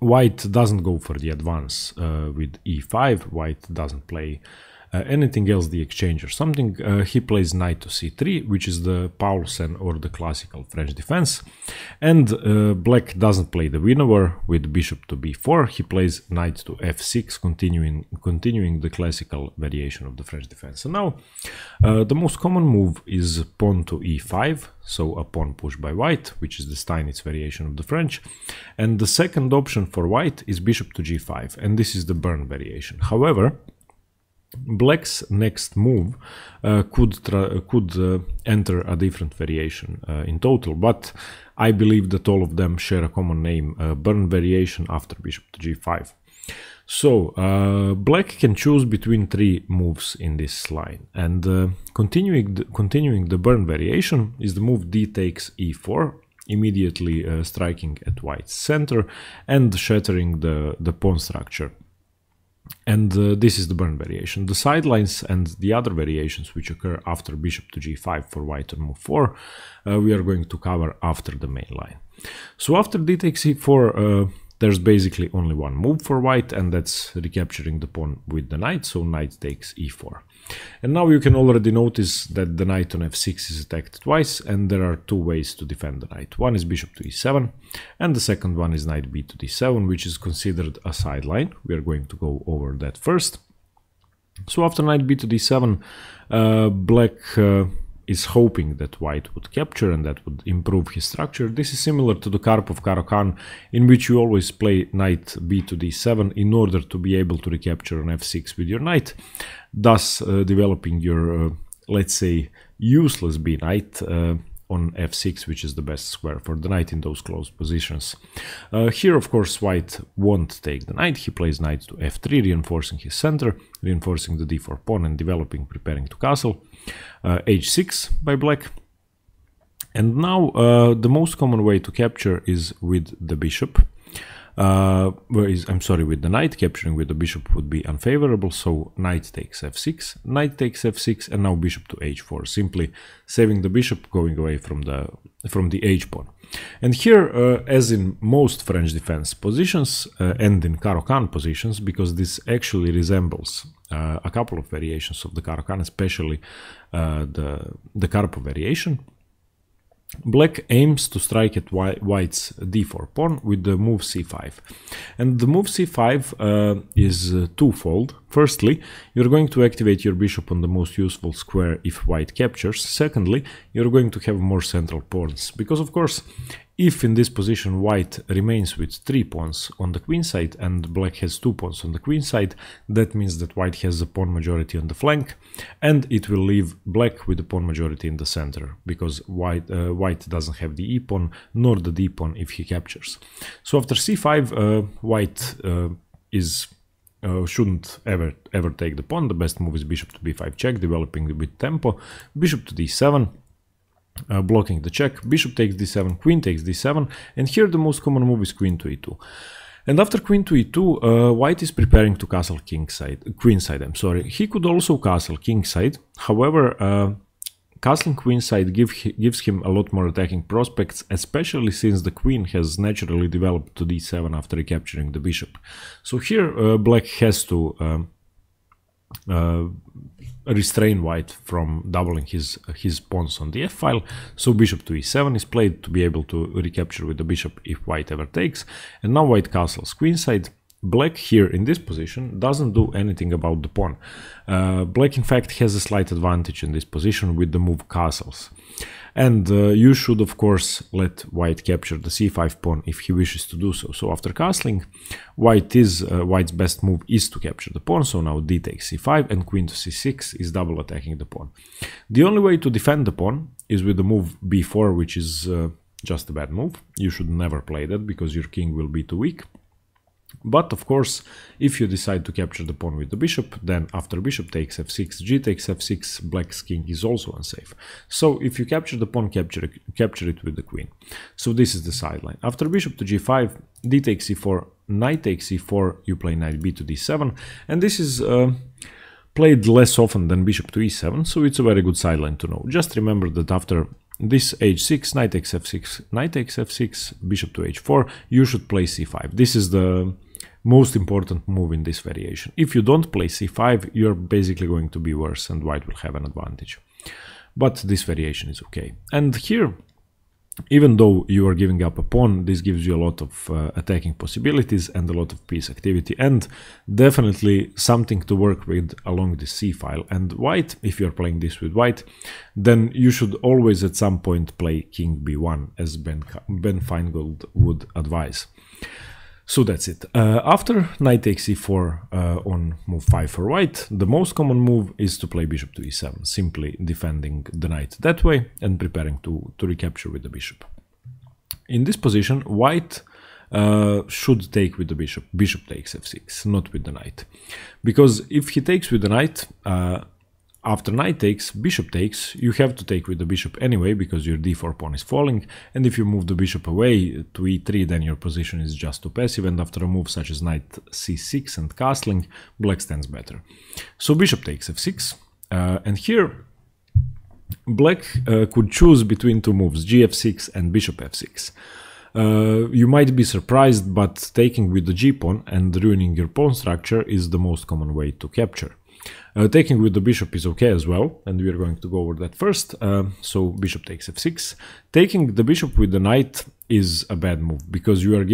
White doesn't go for the advance with e5. White doesn't play anything else, the exchange or something. He plays knight to c3, which is the Paulsen or the classical French defense. And black doesn't play the win-over with bishop to b4. He plays knight to f6, continuing the classical variation of the French defense. And now the most common move is pawn to e5, so a pawn push by white, which is the Steinitz variation of the French. And the second option for white is bishop to g5, and this is the Bern variation. However, black's next move could enter a different variation in total, but I believe that all of them share a common name, Bern variation after bishop to g5. So black can choose between three moves in this line, and continuing the Bern variation is the move d takes e4, immediately striking at white's center and shattering the pawn structure. And this is the burn variation. The sidelines and the other variations which occur after bishop to g5 for white on move 4, we are going to cover after the main line. So after d takes e4, there's basically only one move for white, and that's recapturing the pawn with the knight, so knight takes e4. And now you can already notice that the knight on f6 is attacked twice, and there are two ways to defend the knight. One is bishop to e7, and the second one is knight b to d7, which is considered a sideline. We are going to go over that first. So after knight b to d7, black is hoping that white would capture, and that would improve his structure. This is similar to the Karpov-Caro-Kann, in which you always play knight b to d7 in order to be able to recapture an f6 with your knight, thus developing your, let's say, useless b knight on f6, which is the best square for the knight in those closed positions. Here, of course, white won't take the knight. He plays knight to f3, reinforcing his center, reinforcing the d4 pawn and developing, preparing to castle. h6 by black. And now the most common way to capture is with the bishop. With the knight. Capturing with the bishop would be unfavorable, so knight takes f6, knight takes f6, and now bishop to h4, simply saving the bishop, going away from the h pawn. And here, as in most French defense positions and in Caro-Kann positions, because this actually resembles a couple of variations of the Caro-Kann, especially the Karpov variation, black aims to strike at white's d4 pawn with the move c5. And the move c5 is twofold. Firstly, you're going to activate your bishop on the most useful square if white captures. Secondly, you're going to have more central pawns, because of course, if in this position white remains with 3 pawns on the queen side and black has 2 pawns on the queen side, that means that white has the pawn majority on the flank, and it will leave black with the pawn majority in the center, because white doesn't have the e pawn nor the d pawn if he captures. So after c5, white shouldn't ever take the pawn. The best move is bishop to b5 check, developing with tempo, bishop to d7, blocking the check, bishop takes d7, queen takes d7, and here the most common move is queen to e2. And after queen to e2, white is preparing to castle queenside. He could also castle kingside. However, castling queenside gives him a lot more attacking prospects, especially since the queen has naturally developed to d7 after recapturing the bishop. So here black has to restrain white from doubling his pawns on the f-file, so bishop to e7 is played to be able to recapture with the bishop if white ever takes, and now white castles queenside. Black here in this position doesn't do anything about the pawn. Black in fact has a slight advantage in this position with the move castles. And you should of course let white capture the c5 pawn if he wishes to do so. So after castling, white's best move is to capture the pawn, so now d takes c5 and queen to c6 is double attacking the pawn. The only way to defend the pawn is with the move b4, which is just a bad move. You should never play that because your king will be too weak. But of course, if you decide to capture the pawn with the bishop, then after bishop takes f6, g takes f6, black's king is also unsafe. So if you capture the pawn, capture it with the queen. So this is the sideline. After bishop to g5, d takes c4, knight takes c4, you play knight b to d7, and this is played less often than bishop to e7, so it's a very good sideline to know. Just remember that after this h6, knight takes f6, knight takes f6, bishop to h4, you should play c5. This is the most important move in this variation. If you don't play c5, you're basically going to be worse and white will have an advantage. But this variation is okay. And here, even though you are giving up a pawn, this gives you a lot of attacking possibilities and a lot of piece activity, and definitely something to work with along the c file. And white, if you're playing this with white, then you should always at some point play king b1, as Ben Feingold would advise. So that's it. After knight takes e4 on move 5 for white, the most common move is to play bishop to e7, simply defending the knight that way and preparing to recapture with the bishop. In this position, white should take with the bishop. Bishop takes f6, not with the knight. Because if he takes with the knight, after knight takes, bishop takes, you have to take with the bishop anyway because your d4 pawn is falling, and if you move the bishop away to e3 then your position is just too passive, and after a move such as knight c6 and castling, black stands better. So bishop takes f6, and here black could choose between two moves, gf6 and bishop f6. You might be surprised, but taking with the g-pawn and ruining your pawn structure is the most common way to capture. Taking with the bishop is okay as well, and we are going to go over that first. So bishop takes f6. Taking the bishop with the knight is a bad move because you are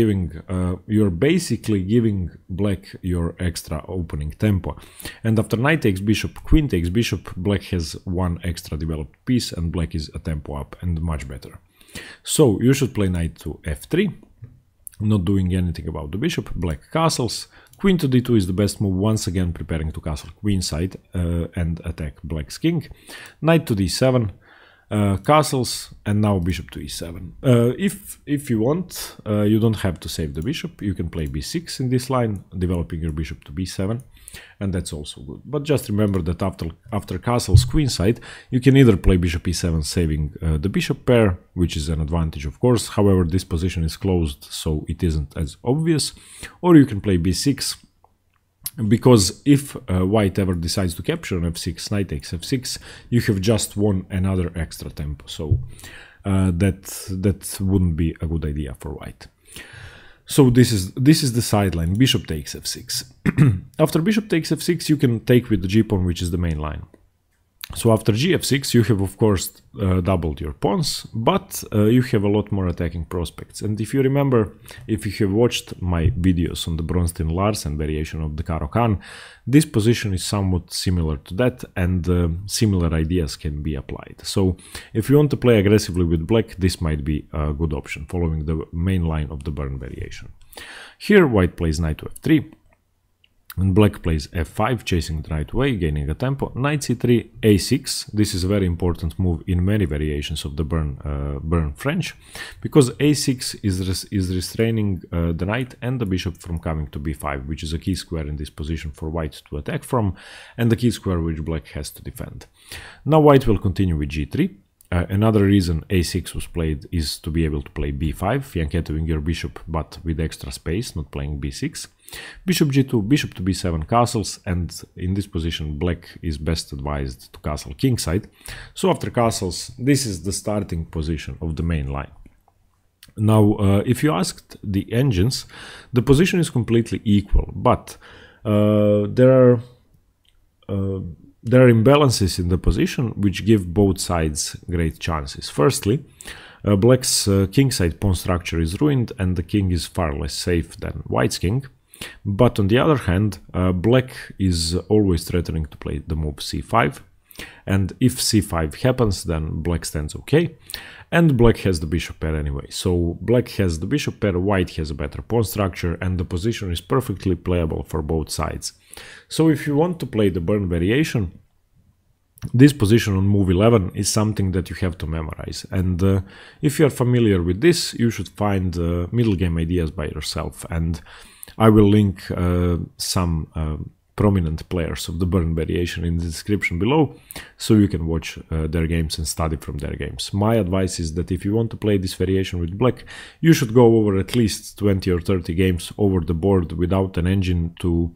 you're basically giving black your extra opening tempo. And after knight takes bishop, queen takes bishop, black has one extra developed piece, and black is a tempo up and much better. So you should play knight to f3, not doing anything about the bishop. Black castles. Queen to d2 is the best move, once again preparing to castle queen side and attack black's king. Knight to d7, castles, and now bishop to e7. If you want, you don't have to save the bishop. You can play b6 in this line, developing your bishop to b7, and that's also good. But just remember that after castles queenside, you can either play bishop e7 saving the bishop pair, which is an advantage of course, however this position is closed so it isn't as obvious, or you can play b6, because if white ever decides to capture on f6, knight takes f6, you have just won another extra tempo, so that wouldn't be a good idea for white. So this is the sideline, bishop takes f6. After bishop takes f6, you can take with the g-pawn, which is the main line. So after gf6, you have of course doubled your pawns, but you have a lot more attacking prospects. And if you remember, if you have watched my videos on the Bronstein-Larsen variation of the Caro-Kann, this position is somewhat similar to that, and similar ideas can be applied. So if you want to play aggressively with black, this might be a good option, following the main line of the Bern variation. Here white plays knight to f3. And black plays f5, chasing the knight away, gaining a tempo. Knight c3, a6. This is a very important move in many variations of the Bern French, because a6 is restraining the knight and the bishop from coming to b5, which is a key square in this position for white to attack from, and the key square which black has to defend. Now white will continue with g3. Another reason a6 was played is to be able to play b5, fianchettoing your bishop but with extra space, not playing b6. Bishop g2, bishop to b7 castles, and in this position black is best advised to castle kingside. So after castles, this is the starting position of the main line. Now, if you asked the engines, the position is completely equal, but there are imbalances in the position which give both sides great chances. Firstly, black's kingside pawn structure is ruined and the king is far less safe than white's king. But on the other hand, black is always threatening to play the move c5, and if c5 happens, then black stands okay, and black has the bishop pair anyway. So black has the bishop pair, white has a better pawn structure, and the position is perfectly playable for both sides. So if you want to play the Bern variation, this position on move 11 is something that you have to memorize, and if you are familiar with this, you should find middle game ideas by yourself, and I will link some prominent players of the Bern variation in the description below, so you can watch their games and study from their games. My advice is that if you want to play this variation with black, you should go over at least 20 or 30 games over the board without an engine to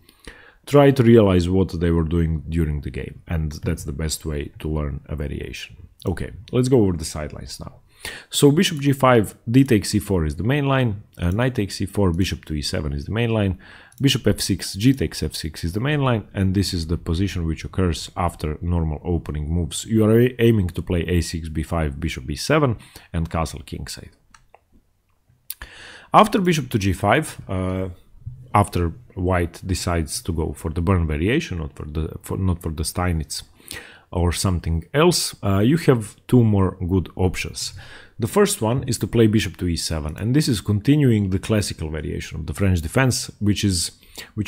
try to realize what they were doing during the game, and that's the best way to learn a variation. Okay, let's go over the sidelines now. So bishop g5, d takes c4 is the main line, knight takes c4, bishop to e7 is the main line, bishop f6, g takes f6 is the main line, and this is the position which occurs after normal opening moves. You are aiming to play a6, b5, bishop b7, and castle kingside. After bishop to g5, after white decides to go for the Bern variation, not for the Steinitz or something else, you have two more good options. The first one is to play bishop to e7, and this is continuing the classical variation of the French defense, which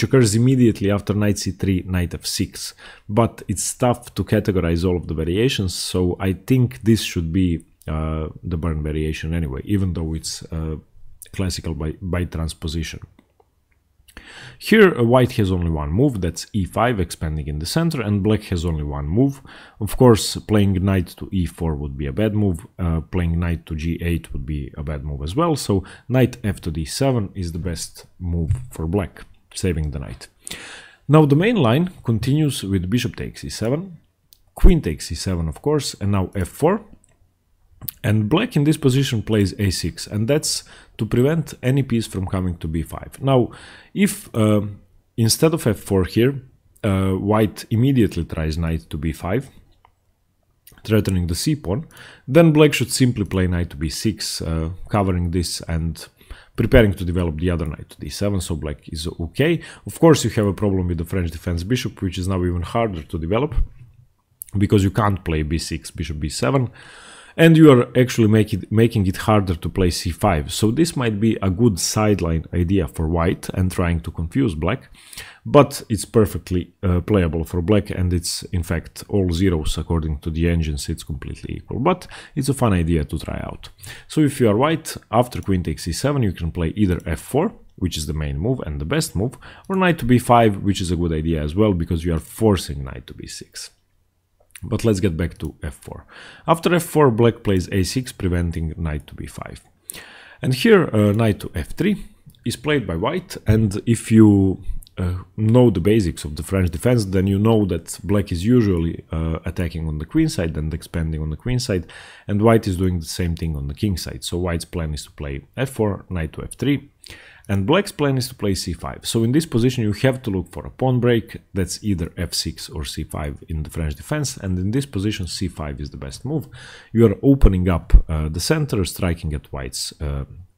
occurs immediately after knight c3, knight f6. But it's tough to categorize all of the variations, so I think this should be the Bern variation anyway, even though it's classical by transposition. Here white has only one move, that's e5, expanding in the center, and black has only one move. Of course, playing knight to e4 would be a bad move, playing knight to g8 would be a bad move as well, so knight f to d7 is the best move for black, saving the knight. Now the main line continues with bishop takes e7, queen takes e7 of course, and now f4. And black in this position plays a6, and that's to prevent any piece from coming to b5. Now, if instead of f4 here, white immediately tries knight to b5, threatening the c-pawn, then black should simply play knight to b6, covering this and preparing to develop the other knight to d7, so black is okay. Of course, you have a problem with the French defense bishop, which is now even harder to develop, because you can't play b6, bishop b7, and you are actually making it harder to play c5. So this might be a good sideline idea for white and trying to confuse black, but it's perfectly playable for black, and it's in fact all zeros according to the engines, it's completely equal, but it's a fun idea to try out. So if you are white, after queen takes c7 you can play either f4, which is the main move and the best move, or knight to b5, which is a good idea as well, because you are forcing knight to b6. But let's get back to f4. After f4, black plays a6, preventing knight to b5. And here, knight to f3 is played by white, and if you know the basics of the French defense, then you know that black is usually attacking on the queen side and expanding on the queen side, and white is doing the same thing on the king side. So white's plan is to play f4, knight to f3, and black's plan is to play c5. So in this position you have to look for a pawn break, that's either f6 or c5 in the French defense, and in this position c5 is the best move. You are opening up the center, striking at white's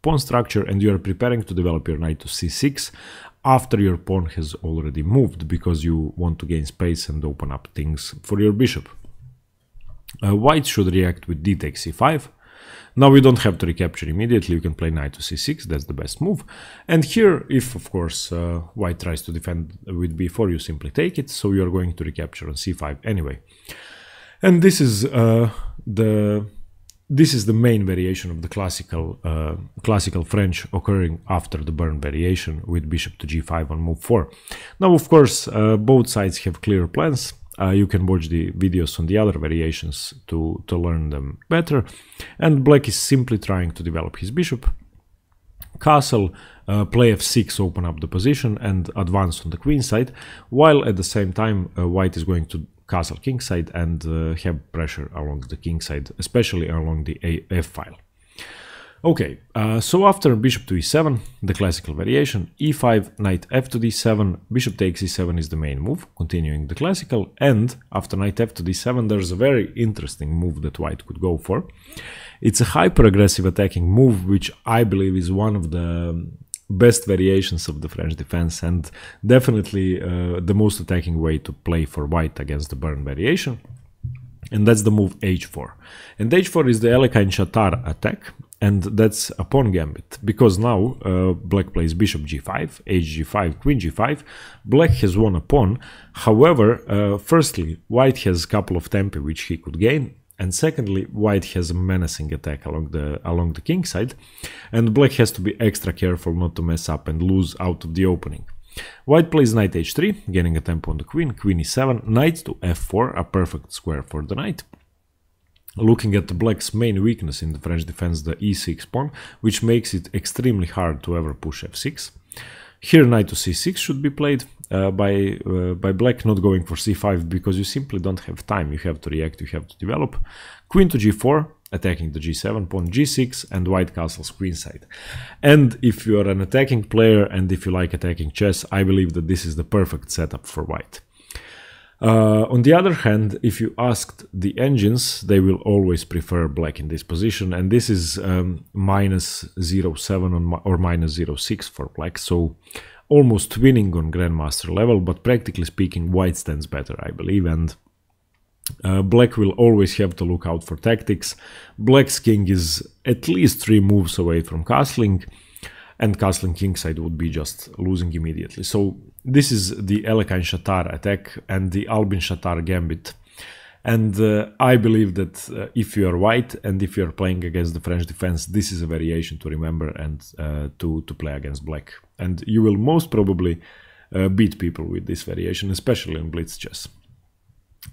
pawn structure, and you are preparing to develop your knight to c6 after your pawn has already moved, because you want to gain space and open up things for your bishop. White should react with d takes c5. Now you don't have to recapture immediately, you can play knight to c6, that's the best move. And here, if of course white tries to defend with b4, you simply take it, so you're going to recapture on c5 anyway. And this is the main variation of the classical French occurring after the Bern variation with bishop to g5 on move 4. Now of course both sides have clear plans. You can watch the videos on the other variations to learn them better. And black is simply trying to develop his bishop, castle, play f6, open up the position and advance on the queen side, while at the same time white is going to castle king side and have pressure along the king side, especially along the f file. Okay, so after bishop to e7, the classical variation, e5, knight f to d7, bishop takes e7 is the main move, continuing the classical, and after knight f to d7 there's a very interesting move that white could go for. It's a hyper-aggressive attacking move, which I believe is one of the best variations of the French defense, and definitely the most attacking way to play for white against the Bern variation. And that's the move h4. And h4 is the Alekhine-Chatar attack, and that's a pawn gambit, because now black plays bishop g5, hg5, queen g5, black has won a pawn. However, firstly, white has a couple of tempi which he could gain, and secondly, white has a menacing attack along the king side, and black has to be extra careful not to mess up and lose out of the opening. White plays knight h3, gaining a tempo on the queen, queen e7, knight to f4, a perfect square for the knight. Looking at the black's main weakness in the French defense, the e6 pawn, which makes it extremely hard to ever push f6. Here knight to c6 should be played by black, not going for c5, because you simply don't have time, you have to react, you have to develop. Queen to g4, attacking the g7 pawn, g6, and white castles queenside. And if you are an attacking player and if you like attacking chess, I believe that this is the perfect setup for white. On the other hand, if you asked the engines, they will always prefer black in this position, and this is minus 0.7 or minus 0.6 for black, so almost winning on grandmaster level, but practically speaking white stands better, I believe, and black will always have to look out for tactics. Black's king is at least 3 moves away from castling, and castling kingside would be just losing immediately. So this is the Alekhine-Chatar attack and the Albin-Chatar gambit. And I believe that if you are white and if you are playing against the French defense, this is a variation to remember and to play against black. And you will most probably beat people with this variation, especially in blitz chess.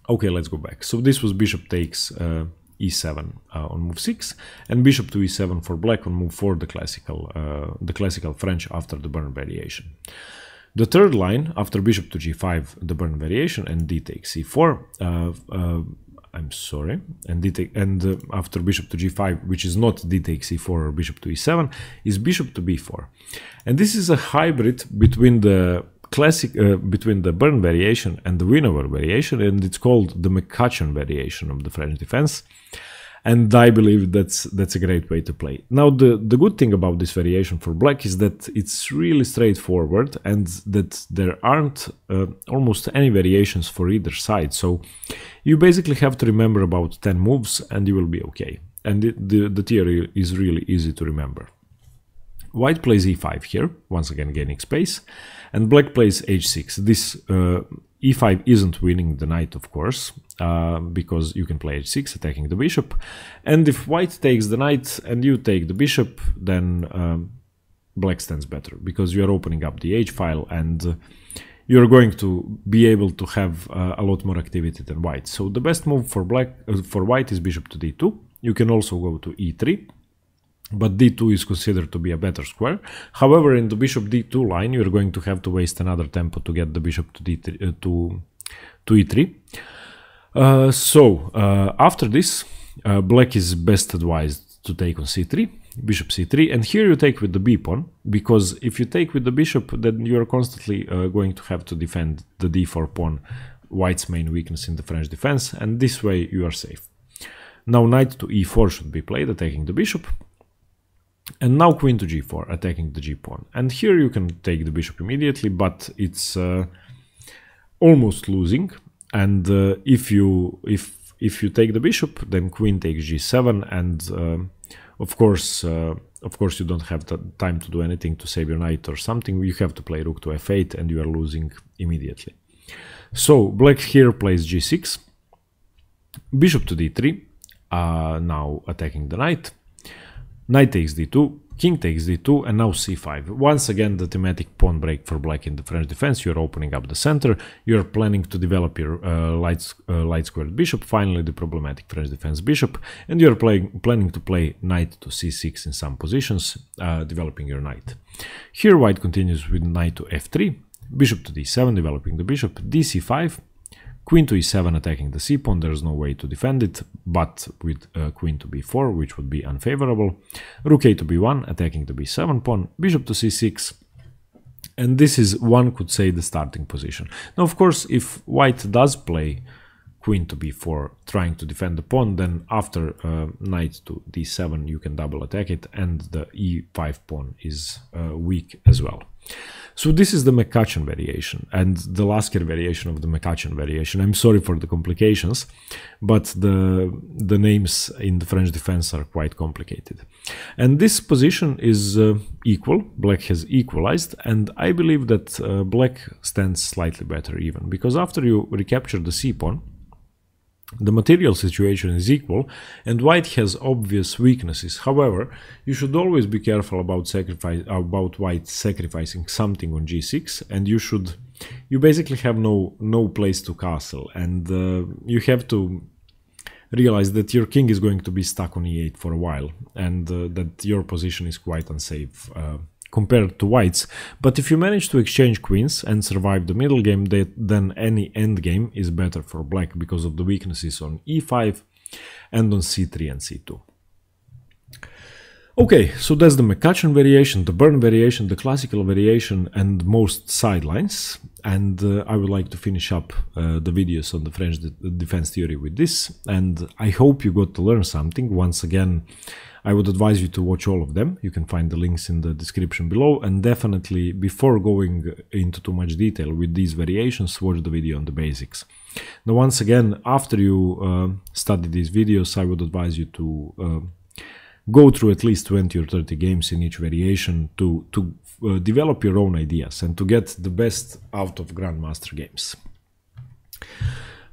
Okay, let's go back. So this was bishop takes e7 on move 6, and bishop to e7 for black on move 4, the classical French after the burn variation. The third line after bishop to g5, the burn variation, and d takes c4. I'm sorry, and after bishop to g5, which is not d takes e4 or bishop to e7, is bishop to b4, and this is a hybrid between the between the burn variation and the win-over variation, and it's called the McCutcheon variation of the French defense. And I believe that's a great way to play. Now, the good thing about this variation for black is that it's really straightforward and that there aren't almost any variations for either side. So you basically have to remember about 10 moves and you will be okay. And the theory is really easy to remember. White plays e5 here, once again gaining space, and black plays h6. This e5 isn't winning the knight, of course, because you can play h6, attacking the bishop. And if white takes the knight and you take the bishop, then black stands better, because you are opening up the h-file and you're going to be able to have a lot more activity than white. So the best move for white is bishop to d2. You can also go to e3. But d2 is considered to be a better square. However, in the bishop d2 line, you're going to have to waste another tempo to get the bishop to d3 to e3. After this, black is best advised to take on c3, bishop c3, and here you take with the b pawn, because if you take with the bishop, then you're constantly going to have to defend the d4 pawn, white's main weakness in the French defense, and this way you are safe. Now knight to e4 should be played, attacking the bishop. And now queen to g4, attacking the g-pawn. And here you can take the bishop immediately, but it's almost losing. And if you take the bishop, then queen takes g7, and of course you don't have the time to do anything to save your knight or something. You have to play rook to f8, and you are losing immediately. So black here plays g6, bishop to d3, now attacking the knight. Knight takes d2, king takes d2, and now c5. Once again, the thematic pawn break for black in the French defense. You're opening up the center. You're planning to develop your light squared bishop, finally the problematic French defense bishop, and you're planning to play knight to c6 in some positions, developing your knight. Here white continues with knight to f3, bishop to d7, developing the bishop, dc5, queen to e7, attacking the c-pawn. There's no way to defend it, but with queen to b4, which would be unfavorable. Rook a to b1, attacking the b7 pawn, bishop to c6. And this is, one could say, the starting position. Now, of course, if white does play queen to b4, trying to defend the pawn, then after knight to d7, you can double attack it, and the e5 pawn is weak as well. So this is the McCutcheon variation and the Lasker variation of the McCutcheon variation. I'm sorry for the complications, but the names in the French defense are quite complicated. And this position is equal. Black has equalized, and I believe that black stands slightly better even, because after you recapture the c-pawn, the material situation is equal and white has obvious weaknesses. However, you should always be careful about white sacrificing something on g6, and you basically have no place to castle, and you have to realize that your king is going to be stuck on e8 for a while, and that your position is quite unsafe compared to white's. But if you manage to exchange queens and survive the middle game, then any endgame is better for black because of the weaknesses on e5 and on c3 and c2. Okay, so that's the McCutcheon variation, the burn variation, the classical variation, and most sidelines. And I would like to finish up the videos on the French defense theory with this. And I hope you got to learn something. Once again, I would advise you to watch all of them. You can find the links in the description below. And definitely, before going into too much detail with these variations, watch the video on the basics. Now, once again, after you study these videos, I would advise you to go through at least 20 or 30 games in each variation to develop your own ideas and to get the best out of Grandmaster games.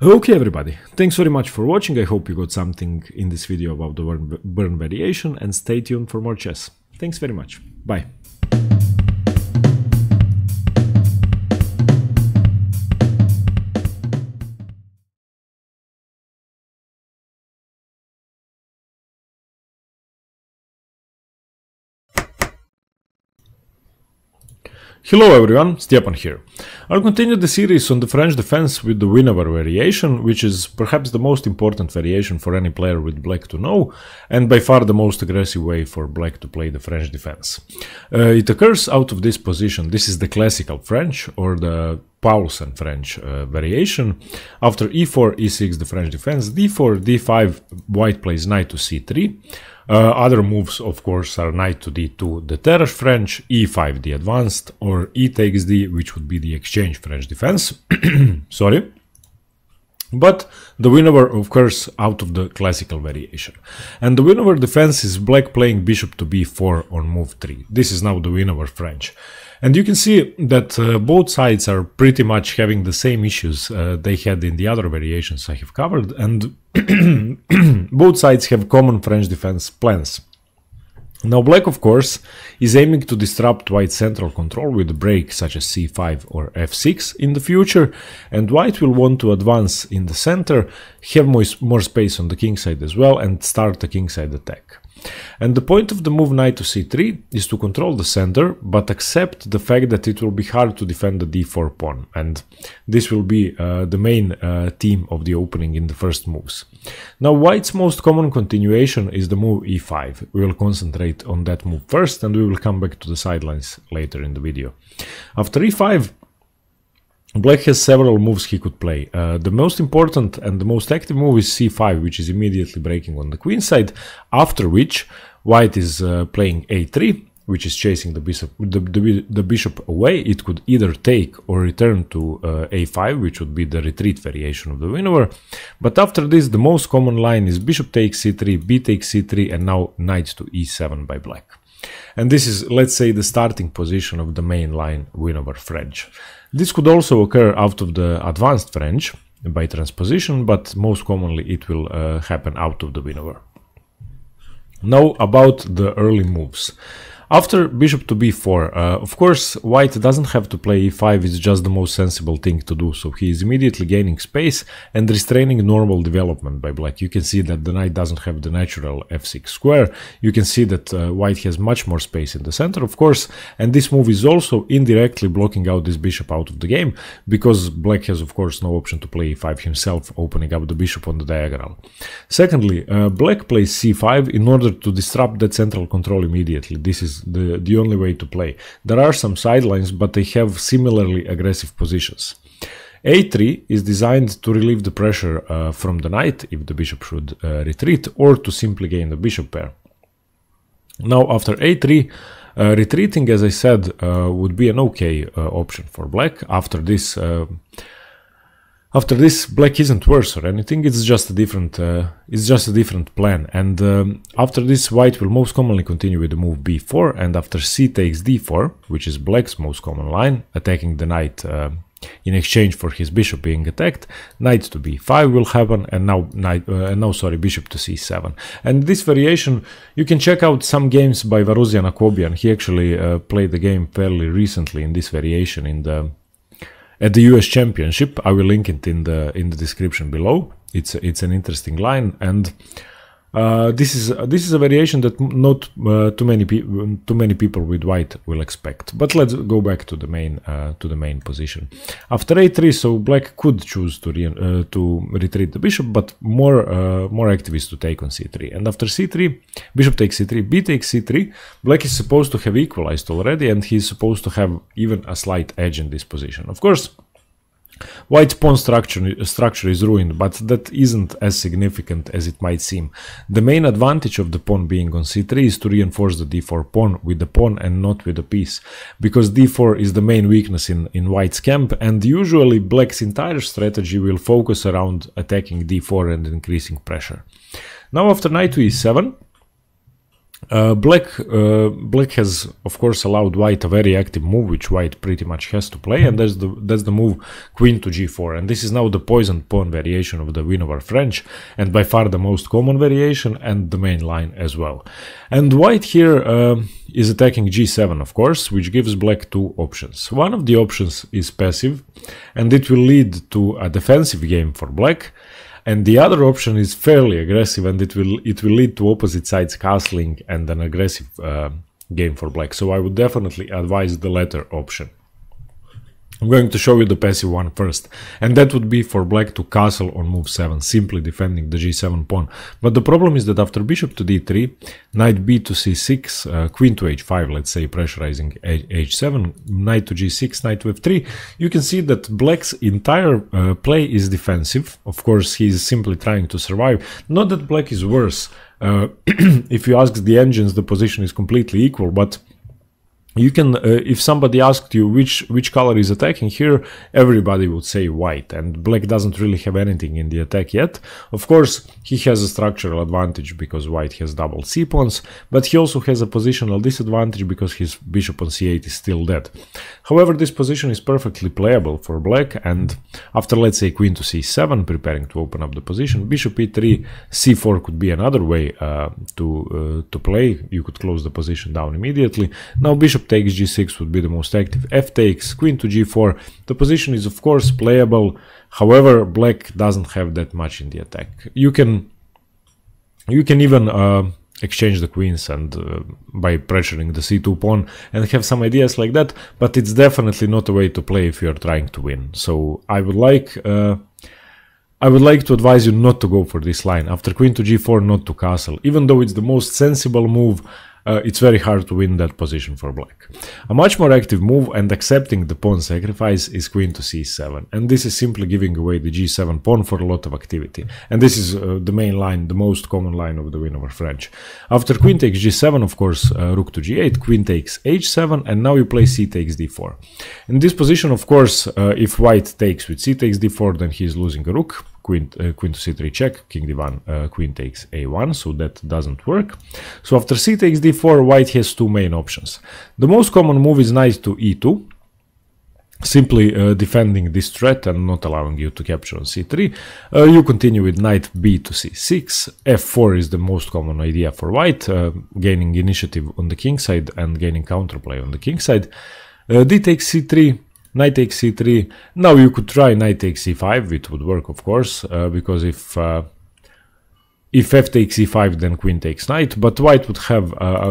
Okay, everybody, thanks very much for watching. I hope you got something in this video about the burn variation, and stay tuned for more chess. Thanks very much. Bye. Hello everyone, Stepan here. I'll continue the series on the French defense with the win-over variation, which is perhaps the most important variation for any player with black to know, and by far the most aggressive way for black to play the French defense. It occurs out of this position. This is the classical French, or the Paulsen French variation. After e4, e6 the French defense, d4, d5, white plays knight to c3. Other moves, of course, are knight to d2, the terrace French, e5, the advanced, or e takes d, which would be the exchange French defense. Sorry. But the win-over occurs out of the classical variation. And the win-over defense is black playing bishop to b4 on move 3. This is now the win-over French. And you can see that both sides are pretty much having the same issues they had in the other variations I have covered, and both sides have common French defense plans. Now black, of course, is aiming to disrupt white's central control with a break such as c5 or f6 in the future, and white will want to advance in the center, have more space on the king side as well, and start a kingside attack. And the point of the move knight to c3 is to control the center, but accept the fact that it will be hard to defend the d4 pawn, and this will be the main theme of the opening in the first moves. Now white's most common continuation is the move e5. We will concentrate on that move first, and we will come back to the sidelines later in the video. After e5, black has several moves he could play. The most important and the most active move is c5, which is immediately breaking on the queen side, after which white is playing a3, which is chasing the bishop away. It could either take or return to a5, which would be the retreat variation of the win-over. But after this, the most common line is bishop takes c3, b takes c3, and now knight to e7 by black. And this is, let's say, the starting position of the main line win-over French. This could also occur out of the advanced French by transposition, but most commonly it will happen out of the win-over. Now about the early moves. After bishop to b4, of course, white doesn't have to play e5, it's just the most sensible thing to do, so he is immediately gaining space and restraining normal development by black. You can see that the knight doesn't have the natural f6 square. You can see that white has much more space in the center, of course, and this move is also indirectly blocking out this bishop out of the game, because black has, of course, no option to play e5 himself, opening up the bishop on the diagonal. Secondly, black plays c5 in order to disrupt that central control immediately. This is the only way to play. There are some sidelines, but they have similarly aggressive positions. a3 is designed to relieve the pressure from the knight if the bishop should retreat, or to simply gain the bishop pair. Now after a3, retreating, as I said, would be an okay option for black. After this, black isn't worse or anything. It's just a different plan. And after this, white will most commonly continue with the move b4. And after c takes d4, which is black's most common line, attacking the knight in exchange for his bishop being attacked, knight to b5 will happen, and now bishop to c7. And this variation, you can check out some games by Hosiyar and he actually played the game fairly recently in this variation at the US Championship. I will link it in the description below. It's an interesting line, and this is a variation that not too many people with white will expect. But let's go back to the main position. After a3, so black could choose to retreat the bishop, but more active is to take on c3. And after c3, bishop takes c3, b takes c3. Black is supposed to have equalized already, and he's supposed to have even a slight edge in this position. Of course, white's pawn structure is ruined, but that isn't as significant as it might seem. The main advantage of the pawn being on c3 is to reinforce the d4 pawn with the pawn and not with the piece, because d4 is the main weakness in white's camp, and usually black's entire strategy will focus around attacking d4 and increasing pressure. Now after knight to e7, black has, of course, allowed white a very active move, which white pretty much has to play, and that's the move queen to g4. And this is now the poisoned pawn variation of the win-over French, and by far the most common variation and the main line as well. And white here is attacking g7, of course, which gives black two options. One of the options is passive, and it will lead to a defensive game for black. And the other option is fairly aggressive, and it will lead to opposite sides castling and an aggressive game for black. So I would definitely advise the latter option. I'm going to show you the passive one first, and that would be for black to castle on move 7, simply defending the g7 pawn. But the problem is that after bishop to d3, knight b to c6, queen to h5, let's say pressurizing h7, knight to g6, knight to f3, you can see that black's entire play is defensive. Of course, he is simply trying to survive. Not that black is worse. If you ask the engines, the position is completely equal, but you can, if somebody asked you which color is attacking here, everybody would say white, and black doesn't really have anything in the attack yet. Of course, he has a structural advantage because white has double c-pawns, but he also has a positional disadvantage because his bishop on c8 is still dead. However, this position is perfectly playable for black, and after, let's say, queen to c7, preparing to open up the position, bishop e3, c4 could be another way to play. You could close the position down immediately. Now bishop takes g6 would be the most active. F takes, queen to g4. The position is of course playable. However, black doesn't have that much in the attack. You can even exchange the queens and by pressuring the c2 pawn and have some ideas like that, but it's definitely not a way to play if you're trying to win. So I would like to advise you not to go for this line. After queen to g4, not to castle. Even though it's the most sensible move, it's very hard to win that position for black. A much more active move and accepting the pawn sacrifice is queen to c7, and this is simply giving away the g7 pawn for a lot of activity. And this is the main line, the most common line of the win over French. After queen takes g7, of course, rook to g8, queen takes h7, and now you play c takes d4. In this position, of course, if white takes with c takes d4, then he is losing a rook. Queen to c3 check, king d1, queen takes a1, so that doesn't work. So after c takes d4, white has two main options. The most common move is knight to e2, simply defending this threat and not allowing you to capture on c3. You continue with knight b to c6. f4 is the most common idea for white, gaining initiative on the king side and gaining counterplay on the king side. D takes c3. Knight takes c3. Now you could try knight takes c5. It would work, of course, because if f takes c5, then queen takes knight. But white would have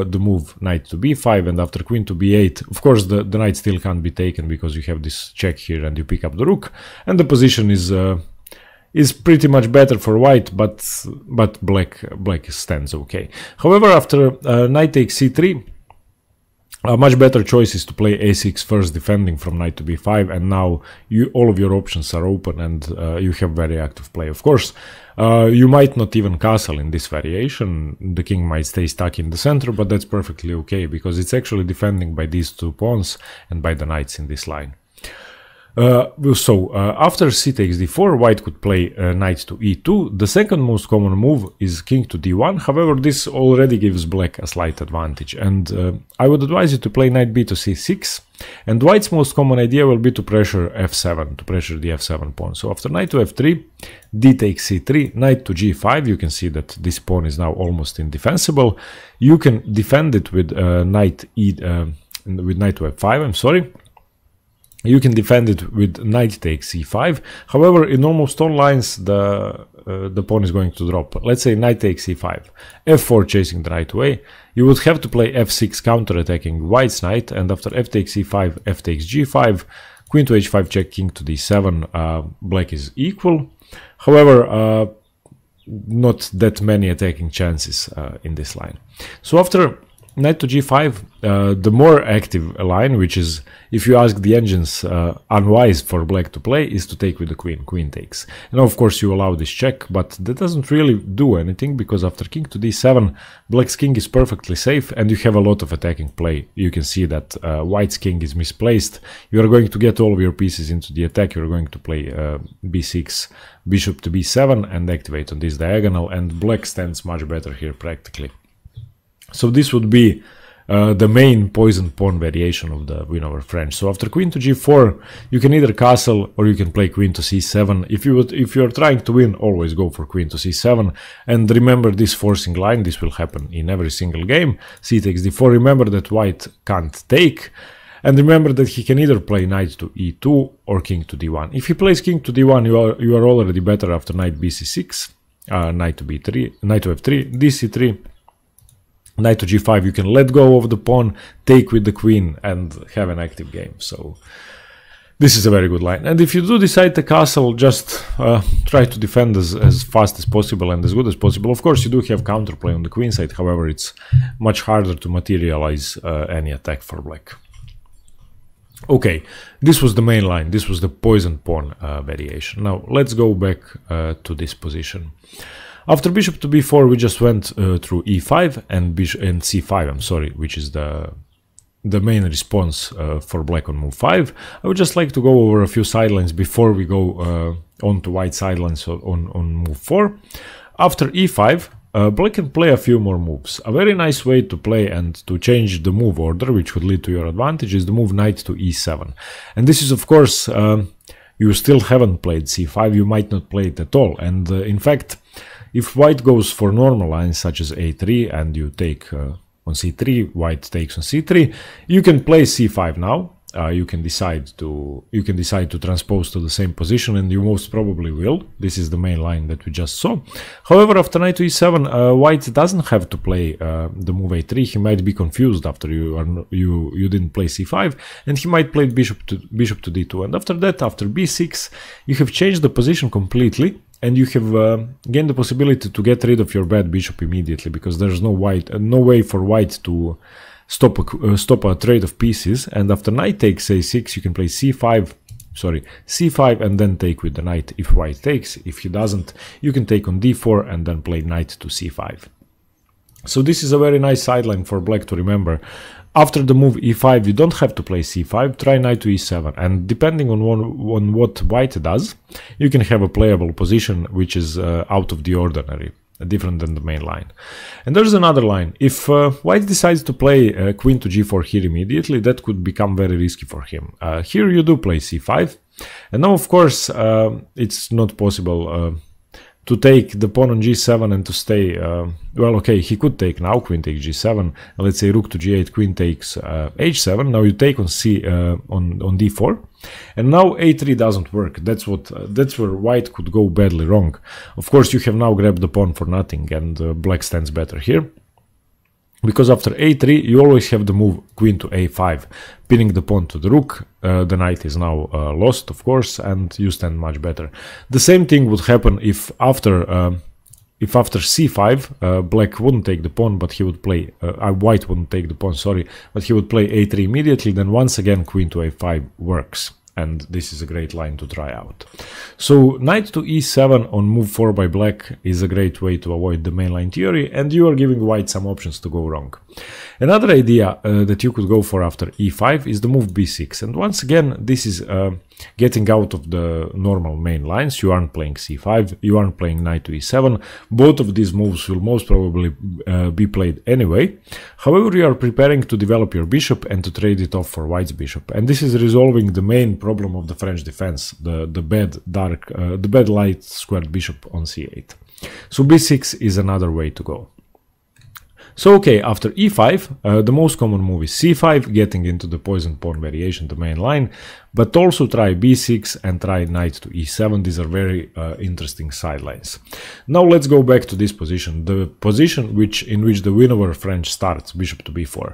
the move knight to b5, and after queen to b8, of course, the knight still can't be taken because you have this check here, and you pick up the rook, and the position is pretty much better for white, but black stands okay. However, after knight takes c3. A much better choice is to play a6 first, defending from knight to b5, and now all of your options are open and you have very active play. Of course, you might not even castle in this variation. The king might stay stuck in the center, but that's perfectly okay because it's actually defending by these two pawns and by the knights in this line. After c takes d4, white could play knight to e2. The second most common move is king to d1. However, this already gives black a slight advantage, and I would advise you to play knight b to c6. And white's most common idea will be to pressure f7, to pressure the f7 pawn. So after knight to f3, d takes c3, knight to g5. You can see that this pawn is now almost indefensible. You can defend it with knight to f5. I'm sorry. You can defend it with knight takes c5. However, in almost all lines, the pawn is going to drop. Let's say knight takes c5, f4 chasing the knight away. You would have to play f6 counter-attacking white's knight, and after f takes c5, f takes g5, queen to h5 check, king to d7. Black is equal. However, not that many attacking chances in this line. So after knight to g5, the more active line, which is, if you ask the engines, unwise for black to play, is to take with the queen. Queen takes. And of course you allow this check, but that doesn't really do anything, because after king to d7, black's king is perfectly safe and you have a lot of attacking play. You can see that white's king is misplaced. You are going to get all of your pieces into the attack. You're going to play b6, bishop to b7 and activate on this diagonal, and black stands much better here practically. So this would be the main poison pawn variation of the win over French. So after queen to g4, you can either castle or you can play queen to c7. If you're trying to win, always go for queen to c7. And remember this forcing line. This will happen in every single game. C takes d4. Remember that white can't take. And remember that he can either play knight to e2 or king to d1. If he plays king to d1, you are already better after knight bc6, knight to b3, knight to f3, dc3. knight to g5, you can let go of the pawn, take with the queen, and have an active game. So this is a very good line. And if you do decide to castle, just try to defend as fast as possible and as good as possible. Of course, you do have counterplay on the queen side. However, it's much harder to materialize any attack for black. Okay, this was the main line. This was the poison pawn variation. Now, let's go back to this position. After bishop to b4, we just went through e5 and c5, I'm sorry, which is the main response for black on move 5. I would just like to go over a few sidelines before we go on to white sidelines on move 4. After e5, black can play a few more moves. A very nice way to play and to change the move order, which would lead to your advantage, is the move knight to e7. And this is, of course, you still haven't played c5, you might not play it at all. And in fact, if white goes for normal lines such as a3 and you take on c3, white takes on c3, you can play c5 now. You can decide to transpose to the same position, and you most probably will. This is the main line that we just saw. However, after knight to e7, white doesn't have to play the move a3. He might be confused after you didn't play c5, and he might play bishop to d2. And after that, after b6, you have changed the position completely, and you have gained the possibility to get rid of your bad bishop immediately, because there's no way for white to stop a trade of pieces. And after knight takes a6, you can play c5, and then take with the knight if white takes. If he doesn't, you can take on d4 and then play knight to c5. So this is a very nice sideline for black to remember. After the move e5, you don't have to play c5, try knight to e7, and depending on what white does, you can have a playable position which is out of the ordinary, different than the main line. And there's another line. If white decides to play queen to g4 here immediately, that could become very risky for him. Here you do play c5, and now of course it's not possible to take the pawn on g7 and to stay. Well, okay, he could take now, queen takes g7, let's say rook to g8, queen takes h7. Now you take on on d4, and now a3 doesn't work. That's where white could go badly wrong. Of course, you have now grabbed the pawn for nothing, and black stands better here, because after a3 you always have the move queen to a5, pinning the pawn to the rook. The knight is now lost, of course, and you stand much better. The same thing would happen if after c5 black wouldn't take the pawn, but he would play white wouldn't take the pawn, sorry, but he would play a3 immediately. Then once again queen to a5 works, and this is a great line to try out. So knight to e7 on move 4 by black is a great way to avoid the mainline theory, and you are giving white some options to go wrong. Another idea that you could go for after e5 is the move b6, and once again this is getting out of the normal main lines. You aren't playing c5, you aren't playing knight to e7. Both of these moves will most probably be played anyway. However, you are preparing to develop your bishop and to trade it off for white's bishop, and this is resolving the main problem of the French defense, the bad light squared bishop on c8. So b6 is another way to go. So okay, after e5, the most common move is c5, getting into the poison pawn variation, the main line, but also try b6 and try knight to e7. These are very interesting sidelines. Now let's go back to this position, the position in which the win over French starts, bishop to b4.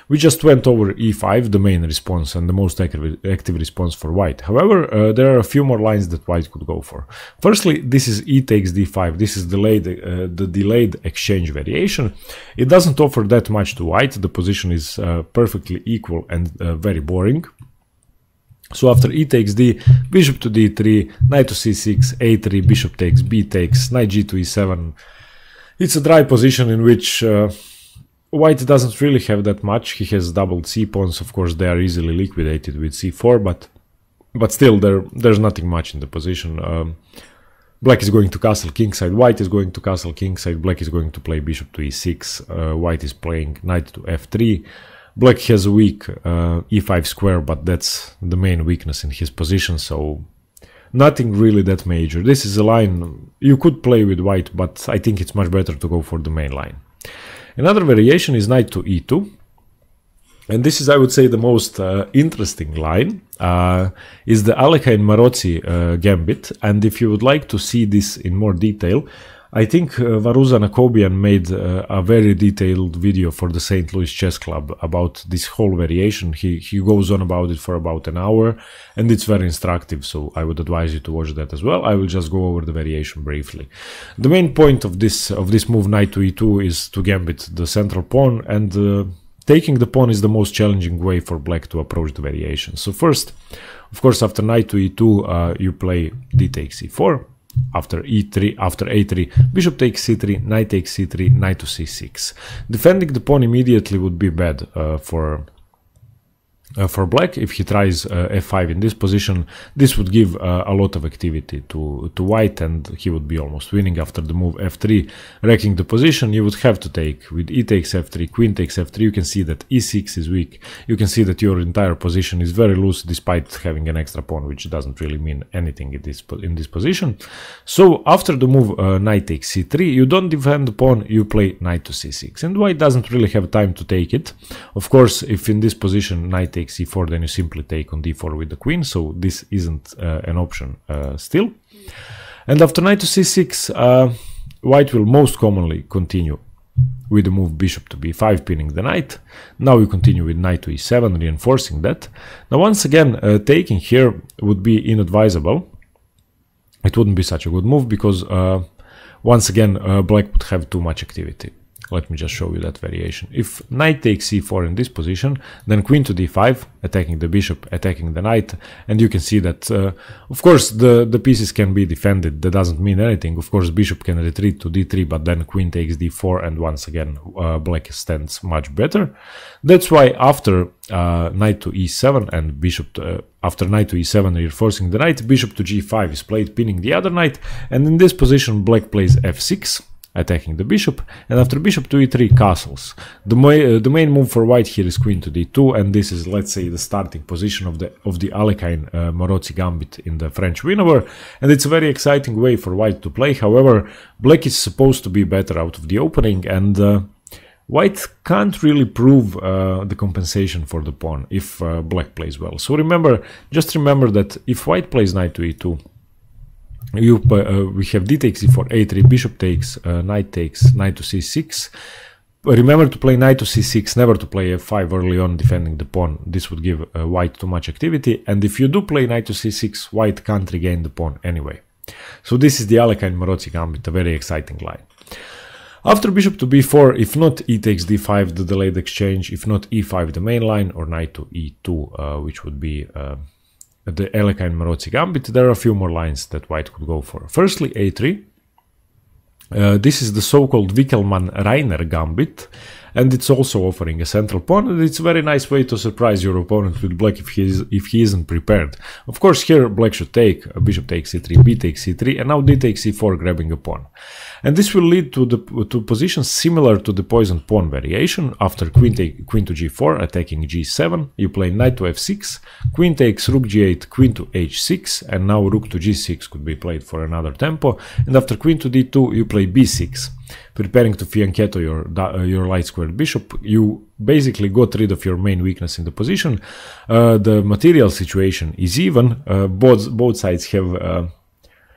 We just went over e5, the main response and the most active response for white. However, there are a few more lines that white could go for. Firstly, this is e takes d5. This is the delayed exchange variation. It doesn't offer that much to white. The position is perfectly equal and very boring. So after e takes d, bishop to d3, knight to c6, a3, bishop takes, b takes, knight g to e7. It's a dry position in which white doesn't really have that much. He has doubled c pawns. Of course, they are easily liquidated with c4, but still there's nothing much in the position. Black is going to castle kingside, white is going to castle kingside, black is going to play bishop to e6, white is playing knight to f3. Black has a weak e5 square, but that's the main weakness in his position, so nothing really that major. This is a line you could play with white, but I think it's much better to go for the main line. Another variation is knight to e2, and this is, I would say, the most interesting line, is the Alekhine-Marozzi gambit, and if you would like to see this in more detail, I think Varuza Nakobian made a very detailed video for the St. Louis Chess Club about this whole variation. He goes on about it for about an hour, and it's very instructive, so I would advise you to watch that as well. I will just go over the variation briefly. The main point of this move knight to e2 is to gambit the central pawn, and taking the pawn is the most challenging way for black to approach the variation. So first, of course, after knight to e2, you play d takes e4. After e3, after a3, bishop takes c3, knight takes c3, knight to c6. Defending the pawn immediately would be bad for black. If he tries f5 in this position, this would give a lot of activity to white, and he would be almost winning. After the move f3, wrecking the position, you would have to take with e takes f3, queen takes f3. You can see that e6 is weak. You can see that your entire position is very loose despite having an extra pawn, which doesn't really mean anything in this position. So after the move knight takes c3, you don't defend the pawn, you play knight to c6, and white doesn't really have time to take it. Of course, if in this position knight takes c4, then you simply take on d4 with the queen, so this isn't an option still. And after knight to c6, white will most commonly continue with the move bishop to b5, pinning the knight. Now you continue with knight to e7, reinforcing that. Now once again, taking here would be inadvisable. It wouldn't be such a good move because once again, black would have too much activity. Let me just show you that variation. If knight takes c4 in this position, then queen to d5, attacking the bishop, attacking the knight, and you can see that, of course, the pieces can be defended. That doesn't mean anything. Of course, bishop can retreat to d3, but then queen takes d4, and once again, black stands much better. That's why after knight to e7 and bishop after knight to e7, reinforcing the knight, bishop to g5 is played, pinning the other knight, and in this position, black plays f6. Attacking the bishop, and after bishop to e3, castles. The main move for white here is queen to d2, and this is, let's say, the starting position of the Alekhine Morozzi gambit in the French Winover, and it's a very exciting way for white to play. However, black is supposed to be better out of the opening, and white can't really prove the compensation for the pawn if black plays well. So just remember that if white plays knight to e2, we have d takes e4, a3, bishop takes, knight takes, knight to c6. Remember to play knight to c6, never to play f5 early on defending the pawn. This would give white too much activity, and if you do play knight to c6, white can't regain the pawn anyway. So this is the Alekhine Morozzi gambit, a very exciting line. After bishop to b4, if not e takes d5, the delayed exchange, if not e5, the main line, or knight to e2, which would be the Alekhine Morozzi gambit, there are a few more lines that white could go for. Firstly, a3. This is the so-called Wickelmann-Reiner gambit, and it's also offering a central pawn, and it's a very nice way to surprise your opponent with black if he isn't prepared. Of course, here black should take, bishop takes c3, b takes c3, and now d takes c4, grabbing a pawn. And this will lead to positions similar to the poisoned pawn variation. After queen to g4, attacking g7, you play knight to f6, queen takes rook g8, queen to h6, and now rook to g6 could be played for another tempo. And after queen to d2, you play b6, preparing to fianchetto your light squared bishop. You basically got rid of your main weakness in the position. The material situation is even. Both sides have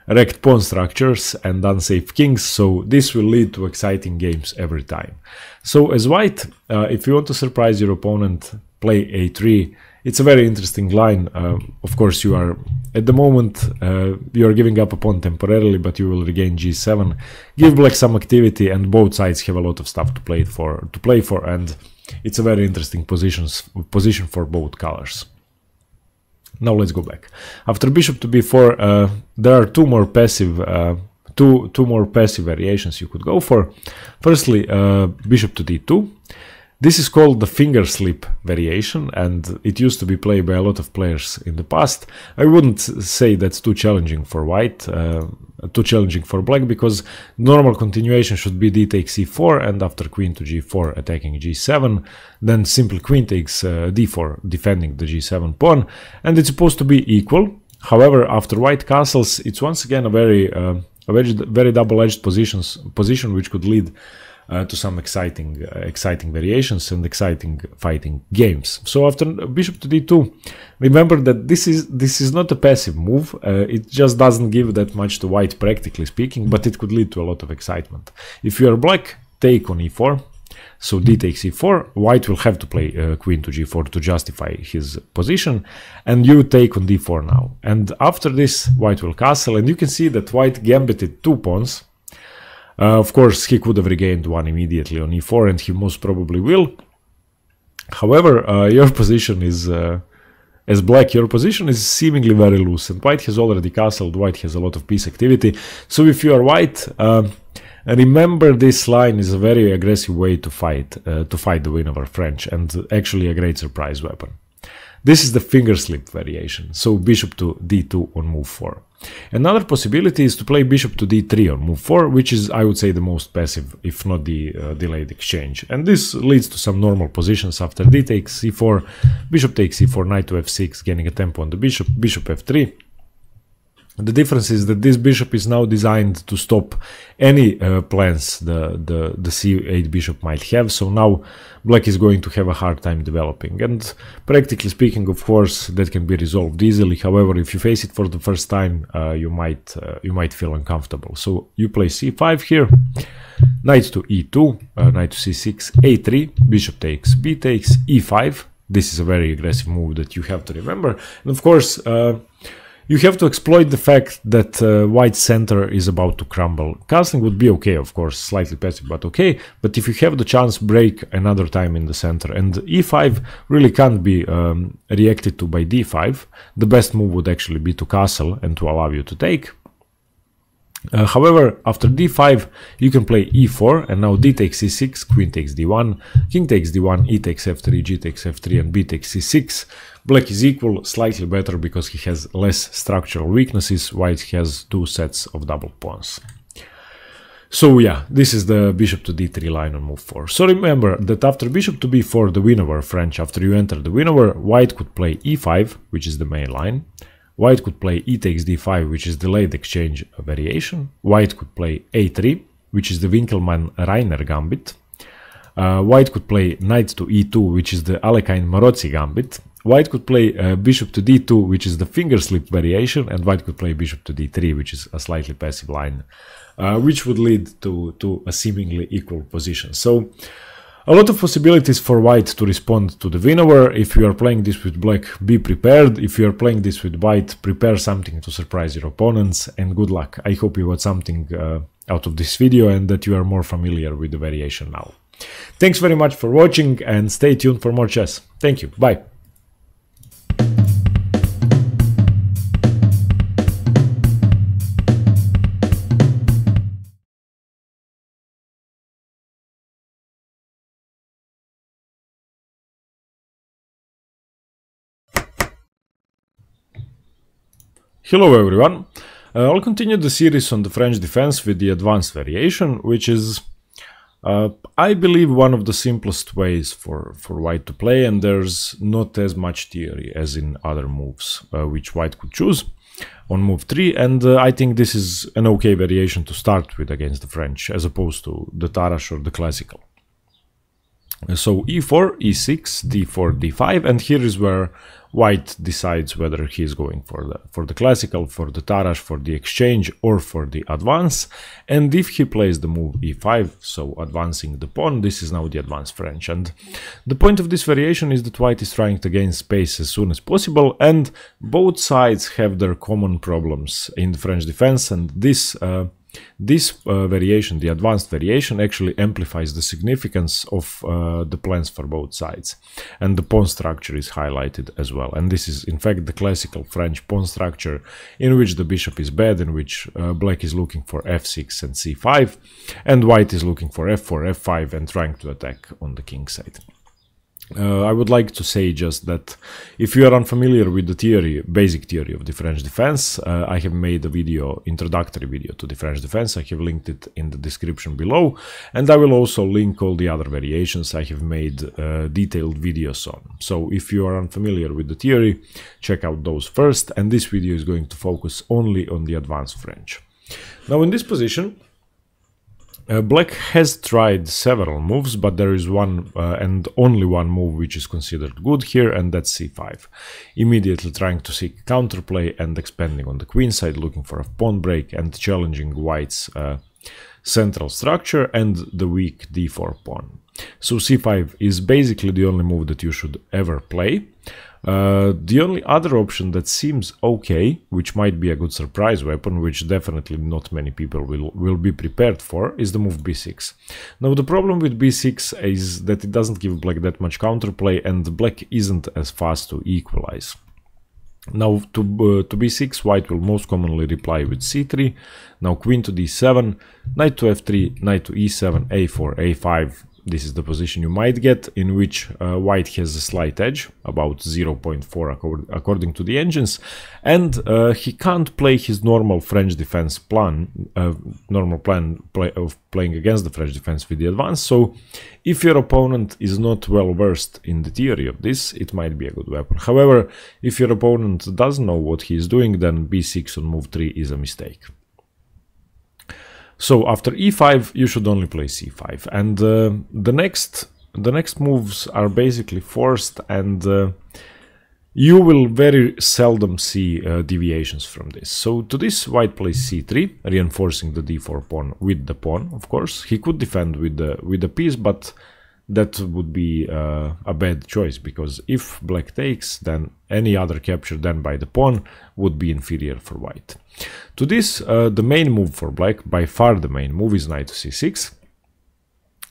wrecked pawn structures and unsafe kings, so this will lead to exciting games every time. So as white, if you want to surprise your opponent, play a3. It's a very interesting line. Of course, you are at the moment you are giving up a pawn temporarily, but you will regain g7. Give black some activity, and both sides have a lot of stuff to play for, and it's a very interesting position for both colors. Now let's go back. After bishop to b4, there are two more passive variations you could go for. Firstly, bishop to d2. This is called the finger slip variation, and it used to be played by a lot of players in the past. I wouldn't say that's too challenging for white, too challenging for black, because normal continuation should be d takes c4, and after queen to g4, attacking g7, then simply queen takes d4, defending the g7 pawn, and it's supposed to be equal. However, after white castles, it's once again a very double-edged position, which could lead to some exciting variations and exciting fighting games. So after bishop to d2, remember that this is not a passive move. It just doesn't give that much to white, practically speaking, but it could lead to a lot of excitement. If you are black, take on e4. So d takes e4, white will have to play queen to g4 to justify his position, and you take on d4 now. And after this, white will castle, and you can see that white gambited 2 pawns. Of course, he could have regained one immediately on e4, and he most probably will. However, your position is, as black, your position is seemingly very loose, and white has already castled, white has a lot of piece activity. So if you are white, remember, this line is a very aggressive way to fight the win over French, and actually a great surprise weapon. This is the finger slip variation, so bishop to d2 on move 4. Another possibility is to play bishop to d3 on move 4, which is, I would say, the most passive, if not the delayed exchange. And this leads to some normal positions after d takes c4, bishop takes c4, knight to f6, gaining a tempo on the bishop, bishop f3. The difference is that this bishop is now designed to stop any plans the c8 bishop might have, so now black is going to have a hard time developing. And practically speaking, of course, that can be resolved easily. However, if you face it for the first time, you might feel uncomfortable. So you play c5 here, knight to e2, knight to c6, a3, bishop takes, b takes, e5. This is a very aggressive move that you have to remember. And of course, you have to exploit the fact that white's center is about to crumble. Castling would be okay, of course, slightly passive, but okay. But if you have the chance, break another time in the center. And e5 really can't be reacted to by d5. The best move would actually be to castle and to allow you to take. However, after d5, you can play e4, and now d takes c6, queen takes d1, king takes d1, e takes f3, g takes f3, and b takes c6. Black is equal, slightly better because he has less structural weaknesses, white has 2 sets of double pawns. So yeah, this is the bishop to d3 line on move 4. So remember that after bishop to b4, the win over French, after you enter the win over, white could play e5, which is the main line. White could play e takes d5, which is delayed exchange variation. White could play a3, which is the Winkelmann-Reiner gambit. White could play knight to e2, which is the Alekhine-Morozzi gambit. White could play bishop to d2, which is the finger slip variation, and white could play bishop to d3, which is a slightly passive line, which would lead to a seemingly equal position. So a lot of possibilities for white to respond to the win over. If you are playing this with black, be prepared. If you are playing this with white, prepare something to surprise your opponents, and good luck. I hope you got something out of this video and that you are more familiar with the variation now. Thanks very much for watching, and stay tuned for more chess. Thank you. Bye. Hello everyone, I'll continue the series on the French defense with the advanced variation, which is, I believe, one of the simplest ways for white to play, and there's not as much theory as in other moves which white could choose on move 3, and I think this is an okay variation to start with against the French, as opposed to the Tarrasch or the classical. So e4, e6, d4, d5, and here is where white decides whether he is going for the classical, for the Tarrasch, for the exchange, or for the advance. And if he plays the move e5, so advancing the pawn, this is now the advanced French. And the point of this variation is that white is trying to gain space as soon as possible, and both sides have their common problems in the French defense, and this variation, the advanced variation, actually amplifies the significance of the plans for both sides. And the pawn structure is highlighted as well. And this is, in fact, the classical French pawn structure, in which the bishop is bad, in which black is looking for f6 and c5, and white is looking for f4, f5, and trying to attack on the king side. I would like to say just that if you are unfamiliar with the theory, basic theory of the French defense, I have made a video, introductory video to the French defense. I have linked it in the description below, and I will also link all the other variations I have made detailed videos on. So if you are unfamiliar with the theory, check out those first, and this video is going to focus only on the advanced French. Now in this position, Black has tried several moves, but there is one and only one move which is considered good here, and that's c5. Immediately trying to seek counterplay and expanding on the queen side, looking for a pawn break and challenging white's central structure and the weak d4 pawn. So c5 is basically the only move that you should ever play. The only other option that seems okay, which might be a good surprise weapon, which definitely not many people will be prepared for, is the move b6. Now the problem with b6 is that it doesn't give black that much counterplay, and black isn't as fast to equalize. Now to b6, white will most commonly reply with c3, now queen to d7, knight to f3, knight to e7, a4, a5. This is the position you might get, in which white has a slight edge, about 0.4 according to the engines, and he can't play his normal French defense plan, of playing against the French defense with the advance. So if your opponent is not well versed in the theory of this, it might be a good weapon. However, if your opponent doesn't know what he is doing, then b6 on move 3 is a mistake. So after e5, you should only play c5, and the next moves are basically forced, and you will very seldom see deviations from this. So to this, white plays c3, reinforcing the d4 pawn with the pawn. Of course, he could defend with the piece, but that would be a bad choice, because if black takes, then any other capture done by the pawn would be inferior for white. To this, the main move for black, by far the main move, is knight to c6.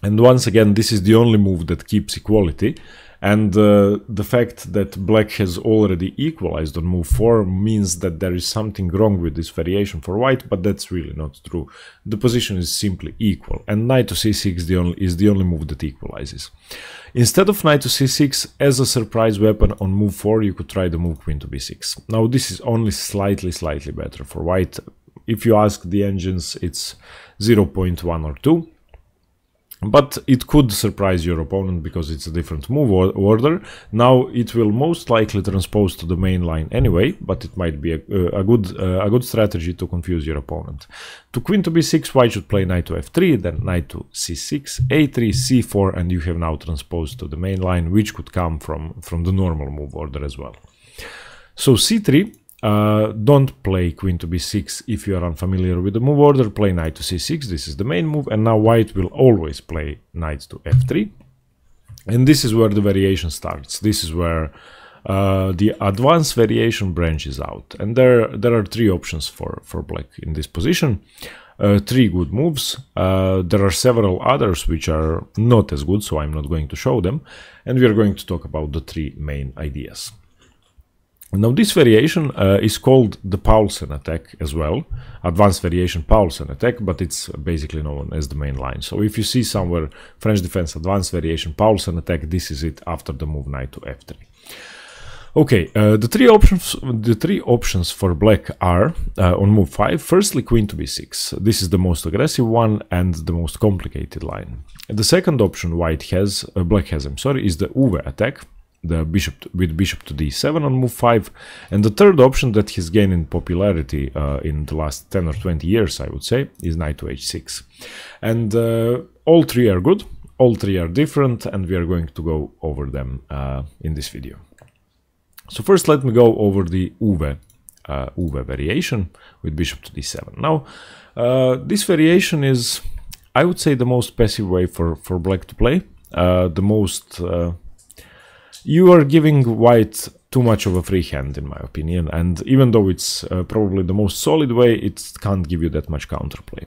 And once again, this is the only move that keeps equality. And the fact that black has already equalized on move 4 means that there is something wrong with this variation for white, but that's really not true. The position is simply equal, and knight to c6 is the only move that equalizes. Instead of knight to c6, as a surprise weapon on move 4, you could try the move queen to b6. Now this is only slightly better for white. If you ask the engines, it's 0.1 or 2. But it could surprise your opponent because it's a different move order. Now it will most likely transpose to the main line anyway, but it might be a good strategy to confuse your opponent. To queen to b6, white should play knight to f3, then knight to c6, a3, c4, and you have now transposed to the main line, which could come from the normal move order as well. So c3. Don't play queen to b6 if you are unfamiliar with the move order. Play knight to c6, this is the main move, and now white will always play knight to f3. And this is where the variation starts. This is where the advanced variation branches out. And there are three options for black in this position. Three good moves. There are several others which are not as good, so I'm not going to show them. And we are going to talk about the three main ideas. Now this variation is called the Paulsen attack as well, advanced variation Paulsen attack, but it's basically known as the main line. So if you see somewhere French defense advanced variation Paulsen attack, this is it after the move knight to f3. Okay, the three options for black are on move 5. Firstly, queen to b6. This is the most aggressive one and the most complicated line. The second option black has, is the Uwe attack. The bishop to d7 on move 5, and the third option that has gained in popularity in the last 10 or 20 years, I would say, is knight to h6. And all three are good, all three are different, and we are going to go over them in this video. So first let me go over the Uwe variation with bishop to d7. Now this variation is, I would say, the most passive way for black to play, the most you are giving white too much of a free hand, in my opinion, and even though it's probably the most solid way, it can't give you that much counterplay.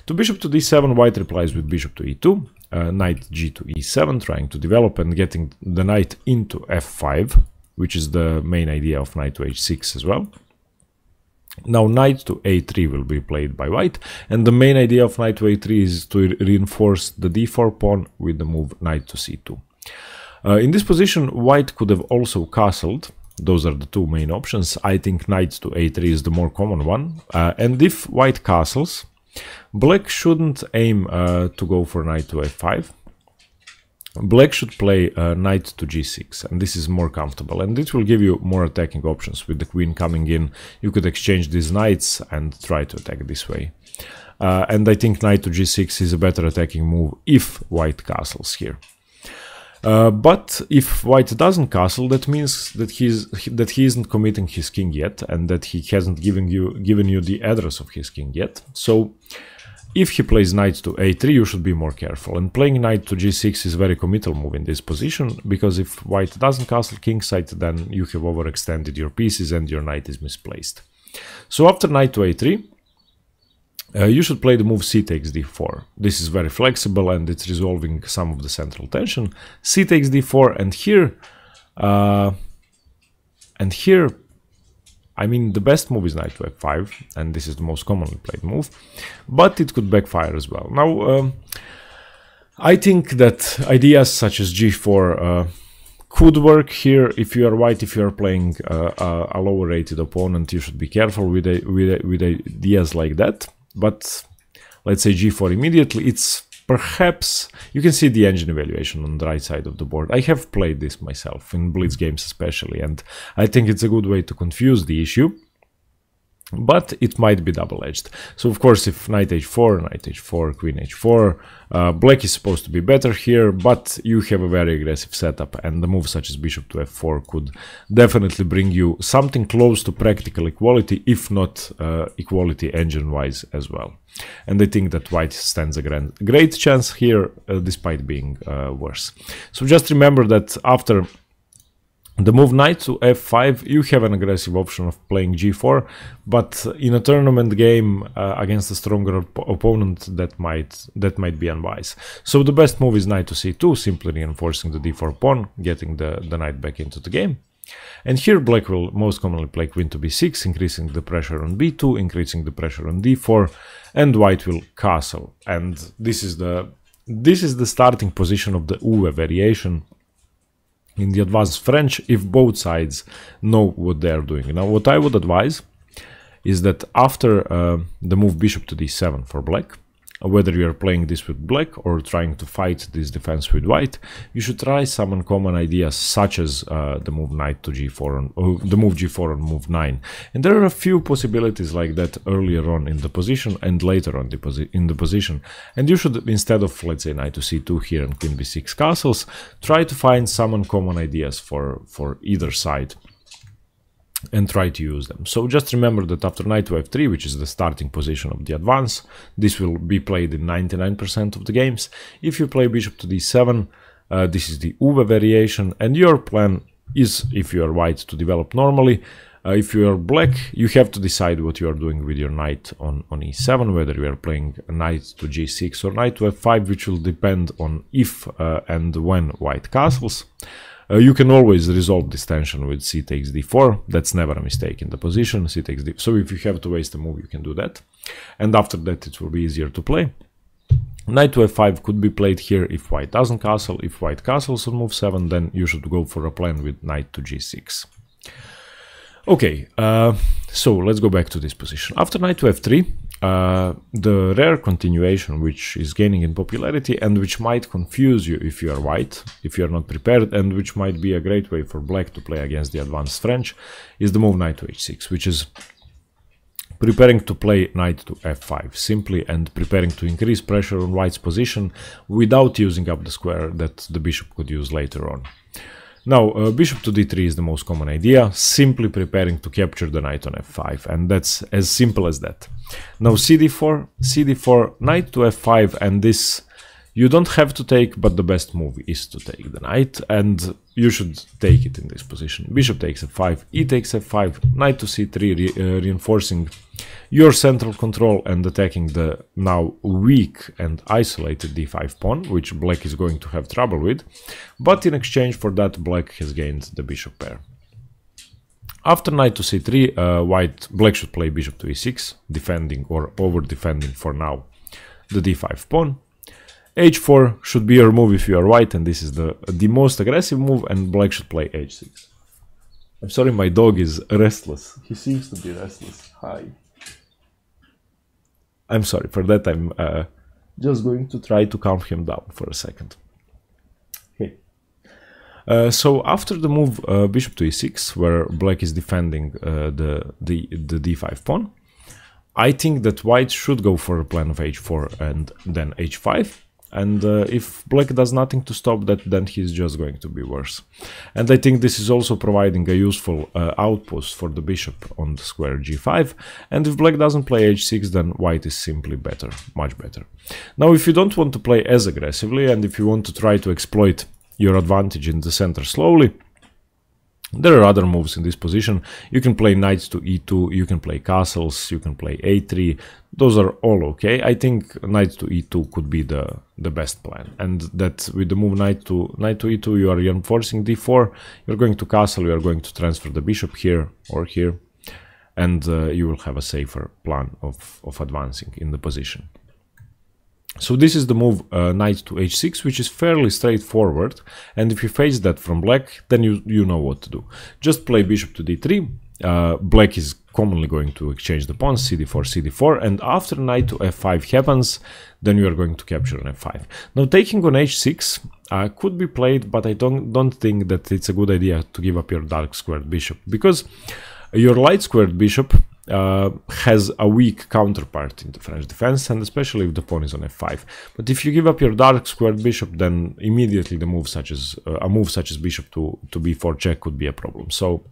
To bishop to d7, white replies with bishop to e2, knight g to e7, trying to develop and getting the knight into f5, which is the main idea of knight to h6 as well. Now knight to a3 will be played by white, and the main idea of knight to a3 is to reinforce the d4 pawn with the move knight to c2. In this position, white could have also castled. Those are the two main options. I think knight to a3 is the more common one. And if white castles, black shouldn't aim to go for knight to f5. Black should play knight to g6, and this is more comfortable. And it will give you more attacking options. With the queen coming in, you could exchange these knights and try to attack this way. and I think knight to g6 is a better attacking move if white castles here. But if white doesn't castle, that means that he isn't committing his king yet, and that he hasn't given you the address of his king yet. So if he plays knight to a3, you should be more careful. And playing knight to g6 is a very committal move in this position, because if white doesn't castle kingside, then you have overextended your pieces and your knight is misplaced. So after knight to a3, you should play the move c takes d4. This is very flexible and it's resolving some of the central tension. C takes d4, and here, I mean, the best move is knight to f5, and this is the most commonly played move, but it could backfire as well. Now, I think that ideas such as g4 could work here. If you are white, if you are playing a lower rated opponent, you should be careful with ideas like that. But let's say g4 immediately, it's perhaps, you can see the engine evaluation on the right side of the board. I have played this myself, in blitz games especially, and I think it's a good way to confuse the issue, but it might be double-edged. So of course, if knight h4, queen h4, black is supposed to be better here, but you have a very aggressive setup, and the move such as bishop to f4 could definitely bring you something close to practical equality, if not equality engine-wise as well. And I think that white stands a great chance here, despite being worse. So just remember that after the move knight to f5, you have an aggressive option of playing g4, but in a tournament game against a stronger opponent, that might be unwise. So the best move is knight to c2, simply reinforcing the d4 pawn, getting the knight back into the game. And here black will most commonly play queen to b6, increasing the pressure on b2, increasing the pressure on d4, and white will castle. And this is the starting position of the Uwe variation in the advanced French, if both sides know what they are doing. Now, what I would advise is that after the move bishop to d7 for black, whether you are playing this with black or trying to fight this defense with white, you should try some uncommon ideas such as the move knight to g4 the move g4 on move 9. And there are a few possibilities like that earlier on in the position and later on in the position. And you should, instead of, let's say, knight to c2 here and queen b6 castles, try to find some uncommon ideas for either side and try to use them. So just remember that after knight to f3, which is the starting position of the advance, this will be played in 99% of the games. If you play bishop to d7, this is the Uwe variation, and your plan is, if you are white, to develop normally. If you are black, you have to decide what you are doing with your knight on e7, whether you are playing a knight to g6 or knight to f5, which will depend on if and when white castles. You can always resolve this tension with c takes d4. That's never a mistake in the position. C takes d4. So if you have to waste a move, you can do that. And after that, it will be easier to play. Knight to f5 could be played here if white doesn't castle. If white castles on move 7, then you should go for a plan with knight to g6. Okay, so let's go back to this position. After knight to f3, the rare continuation which is gaining in popularity and which might confuse you if you are white, if you are not prepared, and which might be a great way for black to play against the advanced French, is the move knight to h6, which is preparing to play knight to f5 simply, and preparing to increase pressure on white's position without using up the square that the bishop could use later on. Now, bishop to d3 is the most common idea, simply preparing to capture the knight on f5, and that's as simple as that. Now, cd4, knight to f5, and this you don't have to take, but the best move is to take the knight, and you should take it in this position. Bishop takes f5, e takes f5, knight to c3, reinforcing your central control and attacking the now weak and isolated d5 pawn, which black is going to have trouble with, but in exchange for that, black has gained the bishop pair. After knight to c3, black should play bishop to e6, defending or over-defending for now the d5 pawn. h4 should be your move if you are white, and this is the most aggressive move, and black should play h6. I'm sorry, my dog is restless. He seems to be restless. Hi. I'm sorry for that. I'm just going to try to calm him down for a second. Okay. So after the move bishop to e6, where black is defending the d5 pawn, I think that white should go for a plan of h4 and then h5. And if black does nothing to stop that, then he's just going to be worse. And I think this is also providing a useful outpost for the bishop on the square g5. And if black doesn't play h6, then white is simply better, much better. Now, if you don't want to play as aggressively, and if you want to try to exploit your advantage in the center slowly, there are other moves in this position. You can play knights to e2, you can play castles, you can play a3. Those are all okay. I think knight to e2 could be the best plan. And that with the move knight to e2, you are reinforcing d4, you're going to castle, you are going to transfer the bishop here or here, and you will have a safer plan of advancing in the position. So this is the move knight to h6, which is fairly straightforward, and if you face that from black, then you know what to do. Just play bishop to d3, black is commonly going to exchange the pawns, cd4, cd4, and after knight to f5 happens, then you are going to capture on f5. Now taking on h6 could be played, but I don't think that it's a good idea to give up your dark squared bishop, because your light squared bishop has a weak counterpart in the French defense, and especially if the pawn is on f5. But if you give up your dark squared bishop, then immediately the move such as a move such as bishop to b4 check could be a problem. So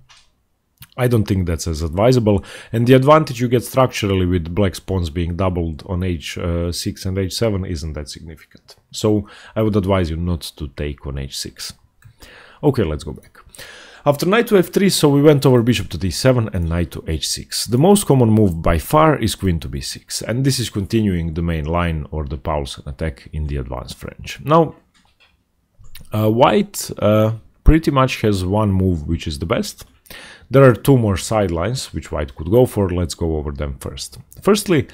I don't think that's as advisable, and the advantage you get structurally with black's pawns being doubled on h6 and h7 isn't that significant. So I would advise you not to take on h6. Okay, let's go back. After knight to f3, so we went over bishop to d7 and knight to h6. The most common move by far is queen to b6, and this is continuing the main line or the Paulsen attack in the advanced French. Now, white pretty much has one move which is the best. There are two more sidelines which white could go for. Let's go over them first. Firstly,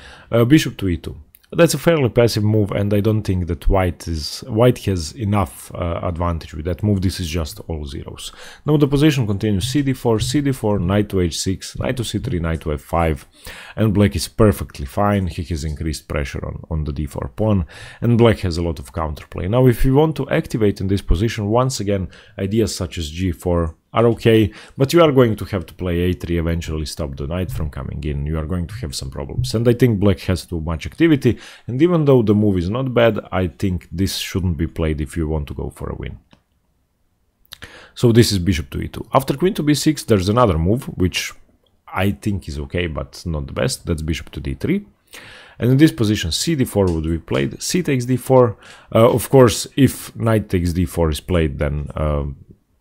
bishop to e2. That's a fairly passive move, and I don't think that white has enough advantage with that move. This is just all zeros. Now the position continues cd4, cd4, knight to h6, knight to c3, knight to f5, and black is perfectly fine. He has increased pressure on the d4 pawn, and black has a lot of counterplay. Now if you want to activate in this position, once again, ideas such as g4 are okay, but you are going to have to play a3, eventually stop the knight from coming in. You are going to have some problems, and I think black has too much activity, and even though the move is not bad, I think this shouldn't be played if you want to go for a win. So this is bishop to e2. After queen to b6, there's another move, which I think is okay, but not the best. That's bishop to d3. And in this position, cd4 would be played, c takes d4. Of course, if knight takes d4 is played, then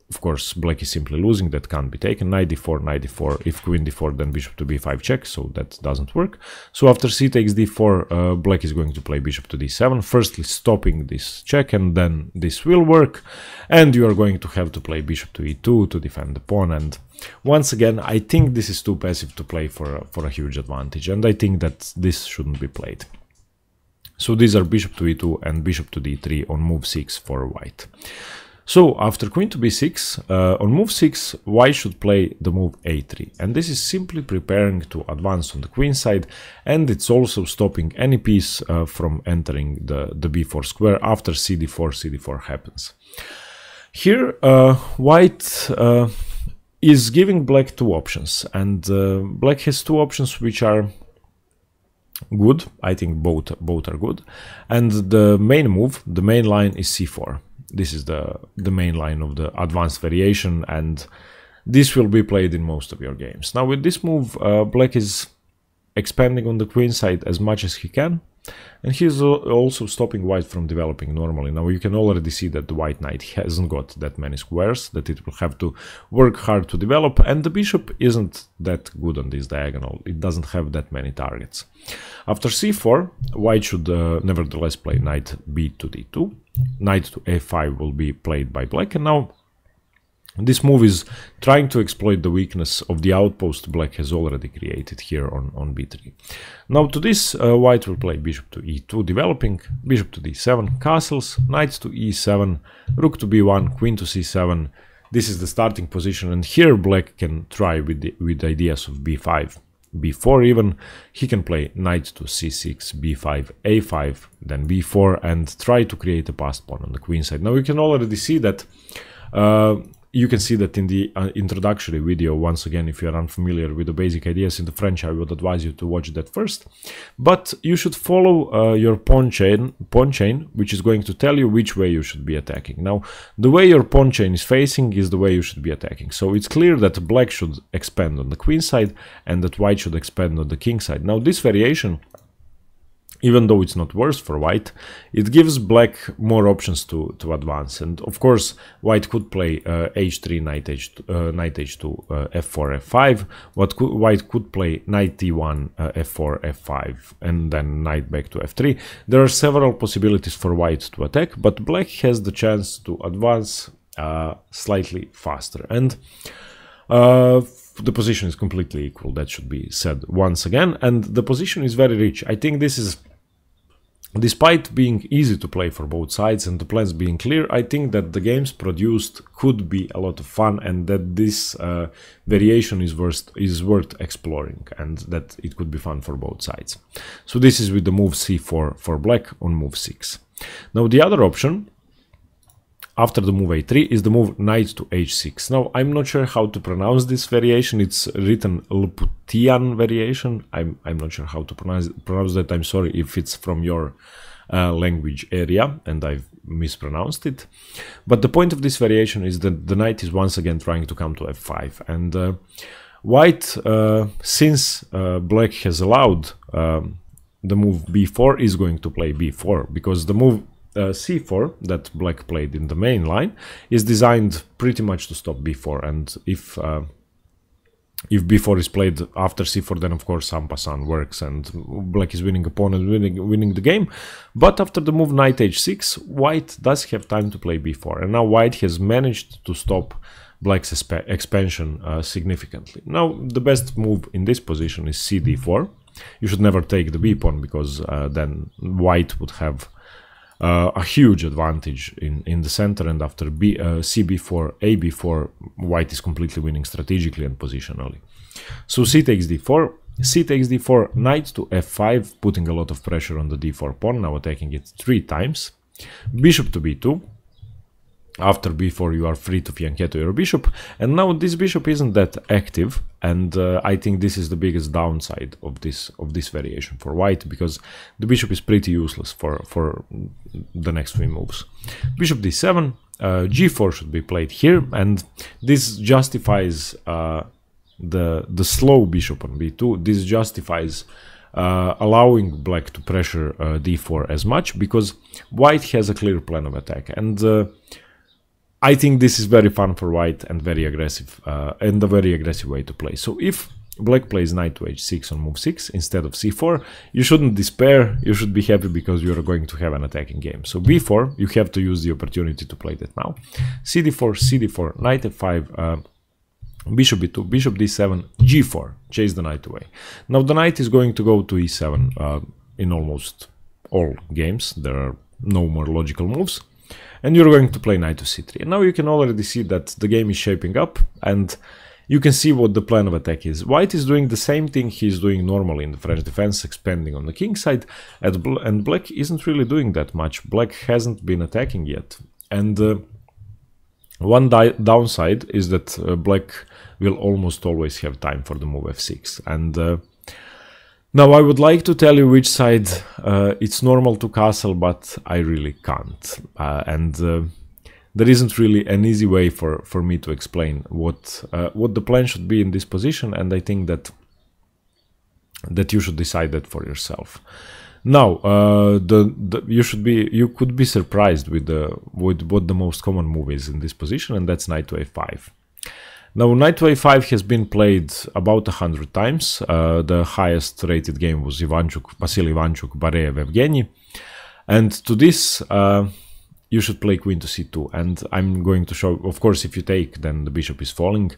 of course, black is simply losing. That can't be taken. Knight d4, knight d4. If queen d4, then bishop to b5 check, so that doesn't work. So after c takes d4, black is going to play bishop to d7, firstly stopping this check, and then this will work. And you are going to have to play bishop to e2 to defend the pawn. And once again, I think this is too passive to play for a huge advantage, and I think that this shouldn't be played. So these are bishop to e2 and bishop to d3 on move 6 for white. So after queen to b6, on move 6, white should play the move a3, and this is simply preparing to advance on the queen side, and it's also stopping any piece from entering the b4 square after cd4 happens. Here white is giving black two options, and black has two options which are good. I think both are good, and the main move, the main line, is c4. This is the main line of the advanced variation, and this will be played in most of your games. Now with this move, black is expanding on the queen side as much as he can, and he's also stopping white from developing normally. Now you can already see that the white knight hasn't got that many squares, that it will have to work hard to develop, and the bishop isn't that good on this diagonal. It doesn't have that many targets. After c4, white should nevertheless play knight b to d2. Knight to a5 will be played by black, and now this move is trying to exploit the weakness of the outpost black has already created here on b3. Now to this, white will play bishop to e2, developing, bishop to d7, castles, knight to e7, rook to b1, queen to c7. This is the starting position, and here black can try with ideas of b5. b4 even. He can play knight to c6, b5, a5, then b4, and try to create a passed pawn on the queen side. Now you can already see that you can see that in the introductory video. Once again, if you are unfamiliar with the basic ideas in the French, I would advise you to watch that first. But you should follow your pawn chain, which is going to tell you which way you should be attacking. Now, the way your pawn chain is facing is the way you should be attacking. So it's clear that black should expand on the queen side and that white should expand on the king side. Now, this variation, even though it's not worse for white, it gives black more options to advance. And of course, white could play h3, knight h2, f4, f5. White could play knight e1, f4, f5, and then knight back to f3. There are several possibilities for white to attack, but black has the chance to advance slightly faster. And the position is completely equal, that should be said once again, and the position is very rich. I think this is, despite being easy to play for both sides and the plans being clear, I think that the games produced could be a lot of fun, and that this variation is worth exploring, and that it could be fun for both sides. So this is with the move c4 for black on move 6. Now the other option after the move a3 is the move knight to h6. Now, I'm not sure how to pronounce this variation. It's written Lputian variation. I'm not sure how to pronounce that. I'm sorry if it's from your language area and I've mispronounced it. But the point of this variation is that the knight is once again trying to come to f5. And white, since black has allowed the move b4, is going to play b4, because the move c4 that black played in the main line is designed pretty much to stop b4, and if b4 is played after c4, then of course en passant works and black is winning a pawn and winning the game. But after the move knight h6, white does have time to play b4, and now white has managed to stop black's expansion significantly. Now the best move in this position is cd4. You should never take the b pawn, because then white would have a huge advantage in the center, and after cb4, ab4, white is completely winning strategically and positionally. So c takes d4, c takes d4, knight to f5, putting a lot of pressure on the d4 pawn, now attacking it 3 times. Bishop to b2. After b4 you are free to fianchetto your bishop, and now this bishop isn't that active, and I think this is the biggest downside of this variation for white, because the bishop is pretty useless for the next 3 moves. Bishop d7, g4 should be played here, and this justifies the slow bishop on b2. This justifies allowing black to pressure d4 as much, because white has a clear plan of attack, and I think this is very fun for white and very aggressive, and a very aggressive way to play. So if black plays knight to h6 on move 6 instead of c4, you shouldn't despair, you should be happy, because you are going to have an attacking game. So b4, you have to use the opportunity to play that now. cd4, cd4, knight f5, bishop b2, bishop d7, g4, chase the knight away. Now the knight is going to go to e7 in almost all games. There are no more logical moves. And you're going to play knight to c3. And now you can already see that the game is shaping up, and you can see what the plan of attack is. White is doing the same thing he's doing normally in the French defense, expanding on the king side, and black isn't really doing that much. Black hasn't been attacking yet. And one downside is that black will almost always have time for the move f6. And now I would like to tell you which side it's normal to castle, but I really can't. There isn't really an easy way for me to explain what the plan should be in this position, and I think that you should decide that for yourself. Now, you could be surprised with what the most common move is in this position, and that's knight to a5. Now, knight to a5 has been played about 100 times. The highest rated game was Vasily Ivanchuk, Bareev, Evgeny. And to this, you should play queen to c2. And I'm going to show, of course, if you take, then the bishop is falling.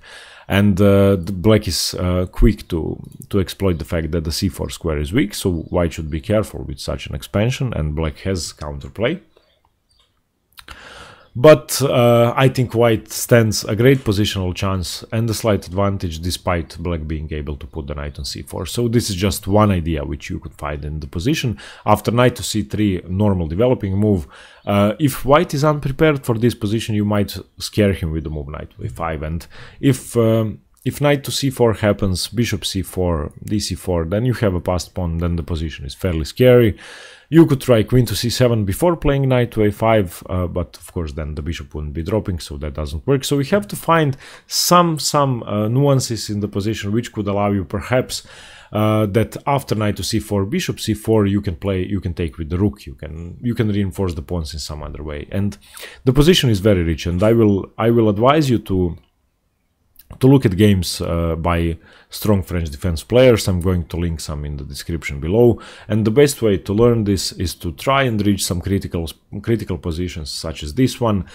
And the black is quick to exploit the fact that the c4 square is weak. So white should be careful with such an expansion, and black has counterplay. But I think white stands a great positional chance and a slight advantage despite black being able to put the knight on c4. So this is just one idea which you could find in the position. After knight to c3, normal developing move. If white is unprepared for this position, you might scare him with the move knight to a5. And if knight to c4 happens, bishop c4, dc4, then you have a passed pawn, then the position is fairly scary. You could try queen to c7 before playing knight to a5, but of course then the bishop wouldn't be dropping, so that doesn't work. So we have to find some nuances in the position which could allow you perhaps that after knight to c4, bishop c4, you can take with the rook. You can reinforce the pawns in some other way, and the position is very rich. And I will advise you to look at games by strong French defense players. I'm going to link some in the description below. And the best way to learn this is to try and reach some critical positions such as this one.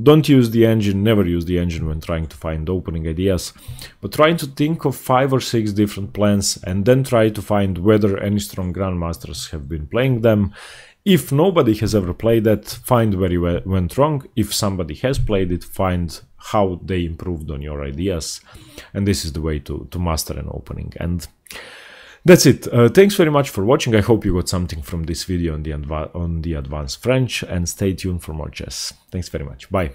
Don't use the engine, never use the engine when trying to find opening ideas, but try to think of 5 or 6 different plans and then try to find whether any strong grandmasters have been playing them. If nobody has ever played that, find where you went wrong. If somebody has played it, find how they improved on your ideas. And this is the way to master an opening. And that's it. Thanks very much for watching. I hope you got something from this video on the advanced French, and stay tuned for more chess. Thanks very much. Bye.